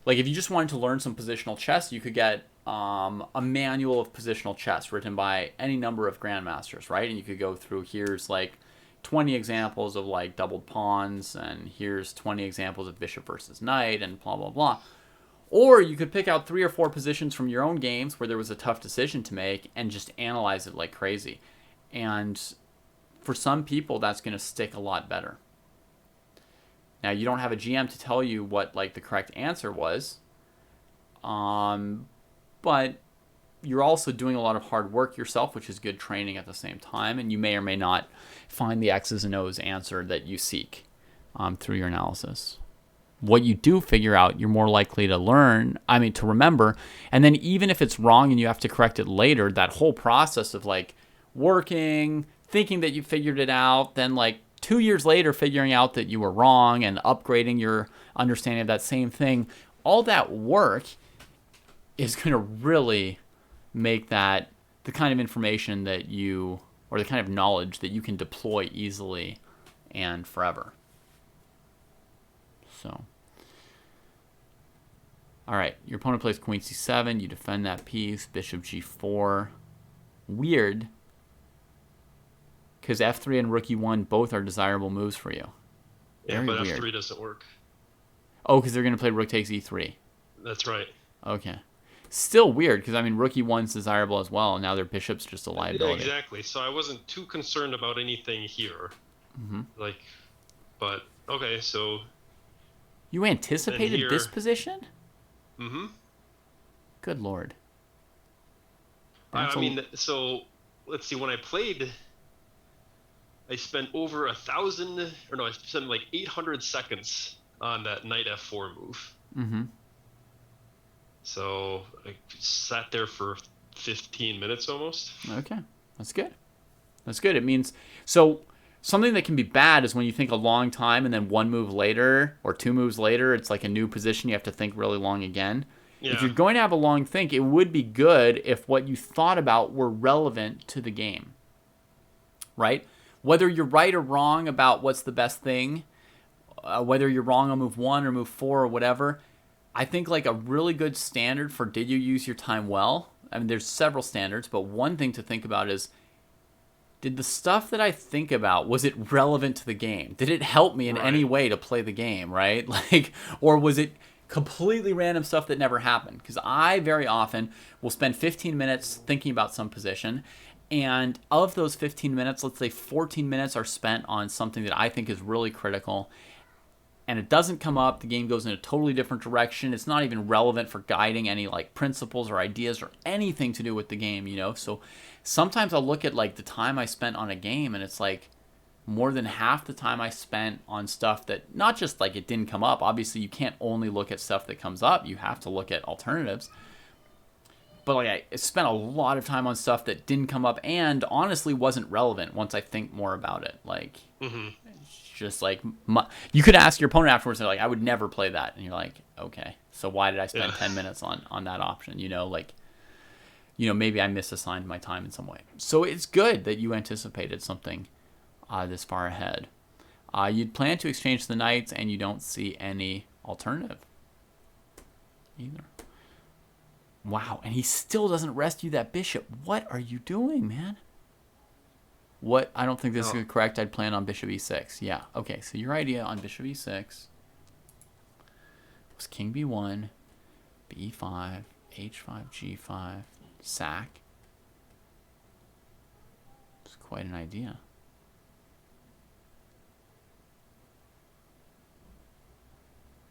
like if you just wanted to learn some positional chess, you could get a manual of positional chess written by any number of grandmasters, right? And you could go through, here's like 20 examples of like doubled pawns, and here's 20 examples of bishop versus knight, and blah blah blah. Or you could pick out 3 or 4 positions from your own games where there was a tough decision to make and just analyze it like crazy. And for some people, that's going to stick a lot better. Now, you don't have a GM to tell you what like the correct answer was, but you're also doing a lot of hard work yourself, which is good training at the same time, and you may or may not find the X's and O's answer that you seek through your analysis. What you do figure out, you're more likely to remember. And then even if it's wrong and you have to correct it later, that whole process of like working, thinking that you figured it out, then like 2 years later figuring out that you were wrong and upgrading your understanding of that same thing, all that work is going to really make that the kind of information that you, or the kind of knowledge that you can deploy easily and forever. So, all right, your opponent plays queen c7, you defend that piece, bishop g4. Weird, because f3 and rook e1 both are desirable moves for you. Yeah, Very but weird. f3 doesn't work. Oh, because they're going to play rook takes e3. That's right. Okay. Still weird, because, I mean, rook e1's desirable as well, and now their bishop's just a liability. Exactly. So I wasn't too concerned about anything here. Like, but, okay, so... You anticipated here- this position? Mm-hmm. Good lord. I That's a- mean, so, let's see, when I played, I spent over 1,000, or no, I spent like 800 seconds on that knight f4 move. Mm-hmm. So I sat there for 15 minutes almost. Okay, that's good. That's good. It means, so something that can be bad is when you think a long time and then one move later or two moves later, it's like a new position. You have to think really long again. Yeah. If you're going to have a long think, it would be good if what you thought about were relevant to the game, right? Whether you're right or wrong about what's the best thing, whether you're wrong on move 1 or move 4 or whatever, I think like a really good standard for did you use your time well? I mean, there's several standards, but one thing to think about is, did the stuff that I think about, was it relevant to the game? Did it help me in Right. any way to play the game, right? Like, or was it completely random stuff that never happened? Because I very often will spend 15 minutes thinking about some position, and of those 15 minutes, let's say 14 minutes are spent on something that I think is really critical, and it doesn't come up, the game goes in a totally different direction. It's not even relevant for guiding any like principles or ideas or anything to do with the game, you know? So sometimes I'll look at like the time I spent on a game, and it's like more than half the time I spent on stuff that not just like it didn't come up. Obviously you can't only look at stuff that comes up. You have to look at alternatives. But like I spent a lot of time on stuff that didn't come up and honestly wasn't relevant once I think more about it. Like, just like you could ask your opponent afterwards, they're like, I would never play that, and you're like, okay, so why did I spend 10 minutes on that option? You know, like, you know, maybe I misassigned my time in some way. So it's good that you anticipated something this far ahead. You'd plan to exchange the knights, and you don't see any alternative either. Wow, and he still doesn't rescue that bishop. What are you doing, man? What? I don't think this is correct. I'd plan on bishop e6. Yeah. Okay. So your idea on bishop e6 was king b1, b5, h5, g5, sack. It's quite an idea.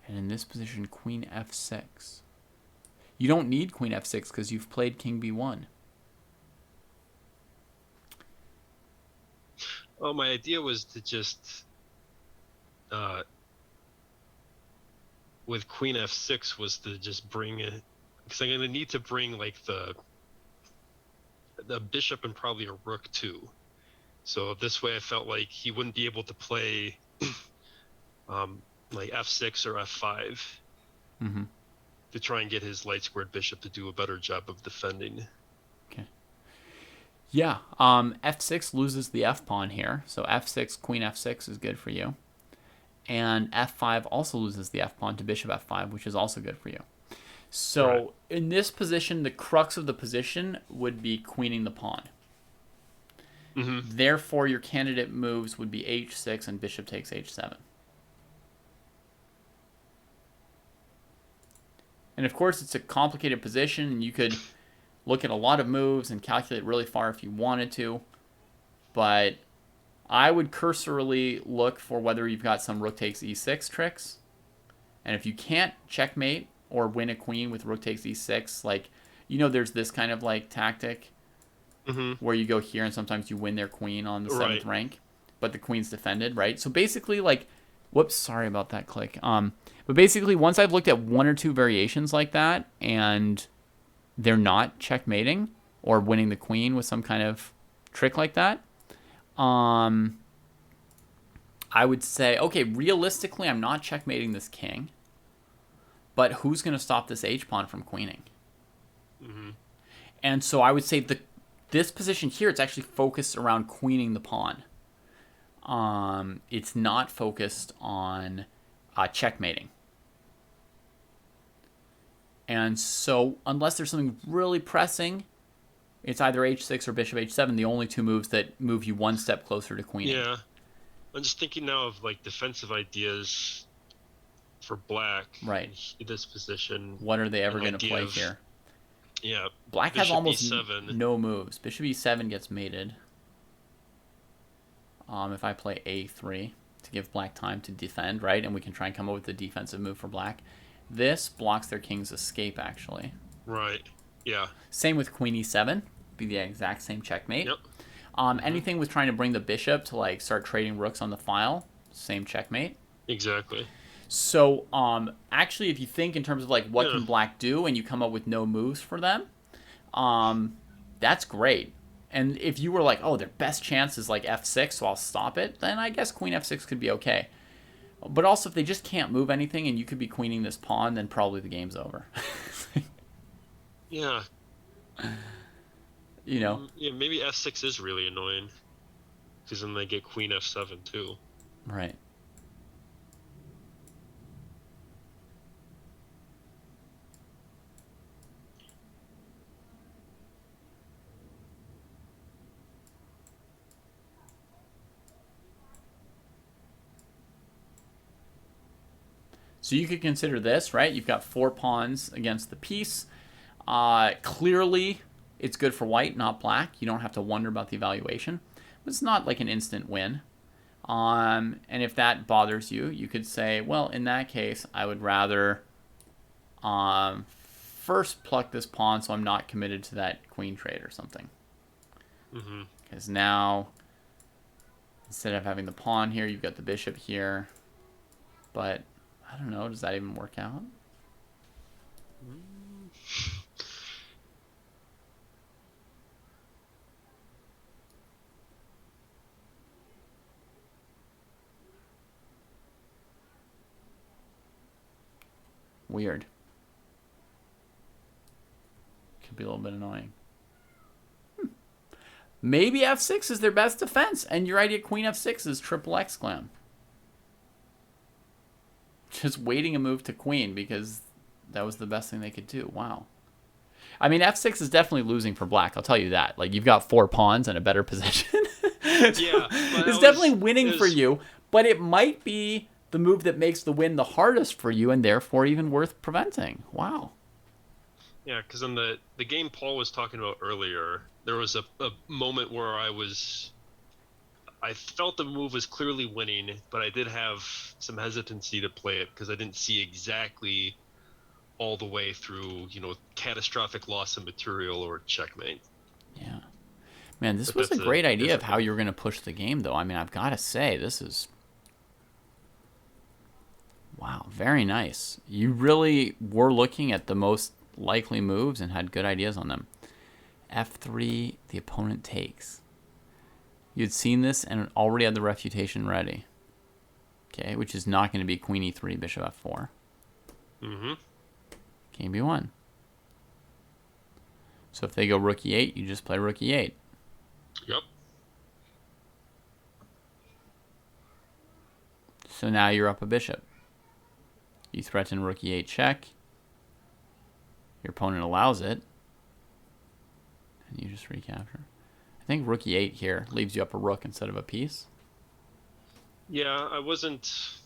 And in this position, queen f6. You don't need queen f6 because you've played king b1. Oh, my idea was to just, with queen f6 was to just bring it, because I'm gonna need to bring like the bishop and probably a rook too. So this way, I felt like he wouldn't be able to play, like f6 or f5, to try and get his light squared bishop to do a better job of defending. Yeah, f6 loses the f-pawn here, so f6, queen f6 is good for you. And f5 also loses the f-pawn to bishop f5, which is also good for you. So Right. in this position, the crux of the position would be queening the pawn. Therefore, your candidate moves would be h6 and bishop takes h7. And of course, it's a complicated position, and you could look at a lot of moves and calculate really far if you wanted to. But I would cursorily look for whether you've got some rook takes e6 tricks. And if you can't checkmate or win a queen with rook takes e6, like, you know, there's this kind of like tactic where you go here and sometimes you win their queen on the 7th rank, but the queen's defended, right? So basically, like, whoops, sorry about that click. But basically, once I've looked at one or two variations like that, and they're not checkmating or winning the queen with some kind of trick like that, I would say, okay, realistically, I'm not checkmating this king, but who's going to stop this h-pawn from queening? Mm-hmm. And so I would say this position here, it's actually focused around queening the pawn. It's not focused on checkmating. And so unless there's something really pressing, it's either h6 or bishop h7, the only two moves that move you one step closer to queening. Yeah. I'm just thinking now of like defensive ideas for black Right. in this position. What are they ever An going to idea play of- here? Yeah. Black has Bishop almost E7. no moves. Bishop e7 gets mated. If I play a3 to give black time to defend, right? And we can try and come up with a defensive move for black. This blocks their king's escape, actually. Right. Yeah. Same with queen e7. Be the exact same checkmate. Yep. Anything with trying to bring the bishop to like start trading rooks on the file, same checkmate. Exactly. So, actually, if you think in terms of like what Yeah. can black do, and you come up with no moves for them, that's great. And if you were like, oh, their best chance is like f6, so I'll stop it, then I guess queen f6 could be okay. But also, if they just can't move anything, and you could be queening this pawn, then probably the game's over. Yeah. You know? Yeah, maybe f6 is really annoying. Because then they get queen f7 too. Right. So you could consider this, right? You've got 4 pawns against the piece. Clearly, it's good for white, not black. You don't have to wonder about the evaluation. But it's not like an instant win. And if that bothers you, you could say, well, in that case, I would rather first pluck this pawn so I'm not committed to that queen trade or something. Because now, instead of having the pawn here, you've got the bishop here. But I don't know, does that even work out? Weird. Could be a little bit annoying. Maybe f6 is their best defense, and your idea queen f6 is triple exclam. Just waiting a move to queen because that was the best thing they could do. Wow. I mean, f6 is definitely losing for black. I'll tell you that. Like, you've got 4 pawns in a better position. Yeah. It's definitely winning for you, but it might be the move that makes the win the hardest for you and therefore even worth preventing. Wow. Yeah, because in the game Paul was talking about earlier, there was a moment where I felt the move was clearly winning, but I did have some hesitancy to play it because I didn't see exactly all the way through, catastrophic loss of material or checkmate. Yeah. Man, this But was a that's great a idea of different how you're going to push the game, though. I mean, I've got to say, this is... Wow, very nice. You really were looking at the most likely moves and had good ideas on them. F3, the opponent takes. You'd seen this and already had the refutation ready. Okay, which is not going to be queen e3, bishop f4. Mm-hmm. Game b1. So if they go rook e8, you just play rook e8. Yep. So now you're up a bishop. You threaten rook e8 check. Your opponent allows it. And you just recapture. I think rook e8 here leaves you up a rook instead of a piece. Yeah, I wasn't...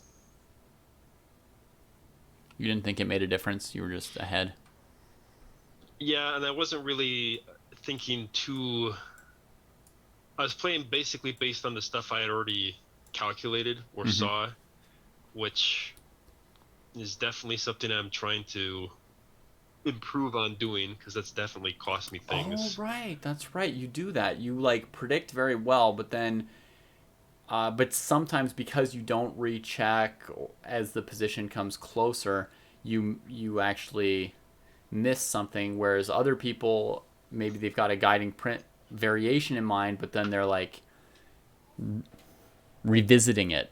You didn't think it made a difference? You were just ahead? Yeah, and I wasn't really thinking too... I was playing basically based on the stuff I had already calculated or saw, which is definitely something I'm trying to improve on doing, because that's definitely cost me things. Oh, right. That's right. You do that. You, like, predict very well, but then... but sometimes because you don't recheck as the position comes closer, you actually miss something, whereas other people, maybe they've got a guiding print variation in mind, but then they're like revisiting it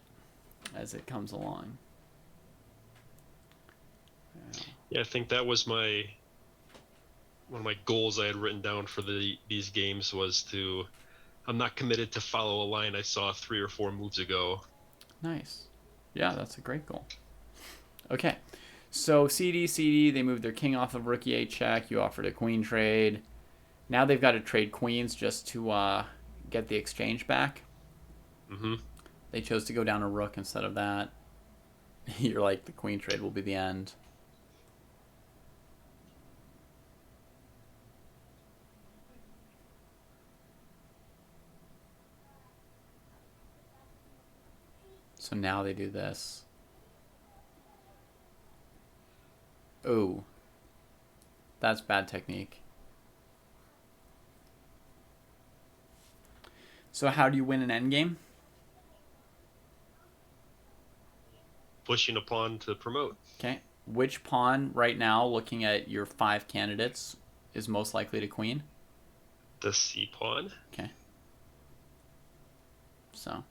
as it comes along. Yeah, I think that was one of my goals I had written down for these games was to. I'm not committed to follow a line I saw 3 or 4 moves ago. Nice. Yeah, that's a great goal. Okay. So CD, they moved their king off of rook e8 check. You offered a queen trade. Now they've got to trade queens just to get the exchange back. Mm-hmm. They chose to go down a rook instead of that. You're like, the queen trade will be the end. So now they do this. Ooh. That's bad technique. So how do you win an endgame? Pushing a pawn to promote. Okay. Which pawn right now, looking at your 5 candidates, is most likely to queen? The c pawn. Okay. So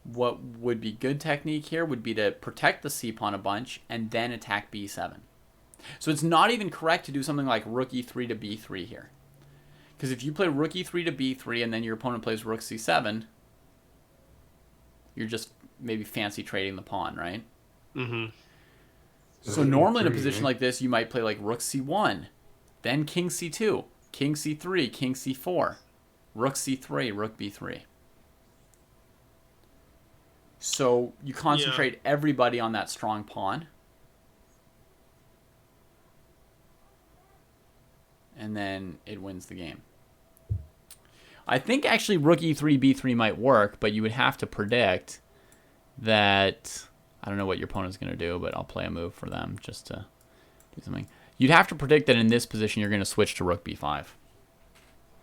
what would be good technique here would be to protect the c pawn a bunch and then attack b7. So it's not even correct to do something like rook e3 to b3 here. Because if you play rook e3 to b3 and then your opponent plays rook c7, you're just maybe fancy trading the pawn, right? Mm-hmm. So normally in a position like this, you might play like rook c1, then king c2, king c3, king c4, rook c3, rook b3. So you concentrate everybody on that strong pawn. And then it wins the game. I think actually rook e3, b3 might work, but you would have to predict that... I don't know what your opponent's going to do, but I'll play a move for them just to do something. You'd have to predict that in this position you're going to switch to rook b5.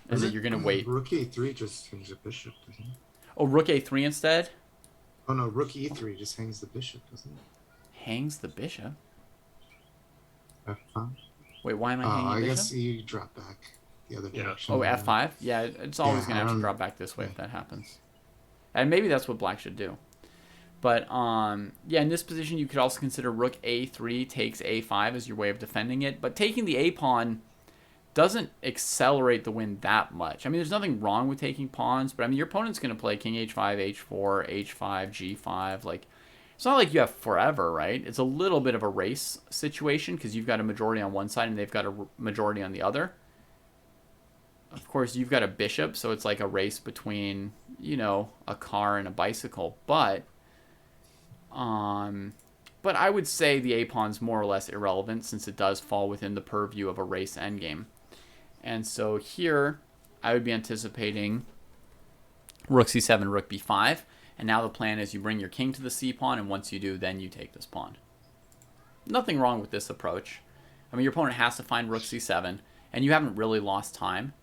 And that you're going to wait. Rook a3 just hangs the bishop, doesn't it? Oh, rook a3 instead? Oh no, rook e3 just hangs the bishop, doesn't it? Hangs the bishop? F5. Wait, why am I hanging I the bishop? guess you drop back the other direction. Oh, f5? Yeah, it's always going to have to drop back this way if that happens. And maybe that's what black should do. But, yeah, in this position, you could also consider rook a3 takes a5 as your way of defending it. But taking the a pawn doesn't accelerate the win that much. I mean, there's nothing wrong with taking pawns, but, I mean, your opponent's going to play king h5, h4, h5, g5. Like, it's not like you have forever, right? It's a little bit of a race situation because you've got a majority on one side and they've got a majority on the other. Of course, you've got a bishop, so it's like a race between, you know, a car and a bicycle. But I would say the a-pawn's more or less irrelevant since it does fall within the purview of a race endgame. And so here, I would be anticipating rook c7, rook b5. And now the plan is you bring your king to the c-pawn, and once you do, then you take this pawn. Nothing wrong with this approach. I mean, your opponent has to find rook c7, and you haven't really lost time.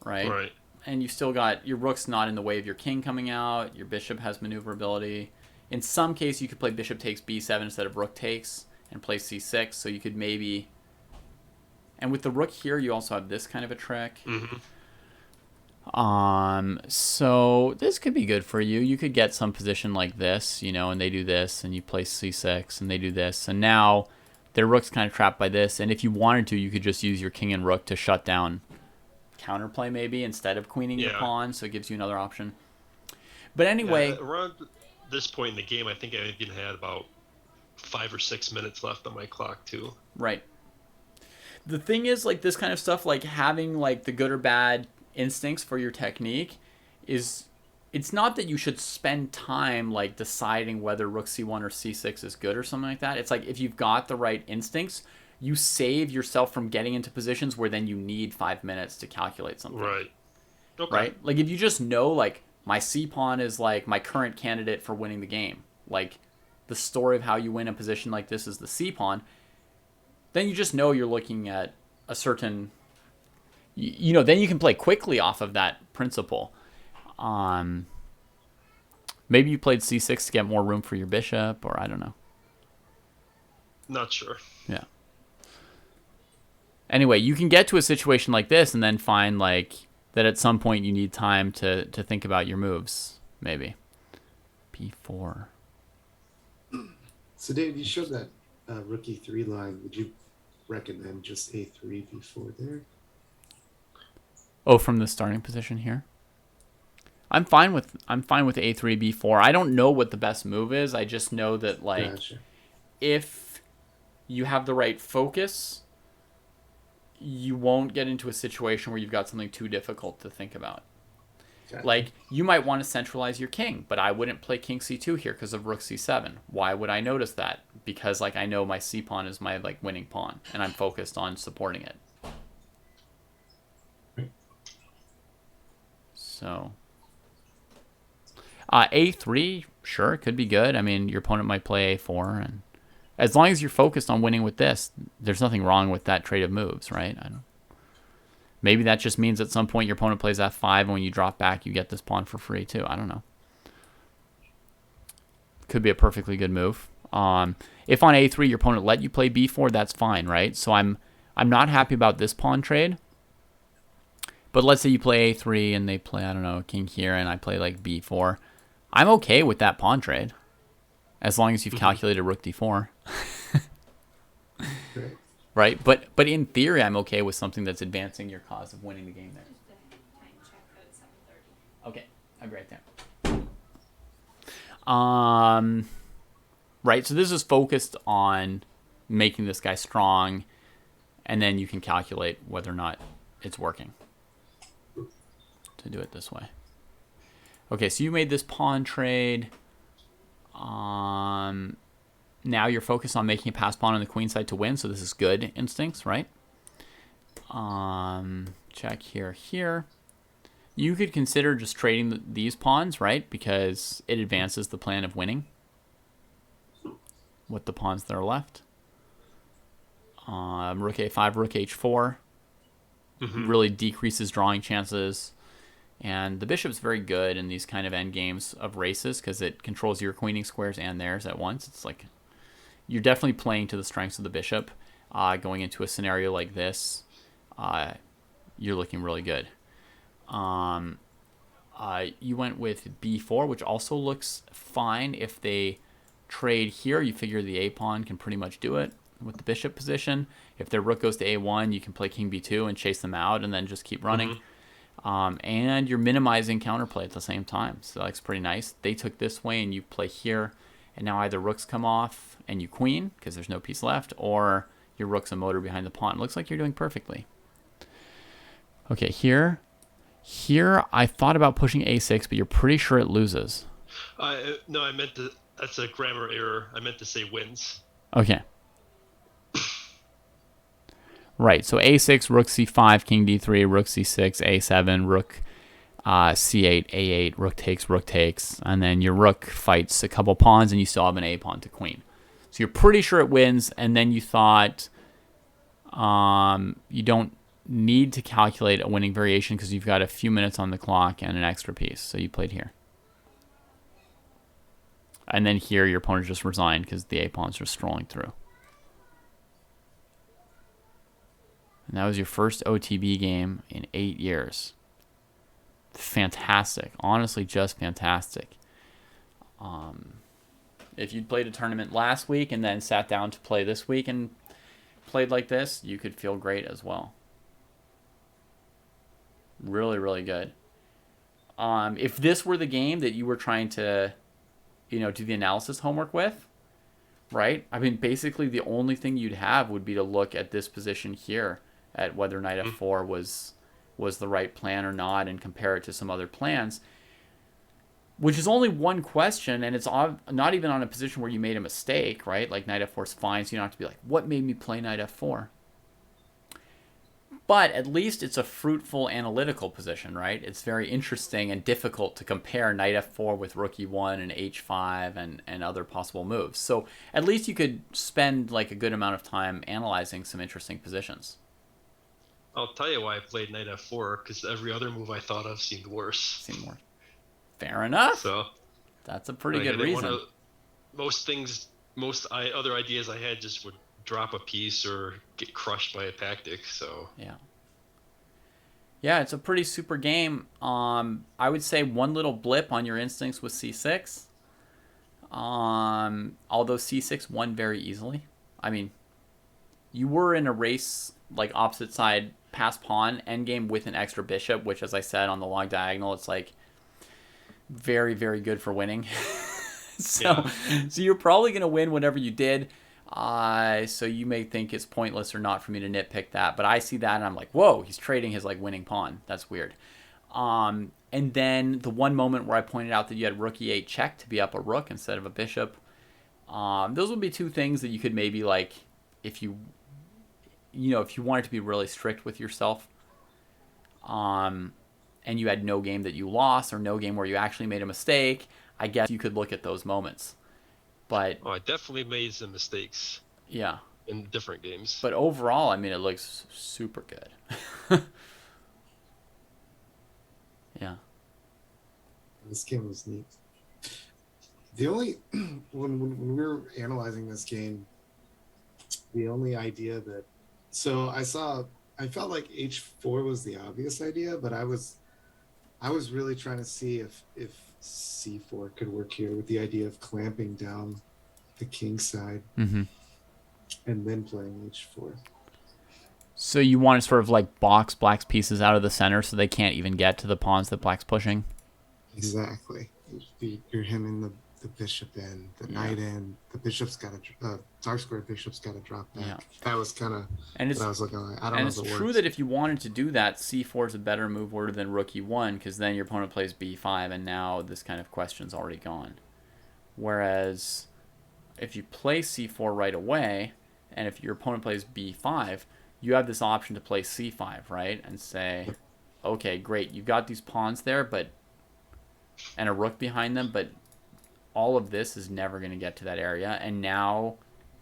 Right? And you still got, your rook's not in the way of your king coming out, your bishop has maneuverability. In some case, you could play bishop takes b7 instead of rook takes, and play c6, so you could maybe... And with the rook here, you also have this kind of a trick. Mm-hmm. So this could be good for you. You could get some position like this, you know, and they do this, and you play c6, and they do this. And now their rook's kind of trapped by this, and if you wanted to, you could just use your king and rook to shut down counterplay maybe instead of queening your pawn, so it gives you another option. But anyway... around this point in the game, I think I even had about 5 or 6 minutes left on my clock, too. Right. The thing is, like, this kind of stuff, like, having, like, the good or bad instincts for your technique is... It's not that you should spend time, like, deciding whether rook c1 or c6 is good or something like that. It's like, if you've got the right instincts, you save yourself from getting into positions where then you need 5 minutes to calculate something. Right. Okay. Right? Like, if you just know, like, my c-pawn is, like, my current candidate for winning the game. Like, the story of how you win a position like this is the c-pawn. Then you just know you're looking at a certain... You know, then you can play quickly off of that principle. Maybe you played c6 to get more room for your bishop, or I don't know. Not sure. Yeah. Anyway, you can get to a situation like this and then find, like, that at some point you need time to think about your moves, maybe. B4. So Dave, you showed that rook e3 line. Would you recommend just a3 b4 there? Oh, from the starting position here? I'm fine with a3 b4. I don't know what the best move is. I just know that like Gotcha. if you have the right focus, you won't get into a situation where you've got something too difficult to think about. Gotcha. Like, you might want to centralize your king, but I wouldn't play king c2 here because of rook c7. Why would I notice that? Because, like, I know my c pawn is my, like, winning pawn, and I'm focused on supporting it. So, a3, sure, it could be good. I mean, your opponent might play a4, and as long as you're focused on winning with this, there's nothing wrong with that trade of moves, right? Maybe that just means at some point your opponent plays f5, and when you drop back, you get this pawn for free too. I don't know. Could be a perfectly good move. If on a3 your opponent let you play b4, that's fine, right? So I'm not happy about this pawn trade. But let's say you play a3 and they play, I don't know, king here, and I play like b4. I'm okay with that pawn trade, as long as you've calculated rook d4. Great. Right? But in theory, I'm okay with something that's advancing your cause of winning the game there. Okay, I'll be right there. Right, so this is focused on making this guy strong, and then you can calculate whether or not it's working to do it this way. Okay, so you made this pawn trade. Now you're focused on making a pass pawn on the queen side to win, so this is good instincts, right? Check here. You could consider just trading these pawns, right? Because it advances the plan of winning with the pawns that are left. Rook a5, rook h4 really decreases drawing chances. And the bishop's very good in these kind of endgames of races because it controls your queening squares and theirs at once. It's like you're definitely playing to the strengths of the bishop. Going into a scenario like this, you're looking really good. You went with b4, which also looks fine. If they trade here, you figure the a pawn can pretty much do it with the bishop position. If their rook goes to a1, you can play king b2 and chase them out and then just keep running. And you're minimizing counterplay at the same time. So that's pretty nice. They took this way and you play here, and now either rooks come off and you queen because there's no piece left, or your rook's a motor behind the pawn. It looks like you're doing perfectly. Okay, here I thought about pushing a6, but you're pretty sure it loses. No, I meant to. That's a grammar error. I meant to say wins. Okay. Right, so a6, rook c5, king d3, rook c6, a7, rook c8, a8, rook takes, and then your rook fights a couple pawns, and you still have an a pawn to queen. So you're pretty sure it wins, and then you thought you don't need to calculate a winning variation because you've got a few minutes on the clock and an extra piece, so you played here. And then here, your opponent just resigned because the a pawns are strolling through. And that was your first OTB game in 8 years. Fantastic. Honestly, just fantastic. If you'd played a tournament last week and then sat down to play this week and played like this, you could feel great as well. Really, really good. If this were the game that you were trying to, do the analysis homework with, right? I mean, basically the only thing you'd have would be to look at this position here at whether knight f4 was the right plan or not and compare it to some other plans, which is only one question, and it's not even on a position where you made a mistake, right? Like knight f4 is fine, so you don't have to be like, what made me play knight f4? But at least it's a fruitful analytical position, right? It's very interesting and difficult to compare knight f4 with rook e1 and h5 and other possible moves. So at least you could spend like a good amount of time analyzing some interesting positions. I'll tell you why I played knight f4, because every other move I thought of seemed worse. Fair enough. So that's a pretty good reason. Most other ideas I had just would drop a piece or get crushed by a tactic. So yeah. Yeah, it's a pretty super game. I would say one little blip on your instincts with c6. Although c6 won very easily. I mean, you were in a race like opposite side pass pawn endgame with an extra bishop, which, as I said, on the long diagonal, it's like very, very good for winning. So you're probably going to win whatever you did. So you may think it's pointless or not for me to nitpick that, but I see that and I'm like, whoa, he's trading his like winning pawn. That's weird. And then the one moment where I pointed out that you had rook e8 check to be up a rook instead of a bishop. Those would be two things that you could maybe like, if you wanted to be really strict with yourself, and you had no game that you lost or no game where you actually made a mistake, I guess you could look at those moments. But I definitely made some mistakes. Yeah. In different games. But overall, I mean, it looks super good. Yeah. This game was neat. The only when we were analyzing this game, the only idea that I felt like h4 was the obvious idea, but I was really trying to see if c4 could work here with the idea of clamping down the king side and then playing h4. So you want to sort of like box black's pieces out of the center so they can't even get to the pawns that black's pushing? Exactly. You're hemming the bishop in, the knight in, the bishop's got to, dark square bishop's got to drop back. Yeah. That was kind of what I was looking at. I don't know if it works. And it's true that if you wanted to do that, c4 is a better move order than rook e1, because then your opponent plays b5, and now this kind of question's already gone. Whereas if you play c4 right away, and if your opponent plays b5, you have this option to play c5, right? And say, okay, great, you've got these pawns there, and a rook behind them, but all of this is never going to get to that area. And now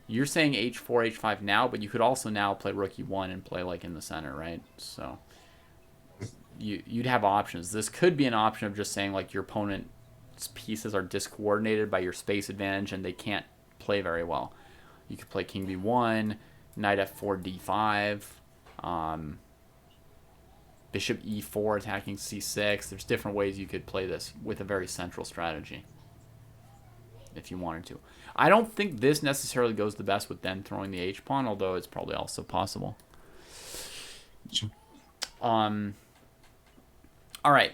you're saying h4, h5 now, but you could also now play rook e1 and play like in the center, right? So you'd have options. This could be an option of just saying like your opponent's pieces are discoordinated by your space advantage and they can't play very well. You could play king b1, knight f4, d5, bishop e4 attacking c6. There's different ways you could play this with a very central strategy if you wanted to. I don't think this necessarily goes the best with then throwing the h-pawn, although it's probably also possible. Sure. All right.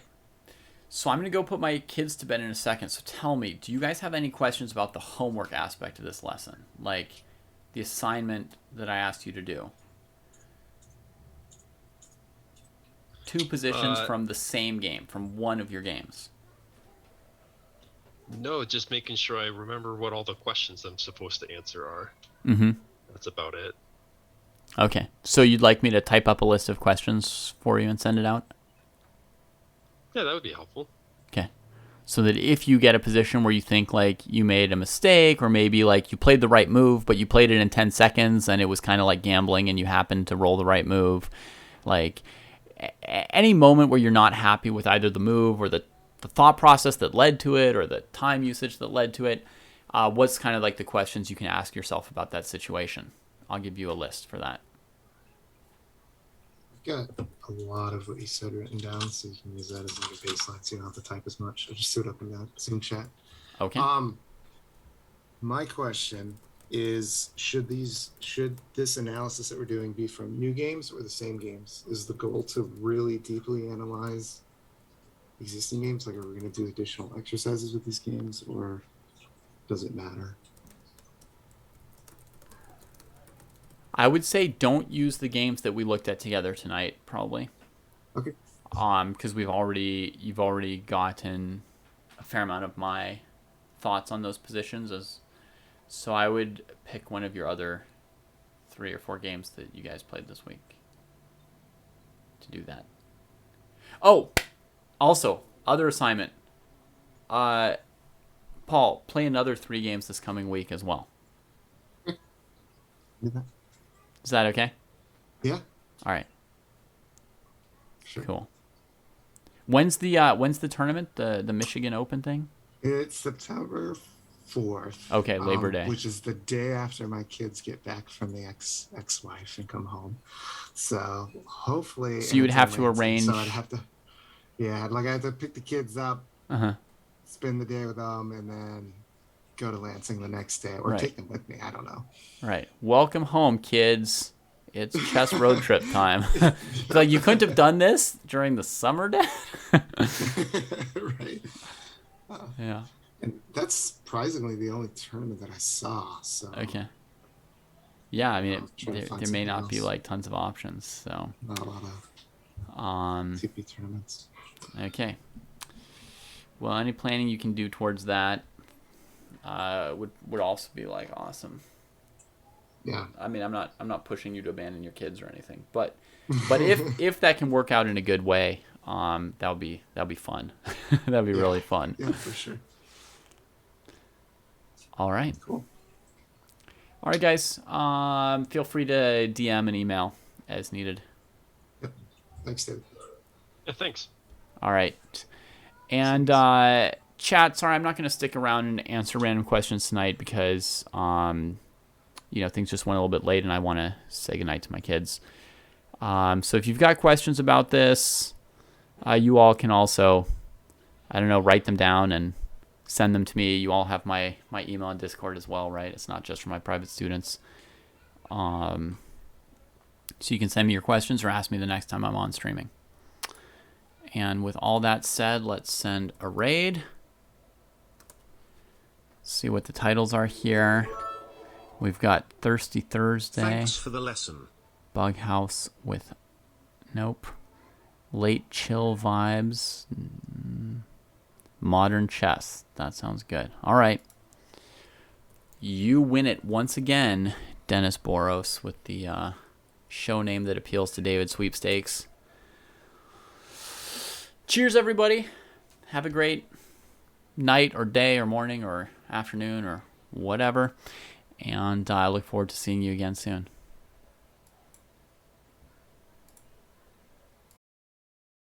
So I'm going to go put my kids to bed in a second. So tell me, do you guys have any questions about the homework aspect of this lesson? Like the assignment that I asked you to do? Two positions from the same game, from one of your games. No, just making sure I remember what all the questions I'm supposed to answer are. That's about it. Okay. So you'd like me to type up a list of questions for you and send it out? Yeah, that would be helpful. Okay. So that if you get a position where you think like you made a mistake, or maybe like you played the right move, but you played it in 10 seconds and it was kind of like gambling and you happened to roll the right move, like any moment where you're not happy with either the move or the thought process that led to it or the time usage that led to it, what's kind of like the questions you can ask yourself about that situation? I'll give you a list for that. I've got a lot of what you said written down, so you can use that as like a baseline, so you don't have to type as much. I'll just throw it up in that Zoom chat. Okay. My question is, should this analysis that we're doing be from new games or the same games? Is the goal to really deeply analyze existing games? Like, are we going to do additional exercises with these games, or does it matter? I would say don't use the games that we looked at together tonight, probably. Okay. Because you've already gotten a fair amount of my thoughts on those positions, so I would pick one of your other 3 or 4 games that you guys played this week to do that. Oh, also, other assignment. Paul, play another 3 games this coming week as well. Is that okay? Yeah. All right. Sure. Cool. When's the tournament? The Michigan Open thing? It's September 4th. Okay, Labor Day. Which is the day after my kids get back from the ex-wife and come home. So hopefully. So you would have to arrange. So I'd have to. Yeah, like I have to pick the kids up, spend the day with them, and then go to Lansing the next day, or take them with me. I don't know. Right. Welcome home, kids. It's chess road trip time. Like, you couldn't have done this during the summer, Dad? Right. Yeah. And that's surprisingly the only tournament that I saw. So. Okay. Yeah, I mean, there may not be else. like tons of options. So. Not a lot of TP tournaments. Okay. Well, any planning you can do towards that would also be like awesome. Yeah. I mean, I'm not pushing you to abandon your kids or anything, but if that can work out in a good way, that'll be fun. That'll be really fun. Yeah, for sure. All right. Cool. All right, guys. Feel free to DM and email as needed. Yep. Thanks, David. Yeah, thanks. All right. And chat, sorry, I'm not going to stick around and answer random questions tonight because things just went a little bit late and I want to say goodnight to my kids. So if you've got questions about this, you all can also, write them down and send them to me. You all have my email and Discord as well, right? It's not just for my private students. So you can send me your questions or ask me the next time I'm on streaming. And with all that said, let's send a raid. See what the titles are here. We've got Thirsty Thursday. Thanks for the lesson. Bughouse with... Nope. Late Chill Vibes. Modern Chess. That sounds good. All right. You win it once again, Dennis Boros, with the show name that appeals to David Sweepstakes. Cheers, everybody. Have a great night or day or morning or afternoon or whatever. And I look forward to seeing you again soon.